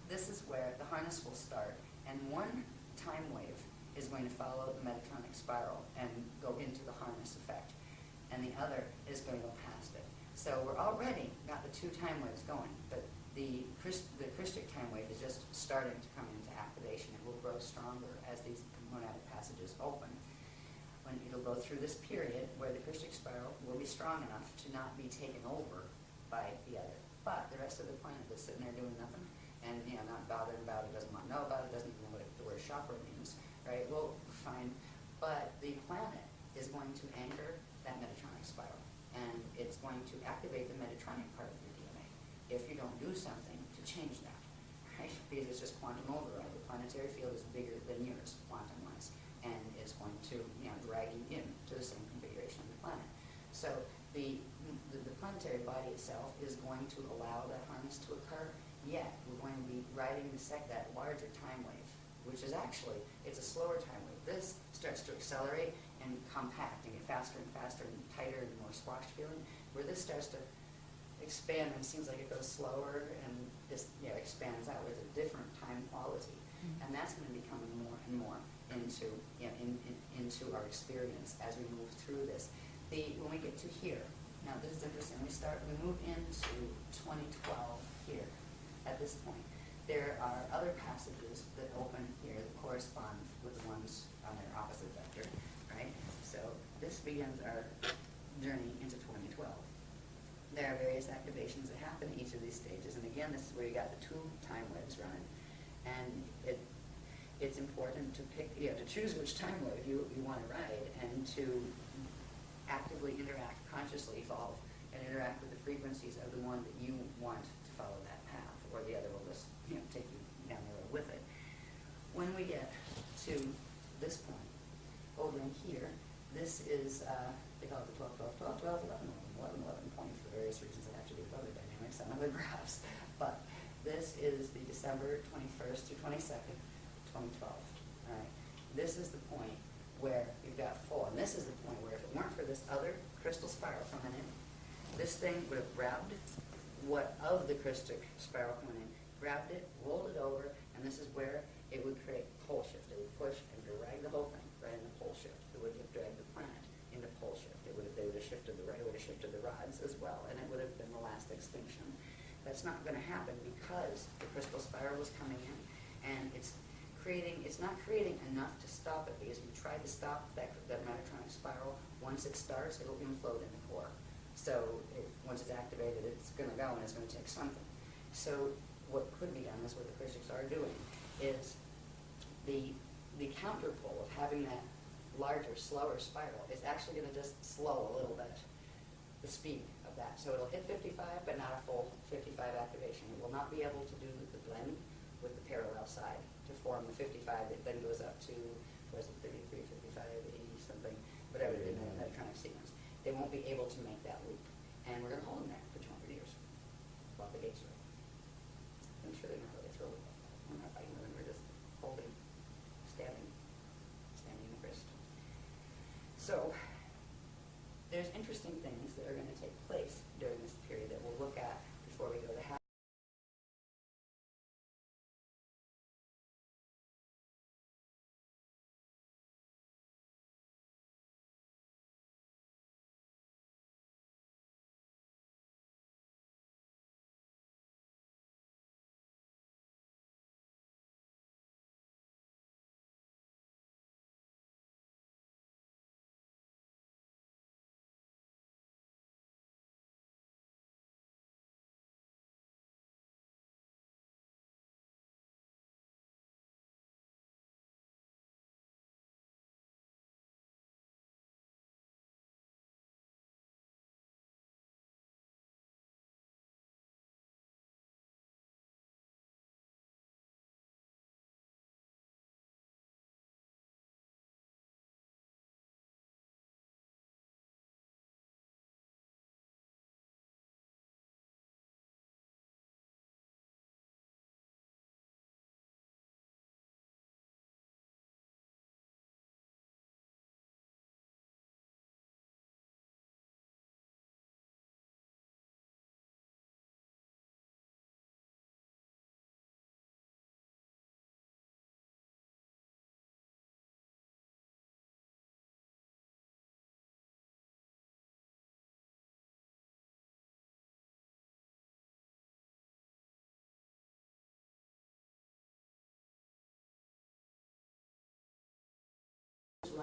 this is where the harness will start, and one time wave is going to follow the Metatronic spiral and go into the harness effect, and the other is going to go past it. So we're already got the two time waves going, but the Christic time wave is just starting to come into activation. It will grow stronger as these monadic passages open. When it'll go through this period where the Christic spiral will be strong enough to not be taken over by the other. But the rest of the planet is sitting there doing nothing and not bothering about it, doesn't want to know about it, doesn't even know what the word chakra means, right? Well, fine. But the planet is going to anchor that Metatronic spiral, and it's going to activate the Metatronic part of your DNA if you don't do something to change that, right? Because it's just quantum override. The planetary field is bigger than yours, quantum-wise, and it's going to drag you into the same configuration of the planet. So the planetary body itself is going to allow that harness to occur, yet we're going to be riding that larger time wave, which is actually, it's a slower time wave. This starts to accelerate and compact and get faster and faster and tighter and more squashed feeling, where this starts to expand and seems like it goes slower and just expands out with a different time quality. Mm-hmm. And that's going to be coming more and more into into our experience as we move through this. When we get to here, now this is interesting. We move into 2012 here at this point. There are other passages that open here that correspond with the ones on their opposite vector, right? So this begins our journey into 2012. There are various activations that happen in each of these stages, and again, this is where you got the two time waves running, and it's important to pick, to choose which time wave you want to ride, and to actively interact, consciously evolve, and interact with the frequencies of the one that you want to follow that path, or the other will just take you down the road with it. When we get to this point, over in here, this is, they call it the 12, 12, 12, 12, 11, 11, 11 point for various reasons that have to do with other dynamics on other graphs. But this is the December 21st to 22nd, 2012. All right. This is the point where you've got full, and this is the point where if it weren't for this other crystal spiral coming in, this thing would have grabbed what of the Christic spiral coming in, grabbed it, rolled it over, and this is where it would create pole shift. It would push and drag the whole thing right into pole shift. It would have dragged the planet into pole shift. They would have shifted the rods as well, and it would have been the last extinction. That's not going to happen because the crystal spiral is coming in, and it's not creating enough to stop it, because if you try to stop that Metatronic spiral, once it starts, it'll implode in the core. So once it's activated, it's going to go, and it's going to take something. So what could be done, is what the Christics are doing, is the counterpole of having that larger, slower spiral is actually going to just slow a little bit the speed of that. So it'll hit 55, but not a full 55 activation. It will not be able to do the blend with the parallel side to form the 55 that then goes up to, was it 33, 55, 80, something, whatever in the Metatronic sequence. They won't be able to make that loop. And we're going to hold them there for 200 years while the gates are open. I'm sure they're not really thrilled about that. We're not fighting with them, we're just holding, standing in the crystal. So there's interesting things that are going to take place during this period that we'll look at before we go to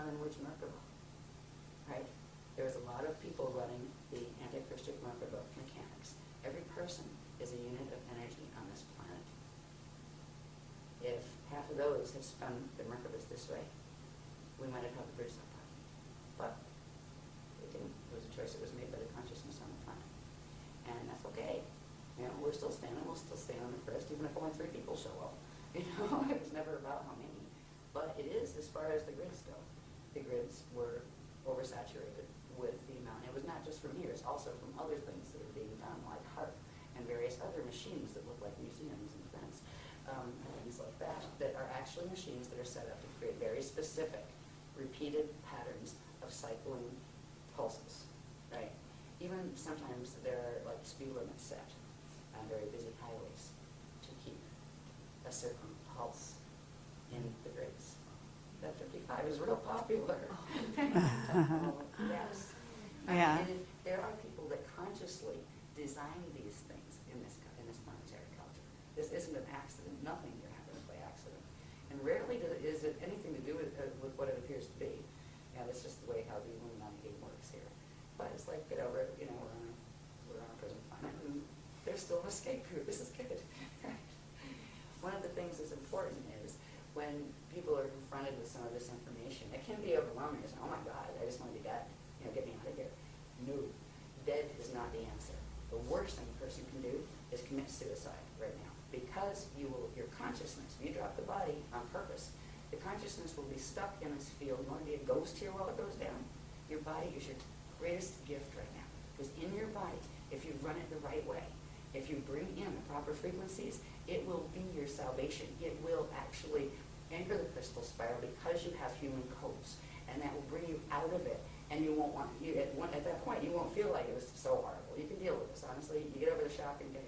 in which Merkaba, right? There was a lot of people running the anti-Christian Merkaba mechanics. Every person is a unit of energy on this planet. If half of those had spun their Merkabas this way, we might have had the bridge apart. But it didn't. It was a choice that was made by the consciousness on the planet. And that's okay. We're still standing. We'll still stay on the crest, even if only 3 people show up. It was never about how many. But it is as far as the grids go. The grids were oversaturated with the amount. It was not just from here. It's also from other things that are being done, like HARP and various other machines that look like museums and things, things like that, that are actually machines that are set up to create very specific, repeated patterns of cycling pulses, right? Even sometimes there are like speed limits set on very busy highways to keep a certain pulse in the grids. That 55 is real popular. Yes. Yeah. And there are people that consciously design these things in this planetary culture. This isn't an accident. Nothing here happens by accident. And rarely is it anything to do with what it appears to be. That's just the way how the Illuminati game works here. But it's like, we're on a prison planet, and there's still an escape route. This is good. Right? One of the things that's important is when people are confronted with some of this information, it can be overwhelming. It's, oh my God, I just want to be dead. Get me out of here. No, dead is not the answer. The worst thing a person can do is commit suicide right now, because your consciousness, if you drop the body on purpose, the consciousness will be stuck in this field. You want to be a ghost here while it goes down? Your body is your greatest gift right now, because in your body, if you run it the right way, if you bring in the proper frequencies, it will be your salvation. It will actually anchor the crystal spiral because you have human codes, and that will bring you out of it. And you won't want at that point you won't feel like it was so horrible. You can deal with this honestly. You get over the shock and go,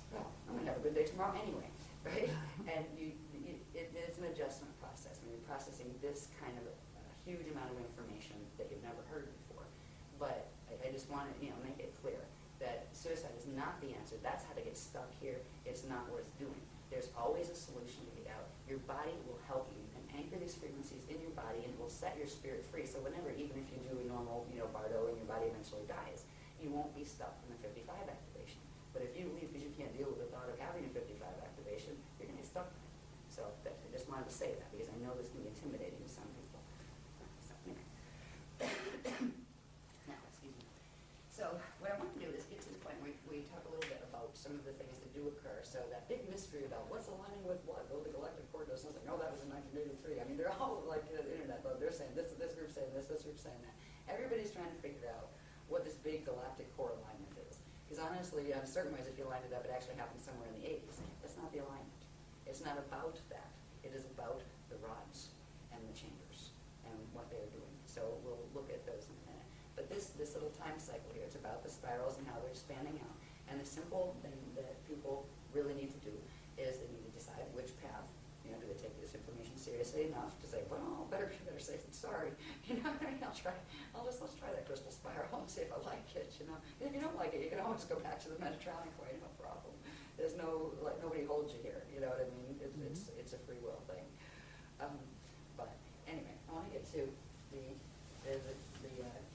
well, I'm gonna have a good day tomorrow anyway, right? And it's an adjustment process when you're processing this kind of a huge amount of information that you've never heard before. But I just want to make it clear that suicide is not the answer. That's how to get stuck here. It's not worth doing. There's always a solution to get out. Your body will help you. You can anchor these frequencies in your body, and it will set your spirit free. So whenever, even if you do a normal, Bardo, and your body eventually dies, you won't be stuck in the 55 activation. But if you leave because you can't deal with the thought of having a 55 activation, you're going to get stuck in it. So I just wanted to say that because I know this can be intimidating to some people. So anyway. Now, excuse me. So what I want to do is get to the point where we talk a little bit about some of the things that do occur. So that big mystery about what's aligning with what, the galactic cord does something. No, that was in 1983. I mean, they're all like the internet, but they're saying this group saying this group saying that. Everybody's trying to figure out what this big galactic core alignment is. Because honestly, in certain ways, if you lined it up, it actually happened somewhere in the 80s. That's not the alignment. It's not about that. It is about the rods and the chambers and what they're doing. So we'll look at those in a minute. But this little time cycle here, it's about the spirals and how they're spanning out. And the simple thing that people really need to do is they need to decide which path. Do they take this information seriously enough to say, well, better safe than sorry. Let's try that crystal spiral and see if I like it. If you don't like it, you can always go back to the Metatronic way, no problem. There's nobody holds you here. You know what I mean? It's a free will thing. But anyway, I want to get to the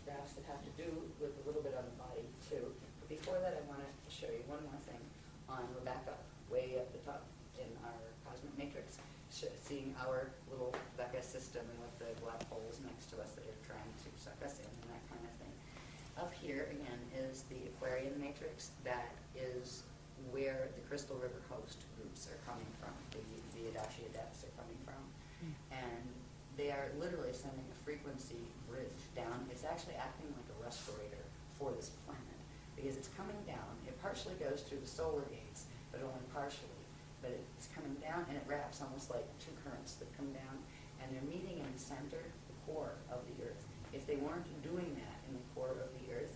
graphs that have to do with a little bit on the body too. But before that, I want to show you one more thing we're back up, way up the top in our cosmic matrix, seeing our little Vega system and with the black holes next to us that are trying to suck us in and that kind of thing. Up here, again, is the Aquarian matrix. That is where the Crystal River Coast groups are coming from, the Adashi Adepts are coming from. And they are literally sending a frequency bridge down. It's actually acting like a respirator for this planet because it's coming down. It partially goes through the solar gates, but only partially. But it's coming down and it wraps almost like two currents that come down, and they're meeting in the center, the core of the Earth. If they weren't doing that in the core of the Earth,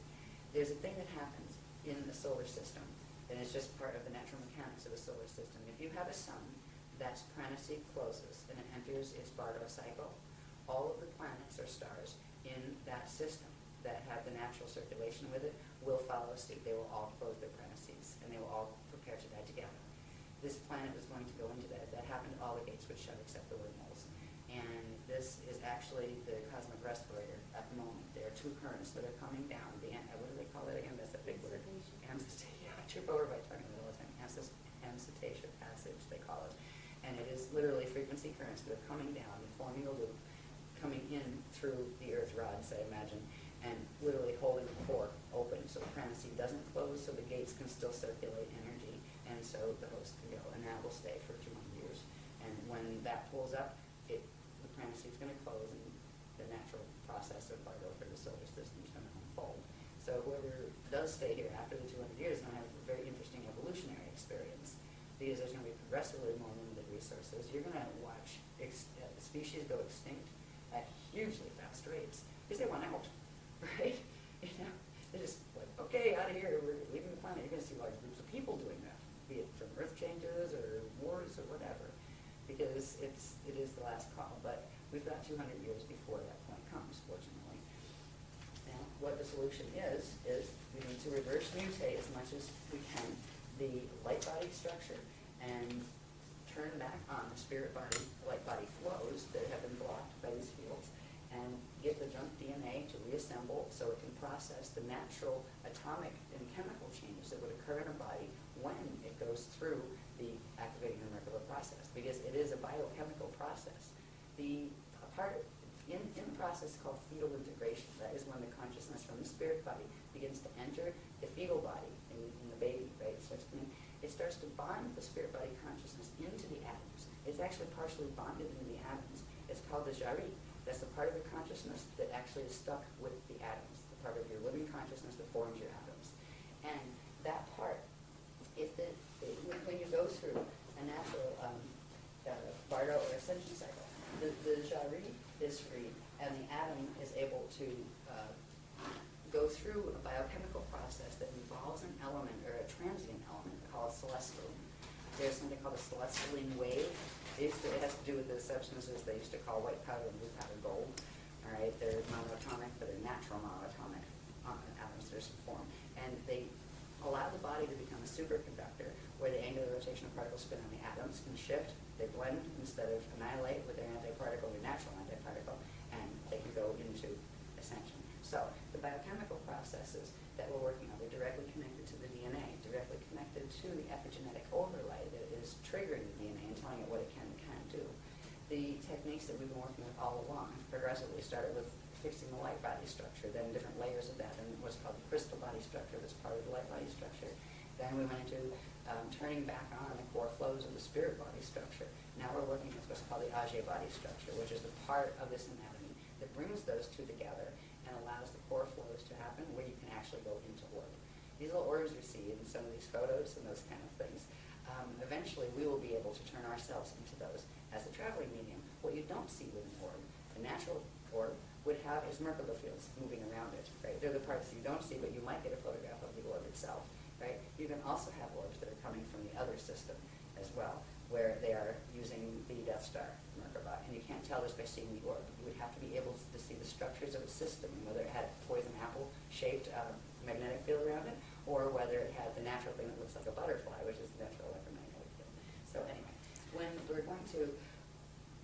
there's a thing that happens in the solar system, and it's just part of the natural mechanics of the solar system. If you have a sun that's Pranasi closes and it enters its Bardo cycle, all of the planets or stars in that system that have the natural circulation with it will follow suit. They will all close their Pranasis, and they will all prepare to die together. This planet was going to go into that. If that happened, all the gates would shut except the wormholes. And this is actually the cosmic respirator at the moment. There are two currents that are coming down. What do they call it again? That's a big word. Amcitation. I trip over by talking about it all the time. Amcitation passage, they call it. And it is literally frequency currents that are coming down and forming a loop, coming in through the earth rods, I imagine, and literally holding the core open so the prana seed doesn't close, so the gates can still circulate energy, and so the host can go. And that will stay for 200 years. And when that pulls up, the prana seed is going to close, and the natural process of Bardo for the solar system is going to unfold. So whoever does stay here after the 200 years is going to have a very interesting evolutionary experience, because there's going to be progressively more limited resources. You're going to watch species go extinct at hugely fast rates because they want out, right? You know, they're just like, okay, out of here, we're leaving the planet. You're going to see large groups of people doing that, be it from earth changes or wars or whatever, because it is the last call. But we've got 200 years before that point comes, fortunately. Now, what the solution is we need to reverse mutate as much as we can the light body structure and turn back on the spirit body, light body flows that have been blocked by these fields, and get the junk DNA to reassemble so it can process the natural atomic and chemical changes that would occur in a body when it goes through the activating the molecular process, because it is a biochemical process. The part in the process called fetal integration, that is when the consciousness from the spirit body begins to enter the fetal body in the baby, right? It starts to bond the spirit body consciousness into the atoms. It's actually partially bonded into the atoms. It's called the jari. That's the part of the consciousness that actually is stuck with the atoms, the part of your living consciousness that forms your atoms. And that part, when you go through a natural Bardo or ascension cycle, the jari is free, and the atom is able to go through a biochemical process that involves an element, or a transient element, called celestaline. There's something called a celestaline wave. It has to do with the substances they used to call white powder and blue powder gold. All right, they're monatomic, but they're natural monatomic atoms that are formed. And they allow the body to become a superconductor, where the angular rotational particle spin on the atoms can shift. They blend instead of annihilate with their antiparticle, their natural antiparticle, and they can go into ascension. So the biochemical processes that we're working on are directly connected to the DNA, directly connected to the epigenetic overlay that is triggering the DNA and telling it what it can and can't do. The techniques that we've been working with all along have progressively started with fixing the light body structure, then different layers of that, and what's called the crystal body structure that's part of the light body structure. Then we went into turning back on the core flows of the spirit body structure. Now we're working with what's called the Ajay body structure, which is the part of this anatomy that brings those two together and allows the core flows to happen where you can actually go into orb. These little orbs we see in some of these photos and those kind of things, eventually we will be able to turn ourselves into those as a traveling medium. What you don't see with an orb, a natural orb, would have is Merkaba fields moving around it, right? They're the parts that you don't see, but you might get a photograph of the orb itself, right? You can also have orbs that are coming from the other system as well, where they are using the Death Star Merkaba, and you can't tell just by seeing the orb. You would have to be able to see the structures of the system, whether it had poison apple-shaped magnetic field around it, or whether it had the natural thing that looks like a butterfly, which is the natural electromagnetic field. So anyway, when we're going to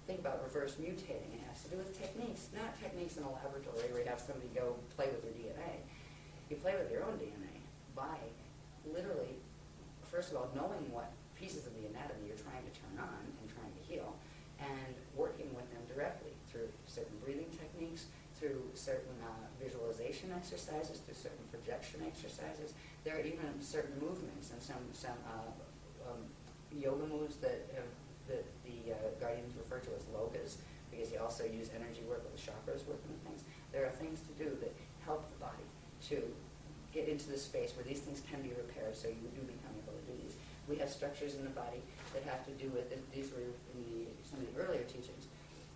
think about reverse mutating, it has to do with techniques, not techniques in a laboratory where you have somebody go play with your DNA. You play with your own DNA by literally, first of all, knowing what pieces of the anatomy you're trying to turn on and trying to heal, and working with them directly through certain breathing techniques, through certain visualization exercises, through certain projection exercises. There are even certain movements and some yoga moves that the guardians refer to as logas, because you also use energy work with the chakras work and things. There are things to do that help the body to get into the space where these things can be repaired, so you do become able to do these. We have structures in the body that have to do with, these were in some of the earlier teachings.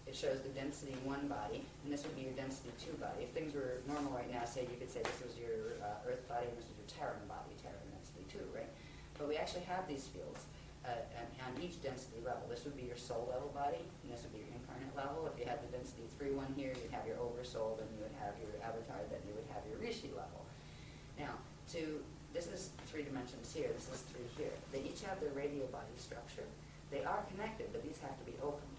It shows the density in one body, and this would be your density 2 body. If things were normal right now, say you could say this was your earth body and this was your Terran body, Terran density 2, right? But we actually have these fields on each density level. This would be your soul level body, and this would be your incarnate level. If you had the density 3 one here, you'd have your oversoul, then you would have your avatar, then you would have your rishi level. Now, this is 3 dimensions here, this is 3 here. They each have their radio body structure. They are connected, but these have to be opened.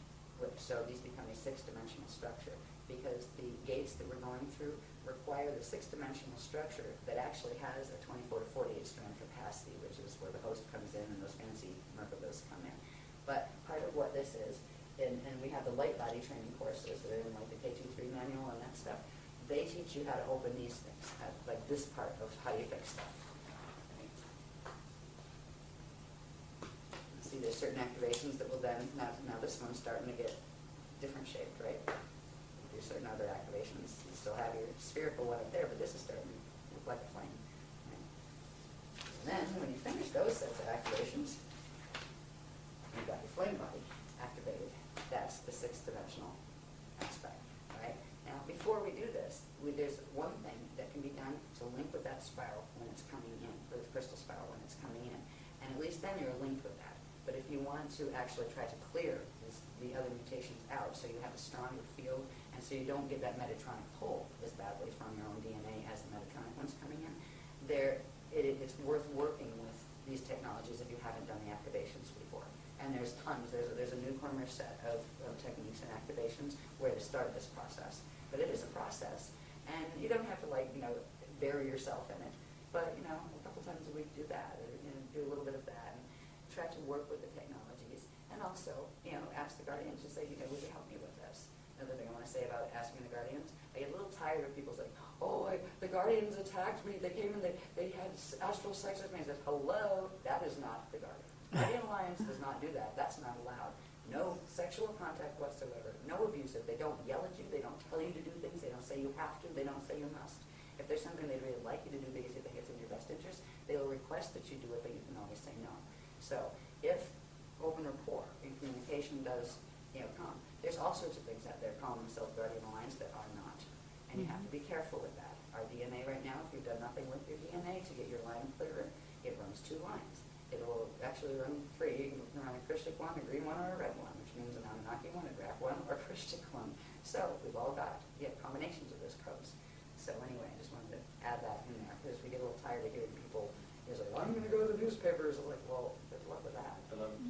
So these become a six-dimensional structure because the gates that we're going through require the six-dimensional structure that actually has a 24 to 48 strand capacity, which is where the host comes in and those fancy Merkabahs come in. But part of what this is, and we have the light body training courses that are in like the K23 manual and that stuff, they teach you how to open these things, like this part of how you fix stuff. See, there's certain activations that will then, now this one's starting to get different shaped, right? There's certain other activations. You still have your spherical one up there, but this is starting to look like a flame. Right? And then when you finish those sets of activations, you've got your flame body activated. That's the sixth-dimensional aspect, right? Now, before we do this, there's one thing that can be done to link with that spiral when it's coming in, or the crystal spiral when it's coming in. And at least then you're linked with that. But if you want to actually try to clear the other mutations out so you have a stronger field and so you don't get that metatronic pull as badly from your own DNA as the metatronic one's coming in, it's worth working with these technologies if you haven't done the activations before. And there's tons. There's a Newcomer set of techniques and activations where to start this process. But it is a process. And you don't have to bury yourself in it. But, a couple times a week do that, or do a little bit of that. And try to work with the technologies, and also, ask the guardians to say, would you help me with this? Another thing I want to say about asking the guardians, I get a little tired of people saying, the guardians attacked me, they came and they had astral sex with me. I said, hello, that is not the guardian. Guardian Alliance does not do that. That's not allowed. No sexual contact whatsoever. No abusive. They don't yell at you. They don't tell you to do things. They don't say you have to. They don't say you must. If there's something they'd really like you to do because they think it's in your best interest, they will request that you do it, but you can always say no. So if open rapport and communication does come, there's all sorts of things out there calling themselves Guardian Alliance that are not. And you have to be careful with that. Our DNA right now, if you've done nothing with your DNA to get your line clearer, it runs 2 lines. It will actually run 3. You can run a Christic one, a green one, or a red one, which means an Anunnaki one, a Drac one, or a Christic one. So we've all got combinations of those codes. So anyway, I just wanted to add that in there because we get a little tired of hearing people is like, well, I'm going to go to the newspapers. I'm like, well, good luck with that.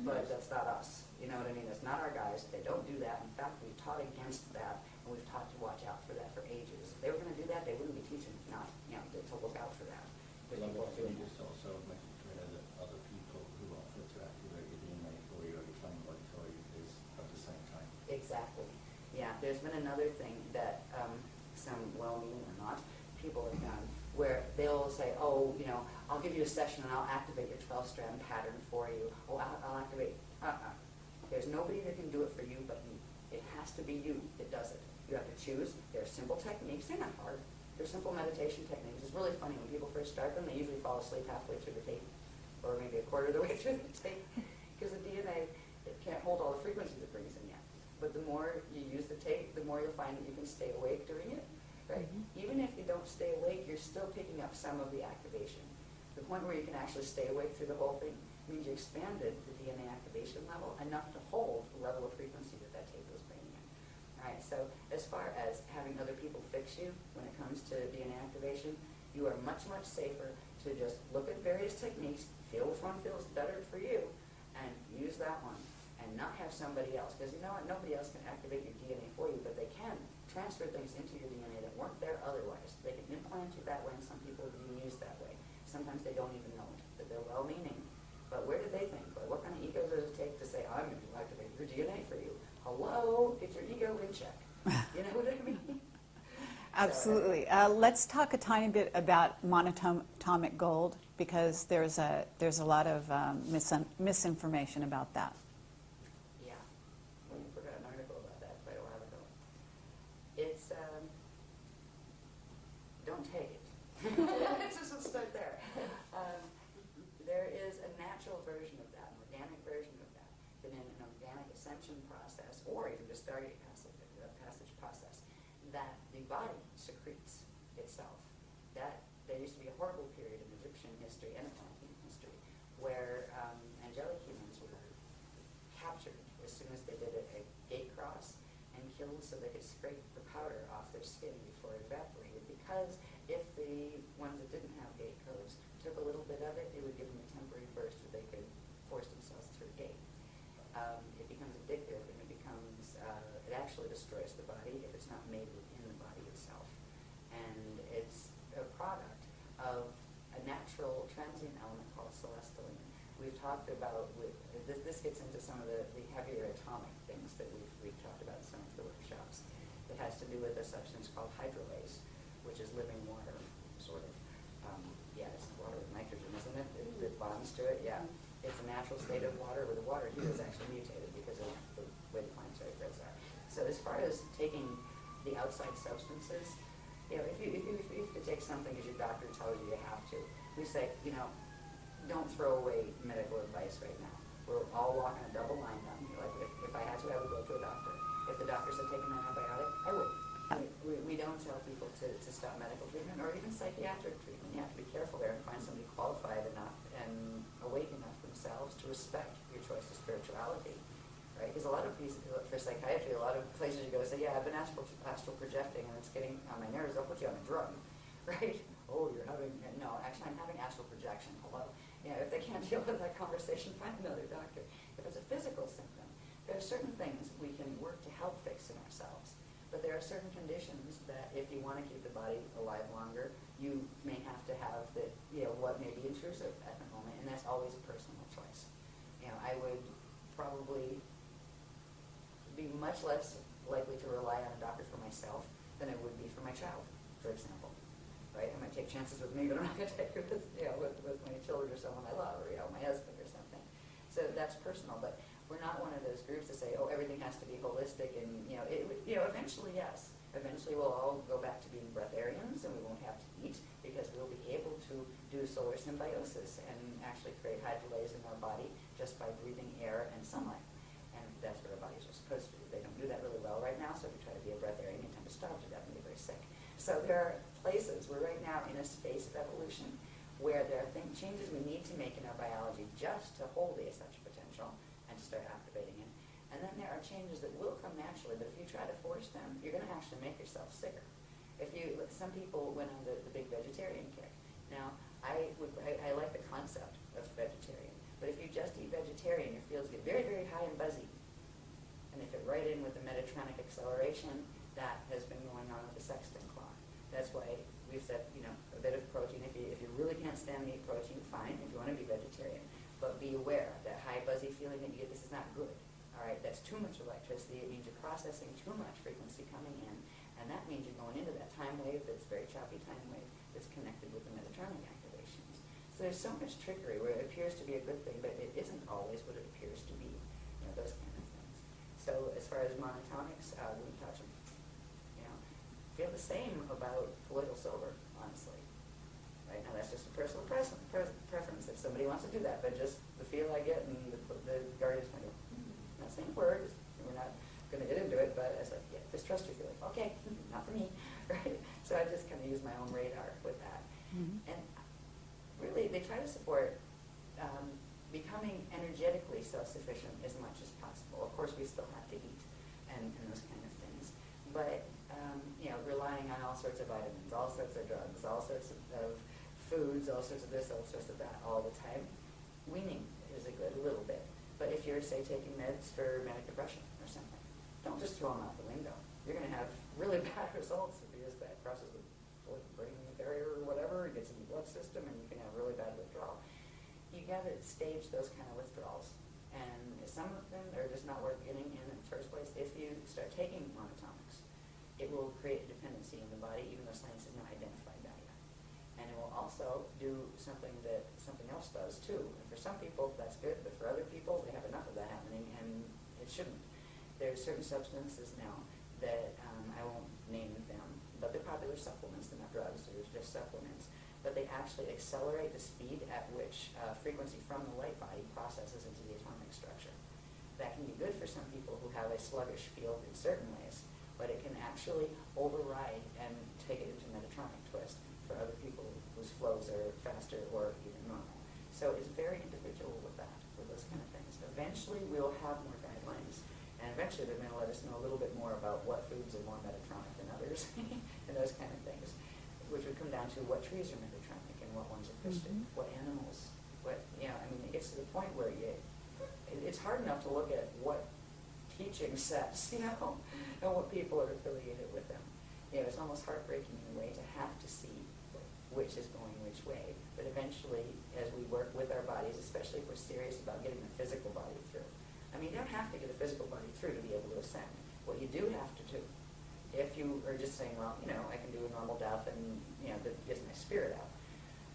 But that's not us. You know what I mean? That's not our guys. They don't do that. In fact, we've taught against that, and we've taught to watch out for that for ages. If they were going to do that, they wouldn't be teaching not, to look out for that. But I'm just also making sure that other people who offer to activate your DNA for you or your flame body for you is at the same time. Exactly. Yeah, there's been another thing that some well-meaning or not people have done where they'll say, I'll give you a session and I'll activate your 12-strand pattern for you. I'll activate. There's nobody that can do it for you but you. It has to be you that does it. You have to choose. There are simple techniques. They're not hard. They're simple meditation techniques. It's really funny. When people first start them, they usually fall asleep halfway through the tape or maybe a quarter of the way through the tape because the DNA it can't hold all the frequencies it brings in yet. But the more you use the tape, the more you'll find that you can stay awake during it. Right? Mm-hmm. Even if you don't stay awake, you're still picking up some of the activation. The point where you can actually stay awake through the whole thing means you expanded the DNA activation level enough to hold the level of frequency that tape was bringing in. All right, so as far as having other people fix you when it comes to DNA activation, you are much, much safer to just look at various techniques, feel which one feels better for you, and use that one. And not have somebody else, because nobody else can activate your DNA for you, but they can transfer things into your DNA that weren't there otherwise. They can implant you that way, and some people are being used that way. Sometimes they don't even know it, that they're well-meaning. But where do they think? Like, what kind of ego does it take to say, I'm going to activate your DNA for you? Hello? Get your ego in check. You know what I mean? Absolutely. Let's talk a tiny bit about monatomic gold, because there's a lot of misinformation about that. I forgot an article about that quite a while ago. It's, don't take it. Let's just start there. There is a natural version of that, an organic version of that, that in an organic ascension process, or even just Stargate passage process, that the body secretes itself. That there used to be a horrible period in Egyptian history and Atlantean history where angelic humans were captured as soon as they did a gate cross and killed so they could scrape the powder off their skin before it evaporated, because if the ones that didn't have gate codes took a little bit of it, it would give them a temporary burst where they could force themselves through a gate. It becomes addictive and it becomes we've talked about, this gets into some of the heavier atomic things that we've talked about in some of the workshops. It has to do with a substance called hydrolase, which is living water, sort of. Yeah, it's water with nitrogen, isn't it? It bonds to it, yeah. It's a natural state of water, where the water here is actually mutated because of the way the planetary grids are. So as far as taking the outside substances, if you could take something as your doctor tells you have to, we say, don't throw away medical advice right now. We're all walking a double line down here. Like if I had to, I would go to a doctor. If the doctor said take an antibiotic, I would. We don't tell people to stop medical treatment or even psychiatric treatment. You have to be careful there and find somebody qualified enough and awake enough themselves to respect your choice of spirituality. Right? Because a lot of people, for psychiatry, a lot of places you go say, yeah, I've been astral projecting and it's getting on my nerves, I'll put you on a drug. Right? Oh, you're having, no, actually I'm having astral projection. Hello? If they can't deal with that conversation, find another doctor. If it's a physical symptom, there are certain things we can work to help fix in ourselves. But there are certain conditions that if you want to keep the body alive longer, you may have to have that, what may be intrusive at the moment, and that's always a personal choice. I would probably be much less likely to rely on a doctor for myself than I would be for my child, for example. Right? I might take chances with me, but I'm not going to take it with my children or someone I love, or my husband or something. So that's personal, but we're not one of those groups that say, oh, everything has to be holistic, and eventually, yes. Eventually we'll all go back to being breatharians, and we won't have to eat because we'll be able to do solar symbiosis and actually create hydrolase in our body just by breathing air and sunlight. And that's what our bodies are supposed to do. They don't do that really well right now, so if you try to be a breatharian, you tend to starve to death and be very sick. So there are places, we're right now in a space of evolution where there are changes we need to make in our biology just to hold such potential and to start activating it. And then there are changes that will come naturally, but if you try to force them, you're going to actually make yourself sicker. Some people went on the big vegetarian kick. Now, I like the concept of vegetarian, but if you just eat vegetarian, your fields get very, very high and buzzy. And they fit right in with the Metatronic acceleration that has been going on with the sexton clock. That's why we've said, a bit of protein. If you really can't stand meat protein, fine, if you want to be vegetarian. But be aware, that high buzzy feeling that you get, this is not good. All right, that's too much electricity. It means you're processing too much frequency coming in. And that means you're going into that time wave that's very choppy time wave that's connected with the Metatronic activations. So there's so much trickery where it appears to be a good thing, but it isn't always what it appears to be. Those kind of things. So as far as monatomics, we touch them. Feel the same about colloidal silver, honestly. Right now, that's just a personal preference if somebody wants to do that, but just the feel I get and the guardians kind of, not saying words, we're not going to get into it, but I said, yeah, just trust your feeling. Okay, not for me, right? So I just kind of use my own radar with that. Mm-hmm. And really, they try to support becoming energetically self-sufficient as much as possible. Of course, we still have to eat and those kind of things. But, relying on all sorts of vitamins, all sorts of drugs, all sorts of foods, all sorts of this, all sorts of that all the time, weaning is a good little bit. But if you're, say, taking meds for manic depression or something, don't just throw them out the window. You're going to have really bad results because that crosses the brain barrier or whatever, it gets in the blood system, and you can have really bad withdrawal. You got to stage those kind of withdrawals. And some of them are just not worth getting in the first place. If you start taking monatomics, it will create a dependency in the body, even though science has not identified that yet. And it will also do something that something else does too. And for some people, that's good, but for other people, they have enough of that happening, and it shouldn't. There are certain substances now that I won't name them, but they're popular supplements. They're not drugs, they're just supplements. But they actually accelerate the speed at which frequency from the light body processes into the atomic structure. That can be good for some people who have a sluggish field in certain ways, but it can actually override and take it into Metatronic twist for other people whose flows are faster or even normal. So it's very individual with that, with those kind of things. Eventually we'll have more guidelines, and eventually they're going to let us know a little bit more about what foods are more Metatronic than others, and those kind of things, which would come down to what trees are Metatronic and what ones are crystal, what animals, it gets to the point where it's hard enough to look at what teaching says, and what people are affiliated with them. It's almost heartbreaking in a way to have to see which is going which way. But eventually, as we work with our bodies, especially if we're serious about getting the physical body through. I mean, you don't have to get the physical body through to be able to ascend. What you do have to do, if you are just saying, well, you know, I can do a normal death and, you know, that gets my spirit out,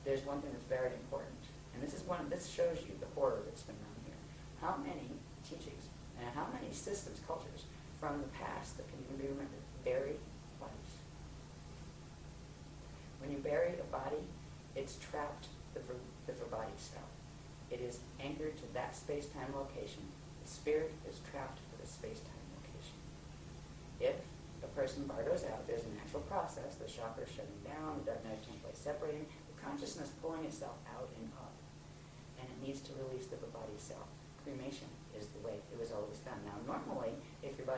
there's one thing that's very important. And this shows you the horror that's been around here. How many teachings and how many systems, cultures from the past that can even be remembered bury bodies? When you bury a body, it's trapped the body cell. It is anchored to that space-time location. The spirit is trapped to the space-time location. If a person bargoes out, there's a natural process, the chakra shutting down, the dark matter template separating, the consciousness pulling itself out and up. And it needs to release the body cell. Cremation is the way it was always done. Now, normally, if your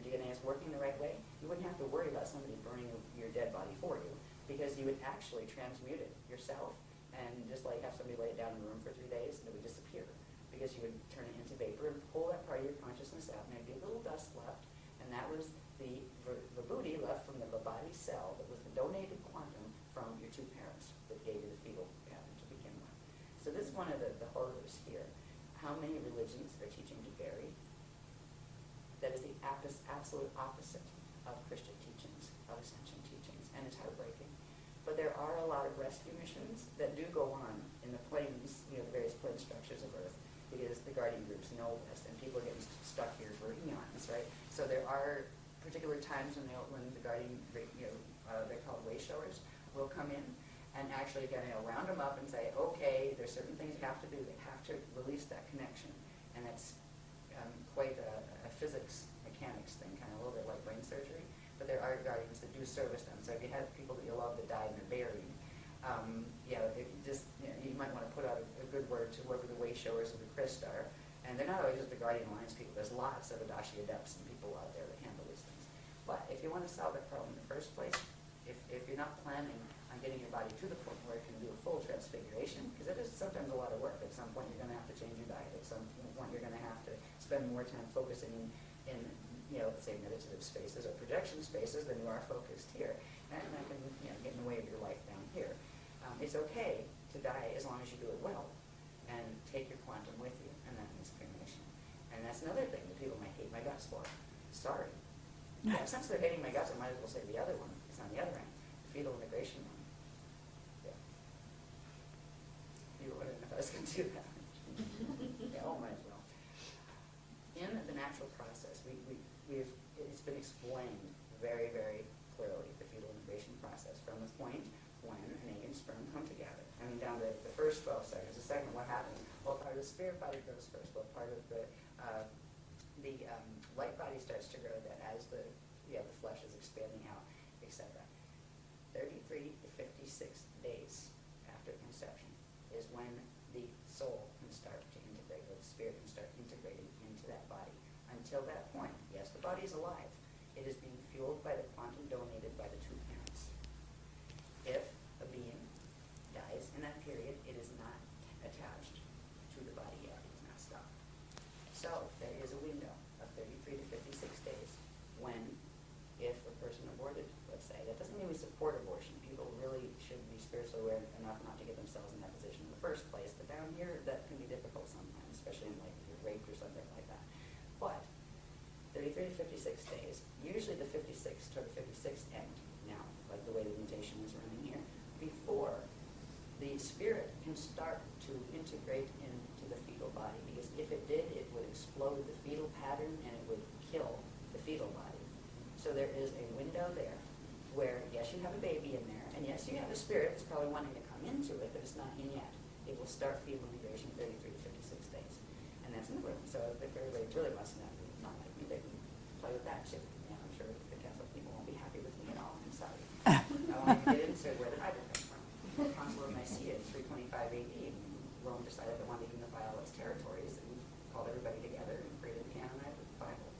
DNA is working the right way, you wouldn't have to worry about somebody burning your dead body for you, because you would actually transmute it yourself and just like have somebody lay it down in the room for 3 days and it would disappear, because you would turn it into vapor and pull that part of your consciousness out, and there'd be a little dust left, and that was the booty left from the body cell that was the donated quantum from your two parents that gave you the fetal pattern to begin with. So this is one of the horrors here. How many religions are teaching to bury? That is the absolute opposite of Christian teachings, of ascension teachings, and it's heartbreaking. But there are a lot of rescue missions that do go on in the planes, you know, the various plane structures of Earth, because the guardian groups know this, and people are getting stuck here for eons, right? So there are particular times when the guardian, they're called way showers, will come in and actually kind of round them up and say, okay, there's certain things you have to do. They have to release that connection, and that's quite a physics mechanics thing, kind of a little bit like brain surgery. But there are guardians that do service them. So if you have people that you love that die and they're buried, you might want to put out a good word to whoever the way showers of the Christ are. And they're not always just the guardian alliance people. There's lots of Adashi adepts and people out there that handle these things. But if you want to solve that problem in the first place, if you're not planning on getting your body to the point where it can do a full transfiguration, because it is sometimes a lot of work. At some point you're going to have to change your diet. At some point you're going to have to spend more time focusing in let's say meditative spaces or projection spaces than you are focused here. And that can get in the way of your life down here. It's okay to die as long as you do it well and take your quantum with you, and that means cremation. And that's another thing that people might hate my guts for. Sorry. Yeah, since they're hating my guts, I might as well say the other one. It's on the other end, the fetal integration one. Yeah. You wouldn't if I was going to do that. Yeah, might as well. In the natural process, it's been explained very, very clearly, the fetal integration process, from the point when an egg and sperm come together. I mean, down to the first 12 seconds. The second, what happens? Well, part of the spirit body grows first. Well, part of the light body starts to grow then as the flesh is expanding out, etc. 33 to 56 days after conception is when the soul can start to integrate, or the spirit can start integrating into that body. Until that point, yes, the body is alive. It is being fueled by the quantum donated by the two parents. If a being dies in that period, it is not attached to the body yet. It is not stopped. So there is a window of 33 to 56 days when, if a person aborted, let's say, that doesn't mean we support abortion. People really should be spiritually aware enough not to get themselves in that position in the first place. But down here, that can be difficult sometimes, especially in like if you're raped or something like that. But 33 to 56 days, usually the 56th to the 56th end now, like the way the mutation is running here, before the spirit can start to integrate into the fetal body. Because if it did, it would explode the fetal pattern and it would kill the fetal body. So there is a window there where, yes, you have a baby in there, and yes, you have a spirit that's probably wanting to come into it, but it's not in yet. It will start fetal integration 33 to 56 days. And that's in the room. So if everybody really wants to know, not like me, they can play with that too. I'm sure the Catholic people won't be happy with me at all. I'm sorry. I want to get into where the Bible comes from. The Council of Nicaea, 325 AD, Rome decided they wanted to unify all its territories, and called everybody together and created the canonized Bible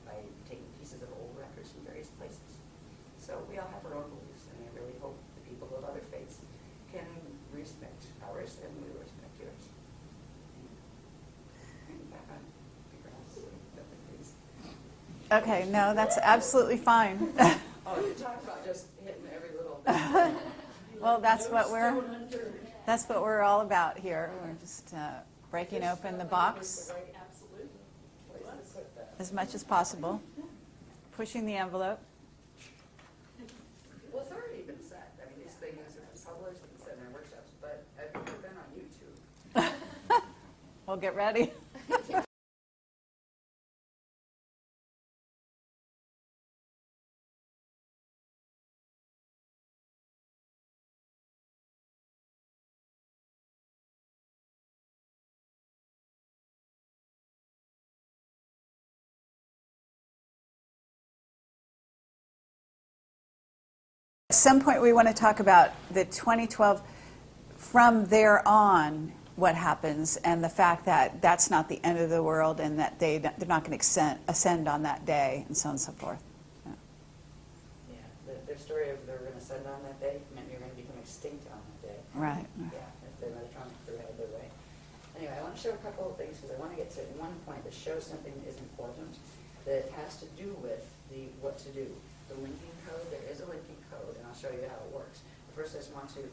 by taking pieces of old records from various places. So we all have our own beliefs, and I really hope the people of other faiths can respect ours and we respect yours. Back on the grass, please. Okay, no, that's absolutely fine. Oh, you talked about just hitting every little bit. Well, that's what we're all about here. We're just breaking open the box as much as possible, pushing the envelope. Well, it's already been said. I mean, these things are published and said in our workshops, but I've never been on YouTube. We'll get ready. At some point, we want to talk about the 2012, from there on, what happens, and the fact that that's not the end of the world, and that they're not going to ascend on that day, and so on and so forth. Yeah. Yeah, their story of they were going to ascend on that day meant you're going to become extinct on that day. Right. Yeah, if the Metatron crew had their way. Anyway, I want to show a couple of things because I want to get to one point that shows something that is important that has to do with the what to do. The linking code, there is a linking code, and I'll show you how it works. First, I just want to,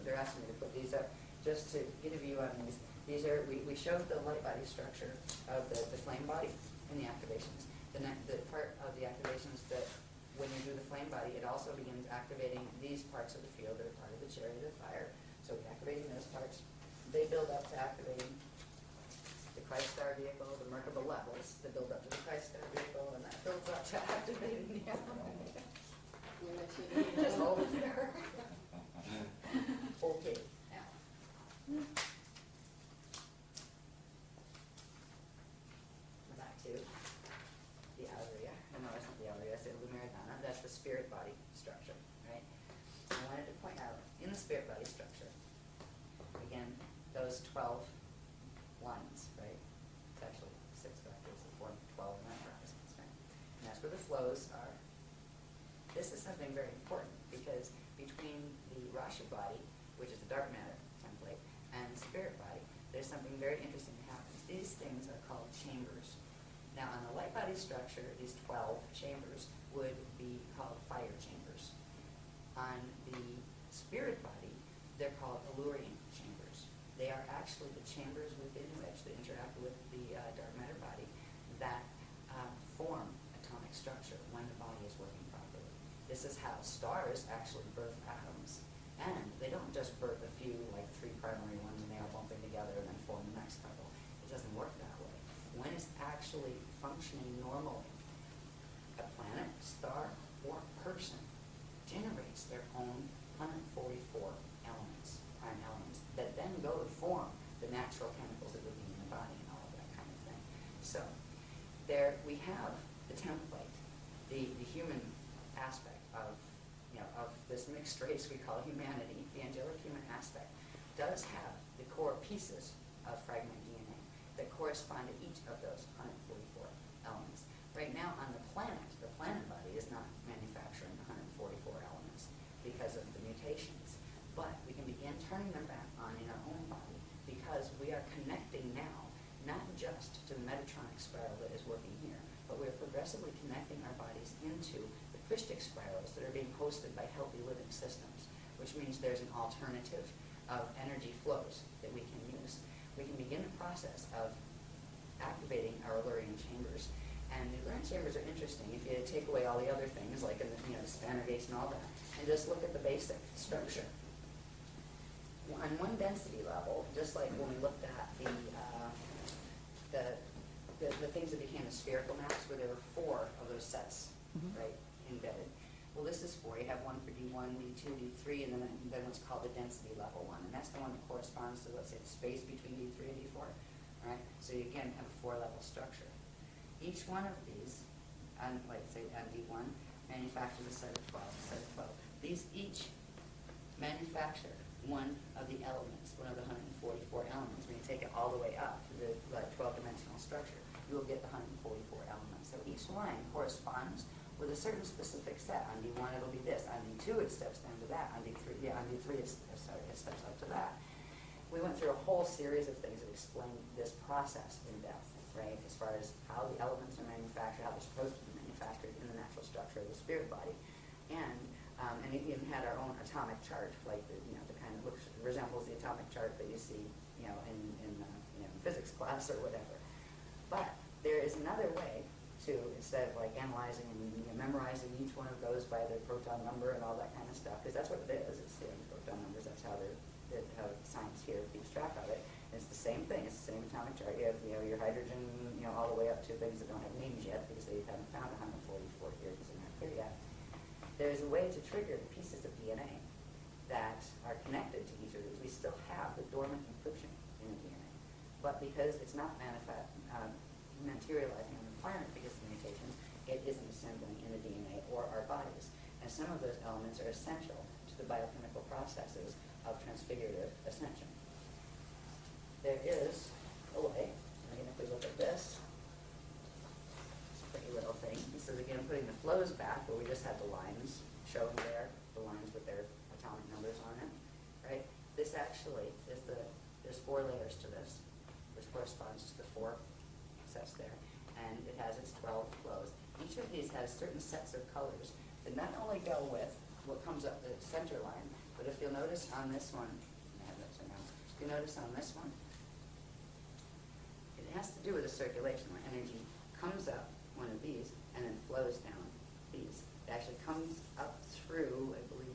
they're asking me to put these up, just to get a view on these. These are, we showed the light body structure of the flame body in the activations. The part of the activations that when you do the flame body, it also begins activating these parts of the field that are part of the chariot of fire. So we're activating those parts. They build up to activating the Christ Star vehicle, the Merkaba levels, that build up to the Christ Star vehicle, and that builds up to activating the element. Just hold it there. Okay. Now. Back to the Alleria. No, that's not the Alleria, it's the Lumeridana. That's the spirit body structure, right? I wanted to point out, in the spirit body structure, again, those 12 lines, right? It's actually 6 vectors that form 12 horizons, right? And that's where the flows are. This is something very important because between the Rasha body, which is the dark matter template, and the spirit body, there's something very interesting that happens. These things are called chambers. Now, on the light body structure, these 12 chambers would be called fire chambers. On the spirit body, they're called Allurian chambers. They are actually the chambers within which they interact with the dark matter body that form atomic structure when the body is working properly. This is how stars actually birth atoms. And they don't just birth a few, like 3 primary ones, and they all bump together and then form the next couple. It doesn't work that way. When it's actually functioning normally, a planet, star, or person generates their own 144 elements, prime elements, that then go to form the natural chemicals that would be in the body and all of that kind of thing. So there we have the template, the human aspect of this mixed race we call humanity. The angelic human aspect does have the core pieces of fragment DNA that correspond to each of those 144 elements. Right now on the planet body is not manufacturing 144 elements because of the mutations, but we can begin turning them back on in our own body because we are connecting now not just to the Metatronic spiral that is working here, but we are progressively connecting our bodies into the Christic spirals that are being hosted by healthy living systems, which means there's an alternative of energy flows that we can use. We can begin the process of activating our Allurian chambers. And the Allurian chambers are interesting if you take away all the other things, like in the spanner gates and all that, and just look at the basic structure. On one density level, just like when we looked at the things that became the spherical maps, where there were 4 of those sets, right, embedded. Well, this is 4. You have one for D1, D2, D3, and then what's called the density level one, and that's the one that corresponds to, let's say, the space between D3 and D4. All right, so you again have a 4-level structure. Each one of these, on, like say on D1, manufactures a set of 12. These each manufacture one of the elements, one of the 144 elements. When you take it all the way up to the 12-dimensional structure, you will get the 144 elements. So each line corresponds with a certain specific set. On D1 it'll be this. On D2 it steps down to that. On D3 it steps up to that. We went through a whole series of things that explain this process in depth, right? As far as how the elements are manufactured, how they're supposed to be manufactured in the natural structure of the spirit body. And And it even had our own atomic chart, like the kind of resembles the atomic chart that you see, in physics class or whatever. But there is another way to, instead of like analyzing and memorizing each one of those by their proton number and all that kind of stuff, because that's what it is. It's proton numbers. That's how how science here keeps track of it. And it's the same thing. It's the same atomic chart. You have your hydrogen, all the way up to things that don't have names yet because they haven't found 144 here because they're not here yet. There's a way to trigger the pieces of DNA that are connected to each of these. We still have the dormant encryption in the DNA, but because it's not materializing on the planet because of the mutations, it isn't assembling in the DNA or our bodies. And some of those elements are essential to the biochemical processes of transfigurative ascension. There is a way, again, if we look at this, it's a pretty little thing. This is, again, putting the flows back where we just had the lines showing there, the lines with their atomic numbers on it, right? This actually is there's 4 layers to this, which corresponds to the 4 sets there, and it has its 12 flows. Each of these has certain sets of colors that not only go with what comes up the center line, but if you'll notice on this one, I have this around. If you notice on this one, it has to do with the circulation where energy comes up one of these and then flows down these. It actually comes up through, I believe,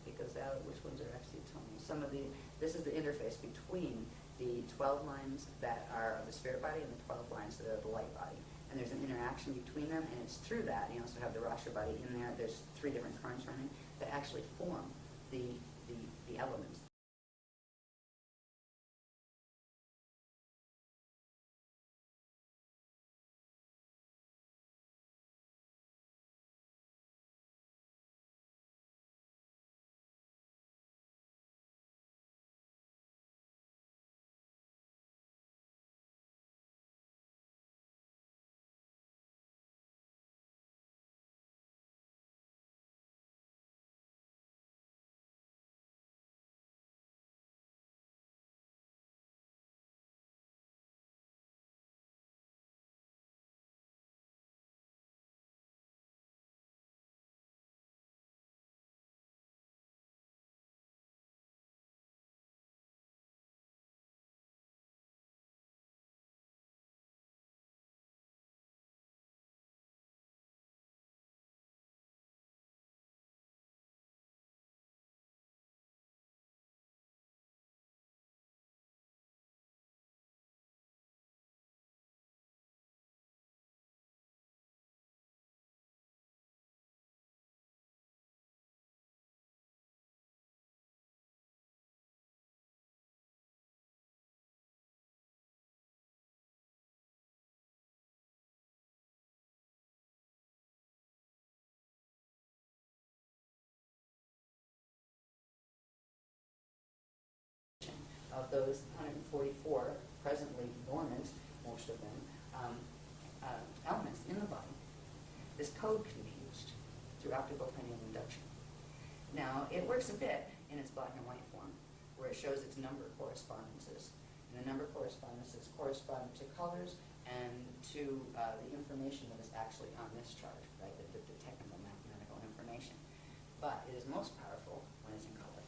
it goes out. Which ones are actually tonal? This is the interface between the 12 lines that are of the spirit body and the 12 lines that are of the light body. And there's an interaction between them, and it's through that. You also have the Rasha body in there. There's 3 different currents running that actually form the elements. Of those 144 presently dormant, most of them, elements in the body, this code can be used through optical cranial induction. Now, it works a bit in its black and white form, where it shows its number correspondences. And the number correspondences correspond to colors and to the information that is actually on this chart, right, the technical mathematical information. But it is most powerful when it's in color,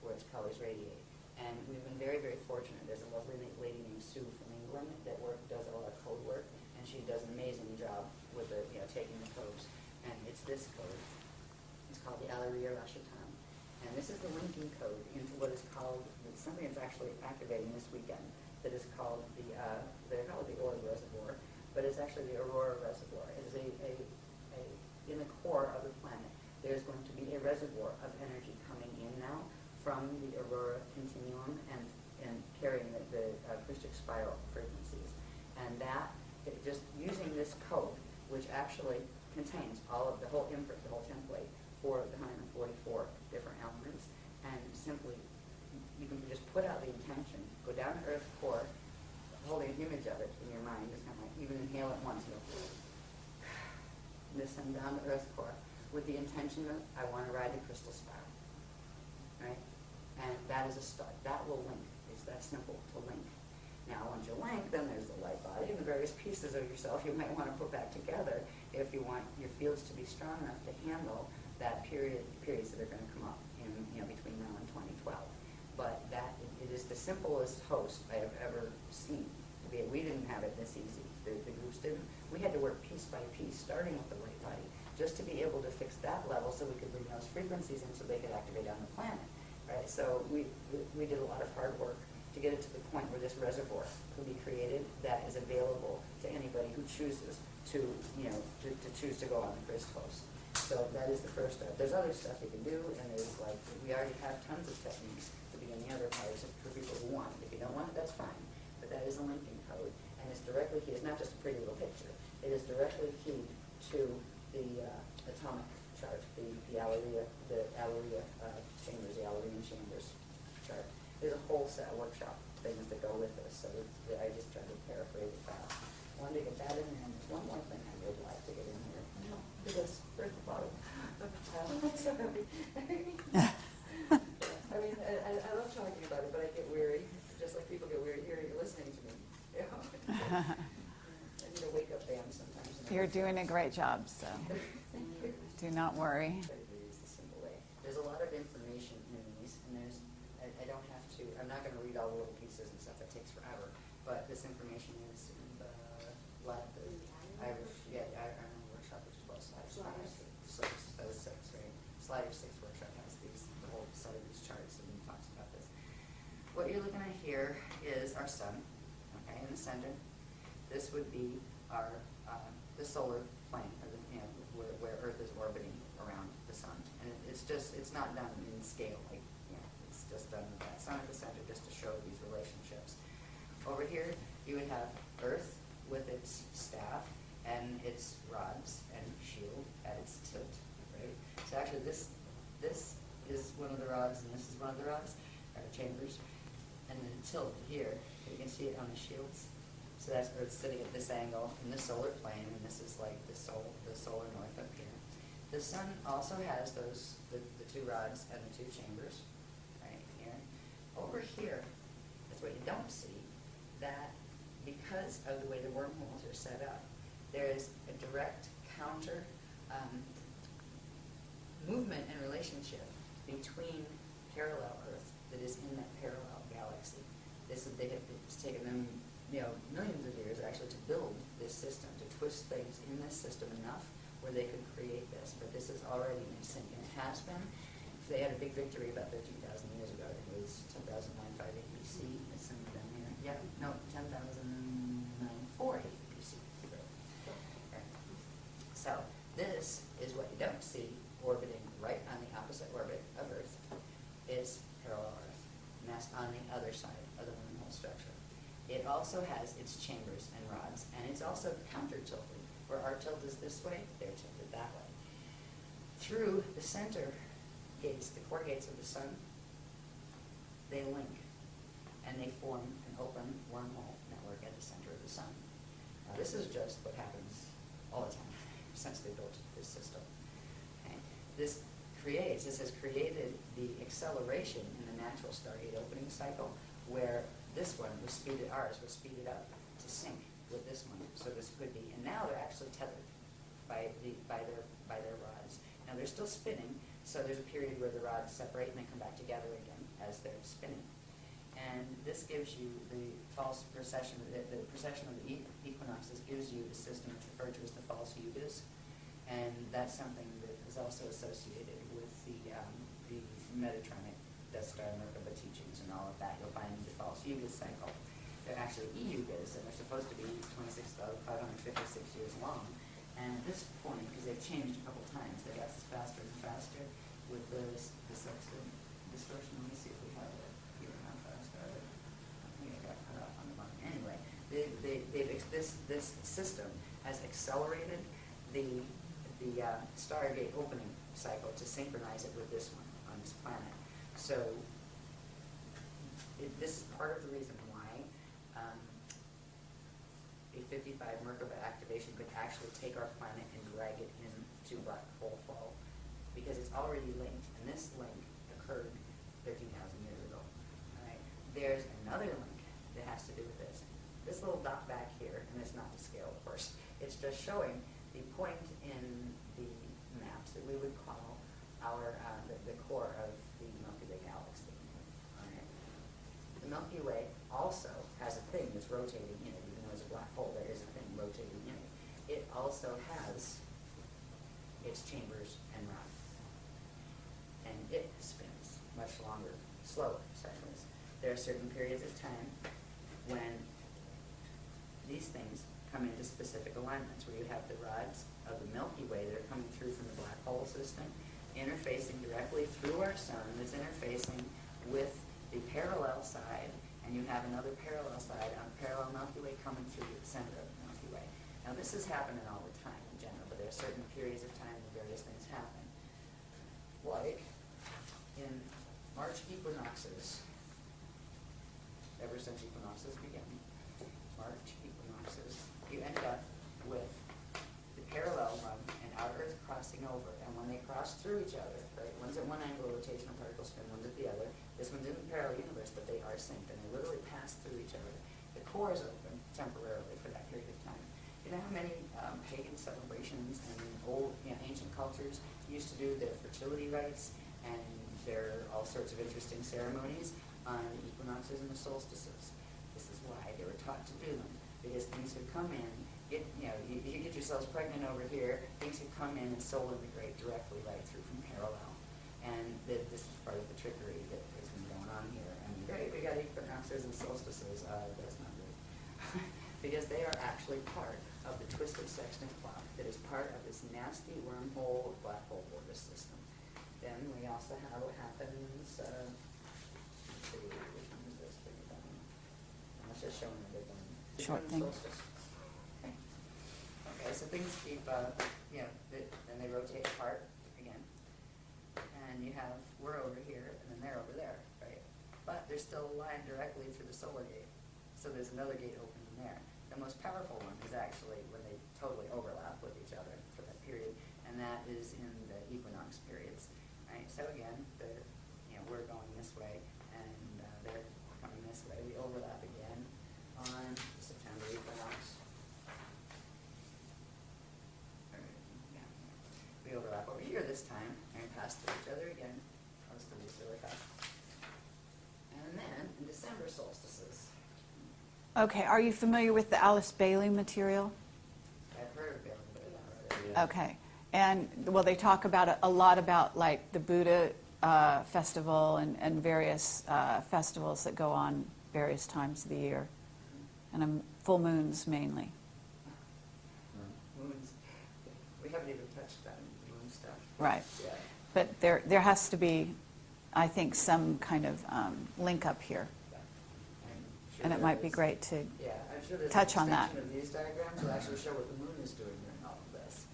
where its colors radiate. And we've been very, very fortunate. There's a lovely lady named Sue from England that does all our code work, and she does an amazing job with taking the codes. And it's this code. It's called the Alaria Rashatan. And this is the linking code into what is called, something that's actually activating this weekend, that is called they call it the Aura Reservoir, but it's actually the Aurora Reservoir. It is in the core of the planet. There's going to be a reservoir of energy coming in now from the Aurora continuum and carrying the acoustic spiral frequencies. And that, just using this code, which actually contains all of the whole imprint, the whole template for the 144 different elements, and simply, you can just put out the intention, go down to Earth's core, holding an image of it in your mind, just kind of like, even inhale it once, listen down to Earth's core, with the intention of, I want to ride the crystal spiral, right? And that is a start. That will link. It's that simple to link. Now, once you link, then there's the light body and the various pieces of yourself you might want to put back together if you want your fields to be strong enough to handle that periods that are going to come up in, between now and 2012. But that, it is the simplest host I have ever seen. We didn't have it this easy. The groups didn't. We had to work piece by piece, starting with the white body, just to be able to fix that level so we could bring those frequencies in so they could activate on the planet. Right? So we did a lot of hard work to get it to the point where this reservoir could be created that is available to anybody who chooses to choose to go on the first host. So that is the first step. There's other stuff you can do, and there's we already have tons of techniques to begin the other parts for people who want it. If you don't want it, that's fine. But that is a linking code, and it's directly keyed. It's not just a pretty little picture. It is directly keyed to the atomic chart, the Alleria chambers, the Allerian chambers chart. There's a whole set of workshop things that go with this, so I just tried to paraphrase it fast. I wanted to get that in there, and there's one more thing I would like to get in here. No, look at this. Where's the bottle? It's so heavy. I mean, I love talking about it, but I get weary, just like people get weary hearing you listening to me. I need a wake-up band sometimes. You're doing a great job, so Thank you. do not worry. Try to use the simple way. There's a lot of information in these, and I don't have to, I'm not going to read all the little pieces and stuff, that takes forever, but this information is in the Iron workshop, which is what, slide six, that was 6, right? Slider 6 workshop has the whole set of these charts, and it talks about this. What you're looking at here is our sun, okay, in the center. This would be our the solar plane, or where Earth is orbiting around the sun, and it's not done in scale, it's just done with that sun at the center, just to show these relationships. Over here, you would have Earth with its staff and its rods and shield at its tilt, right? So actually, this is one of the rods, and this is one of the rods, chambers, and then tilt here. You can see it on the shields. So that's Earth sitting at this angle in the solar plane, and this is like the solar north up here. The sun also has the 2 rods and the 2 chambers, right here. Over here, that's what you don't see, that because of the way the wormholes are set up, there is a direct counter movement and relationship between parallel Earth that is in that parallel galaxy. It's taken them millions of years actually to build this system, to twist things in this system enough where they could create this. But this is already nascent, and it has been. They had a big victory about 13,000 years ago. I think it was 10,958 BC. It's somewhere down here. Yeah, no, 10,940 BC. Okay. So this is what you don't see orbiting right on the opposite orbit of Earth, is parallel Earth. And that's on the other side of the wormhole structure. It also has its chambers and rods, and it's also counter-tilted. Where our tilt is this way, they're tilted that way. Through the center gates, the core gates of the sun, they link, and they form an open wormhole network at the center of the sun. Now, this is just what happens all the time since they built this system. Okay? This has created the acceleration in the natural Stargate opening cycle, where this one ours was speeded up to sync with this one. So this could be, and now they're actually tethered by their rods. Now they're still spinning, so there's a period where the rods separate and they come back together again as they're spinning. And this gives you the false precession, the precession of the equinoxes gives you a system that's referred to as the false yugas. And that's something that is also associated with the Metatronic Death Star Merkaba teachings and all of that. You'll find the false yuga cycle. They're actually e-yugas, and they're supposed to be 26,556 years long. And at this point, because they've changed a couple times, they got faster and faster with the distortion. Let me see if we have it here. How fast are they? I think I got cut off on the bottom. Anyway, this system has accelerated the Stargate opening cycle to synchronize it with this one on this planet. So this is part of the reason why a 55 Merkaba activation could actually take our planet and drag it into black hole fall, because it's already linked, and this link occurred 13,000 years ago. All right. There's another link that has to do with this. This little dot back here, and it's not to scale, of course. It's just showing the point in the maps that we would call the core of the Milky Way galaxy. All right. The Milky Way also has a thing that's rotating in it, even though it's a black hole, there is a thing rotating in it. It also has its chambers and rods. And it spins much longer, slower cycles. There are certain periods of time when these things come into specific alignments, where you have the rods of the Milky Way that are coming through from the black hole system, interfacing directly through our sun, that's interfacing with the parallel side, and you have another parallel side on parallel Milky Way coming through the center of the Milky Way. Now this is happening all the time in general, but there are certain periods of time when various things happen. Like in March equinoxes, ever since equinoxes began, March equinoxes, you end up with the parallel one and our Earth crossing over. And when they cross through each other, right, one's at one angle of rotation of particle spin, one's at the other. This one's in the parallel universe, but they are synced, and they literally pass through each other. The core is open temporarily for that period of time. You know how many pagan celebrations and old, ancient cultures used to do their fertility rites and their all sorts of interesting ceremonies on the equinoxes and the solstices? This is why they were taught to do them, because things could come in, you get yourselves pregnant over here, things could come in and soul integrate directly right through from parallel. And this is part of the trickery that has been going on here. I mean, great, we got equinoxes and solstices, that's not good. Because they are actually part of the twisted sextant clock that is part of this nasty wormhole black hole border system. Then we also have what happens, let's see, which one is this big one? Let's just show them the big one. Short Big thing. one, solstice. Okay, so things keep, then they rotate apart again. And you have, we're over here, and then they're over there, right? But they're still aligned directly through the solar gate. So there's another gate open in there. The most powerful one is actually when they totally overlap with each other for that period, and that is in the equinox periods, right? So again, we're going this way, and they're coming this way. We overlap again on the September equinox. We overlap over here this time, and pass through each other again. Close to these really fast. And then in December solstices. Okay, are you familiar with the Alice Bailey material? I've heard of it, but not read it. Okay, and well, they talk about a lot about like the Buddha festival and various festivals that go on various times of the year, and full moons mainly. Moons. We haven't even touched that moon stuff. Right, Yeah. but there has to be, I think, some kind of link up here, I'm sure and it there might be is. great to. Yeah, I'm sure there's touch an on that. extension of these diagrams will actually show what the moon is doing during all of this,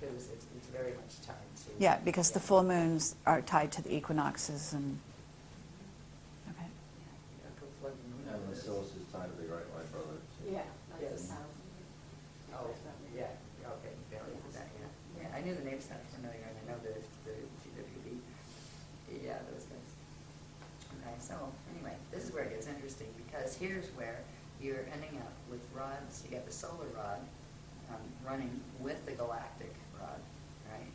because it's very much tied to. Yeah, because the full moons are tied to the equinoxes and. Okay. Yeah, go plug the moon And into the this. source is tied to the Great White Brother. Yeah, Yes. that's the south. Oh, yeah, okay, Bailey did that, yeah. Yeah, I knew the name sounded familiar, and I know the GWB. Yeah, those guys. Okay, so, anyway, this is where it gets interesting, because here's where you're ending up with rods. You got the solar rod running with the galactic rod, right?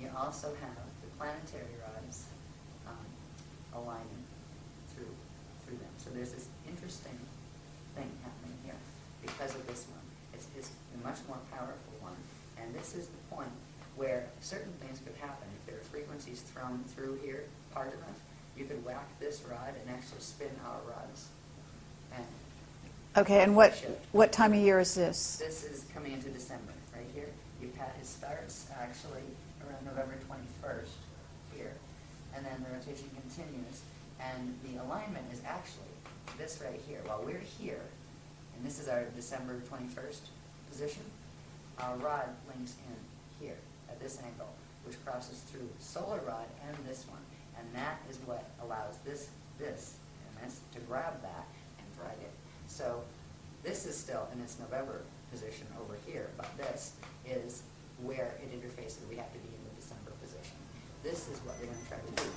You also have the planetary rods aligning through them. So there's this interesting thing happening here because of this one. It's a much more powerful one. And this is the point where certain things could happen. If there are frequencies thrown through here hard enough, you could whack this rod and actually spin our rods. And Okay, and what time of year is this? this is coming into December, right here. It starts actually around November 21st here, and then the rotation continues. And the alignment is actually this right here. While we're here, and this is our December 21st position, our rod links in here at this angle, which crosses through the solar rod and this one. And that is what allows this to grab that and drag it. So this is still in its November position over here, but this is where it interfaces. We have to be in the December position. This is what we're going to try to do.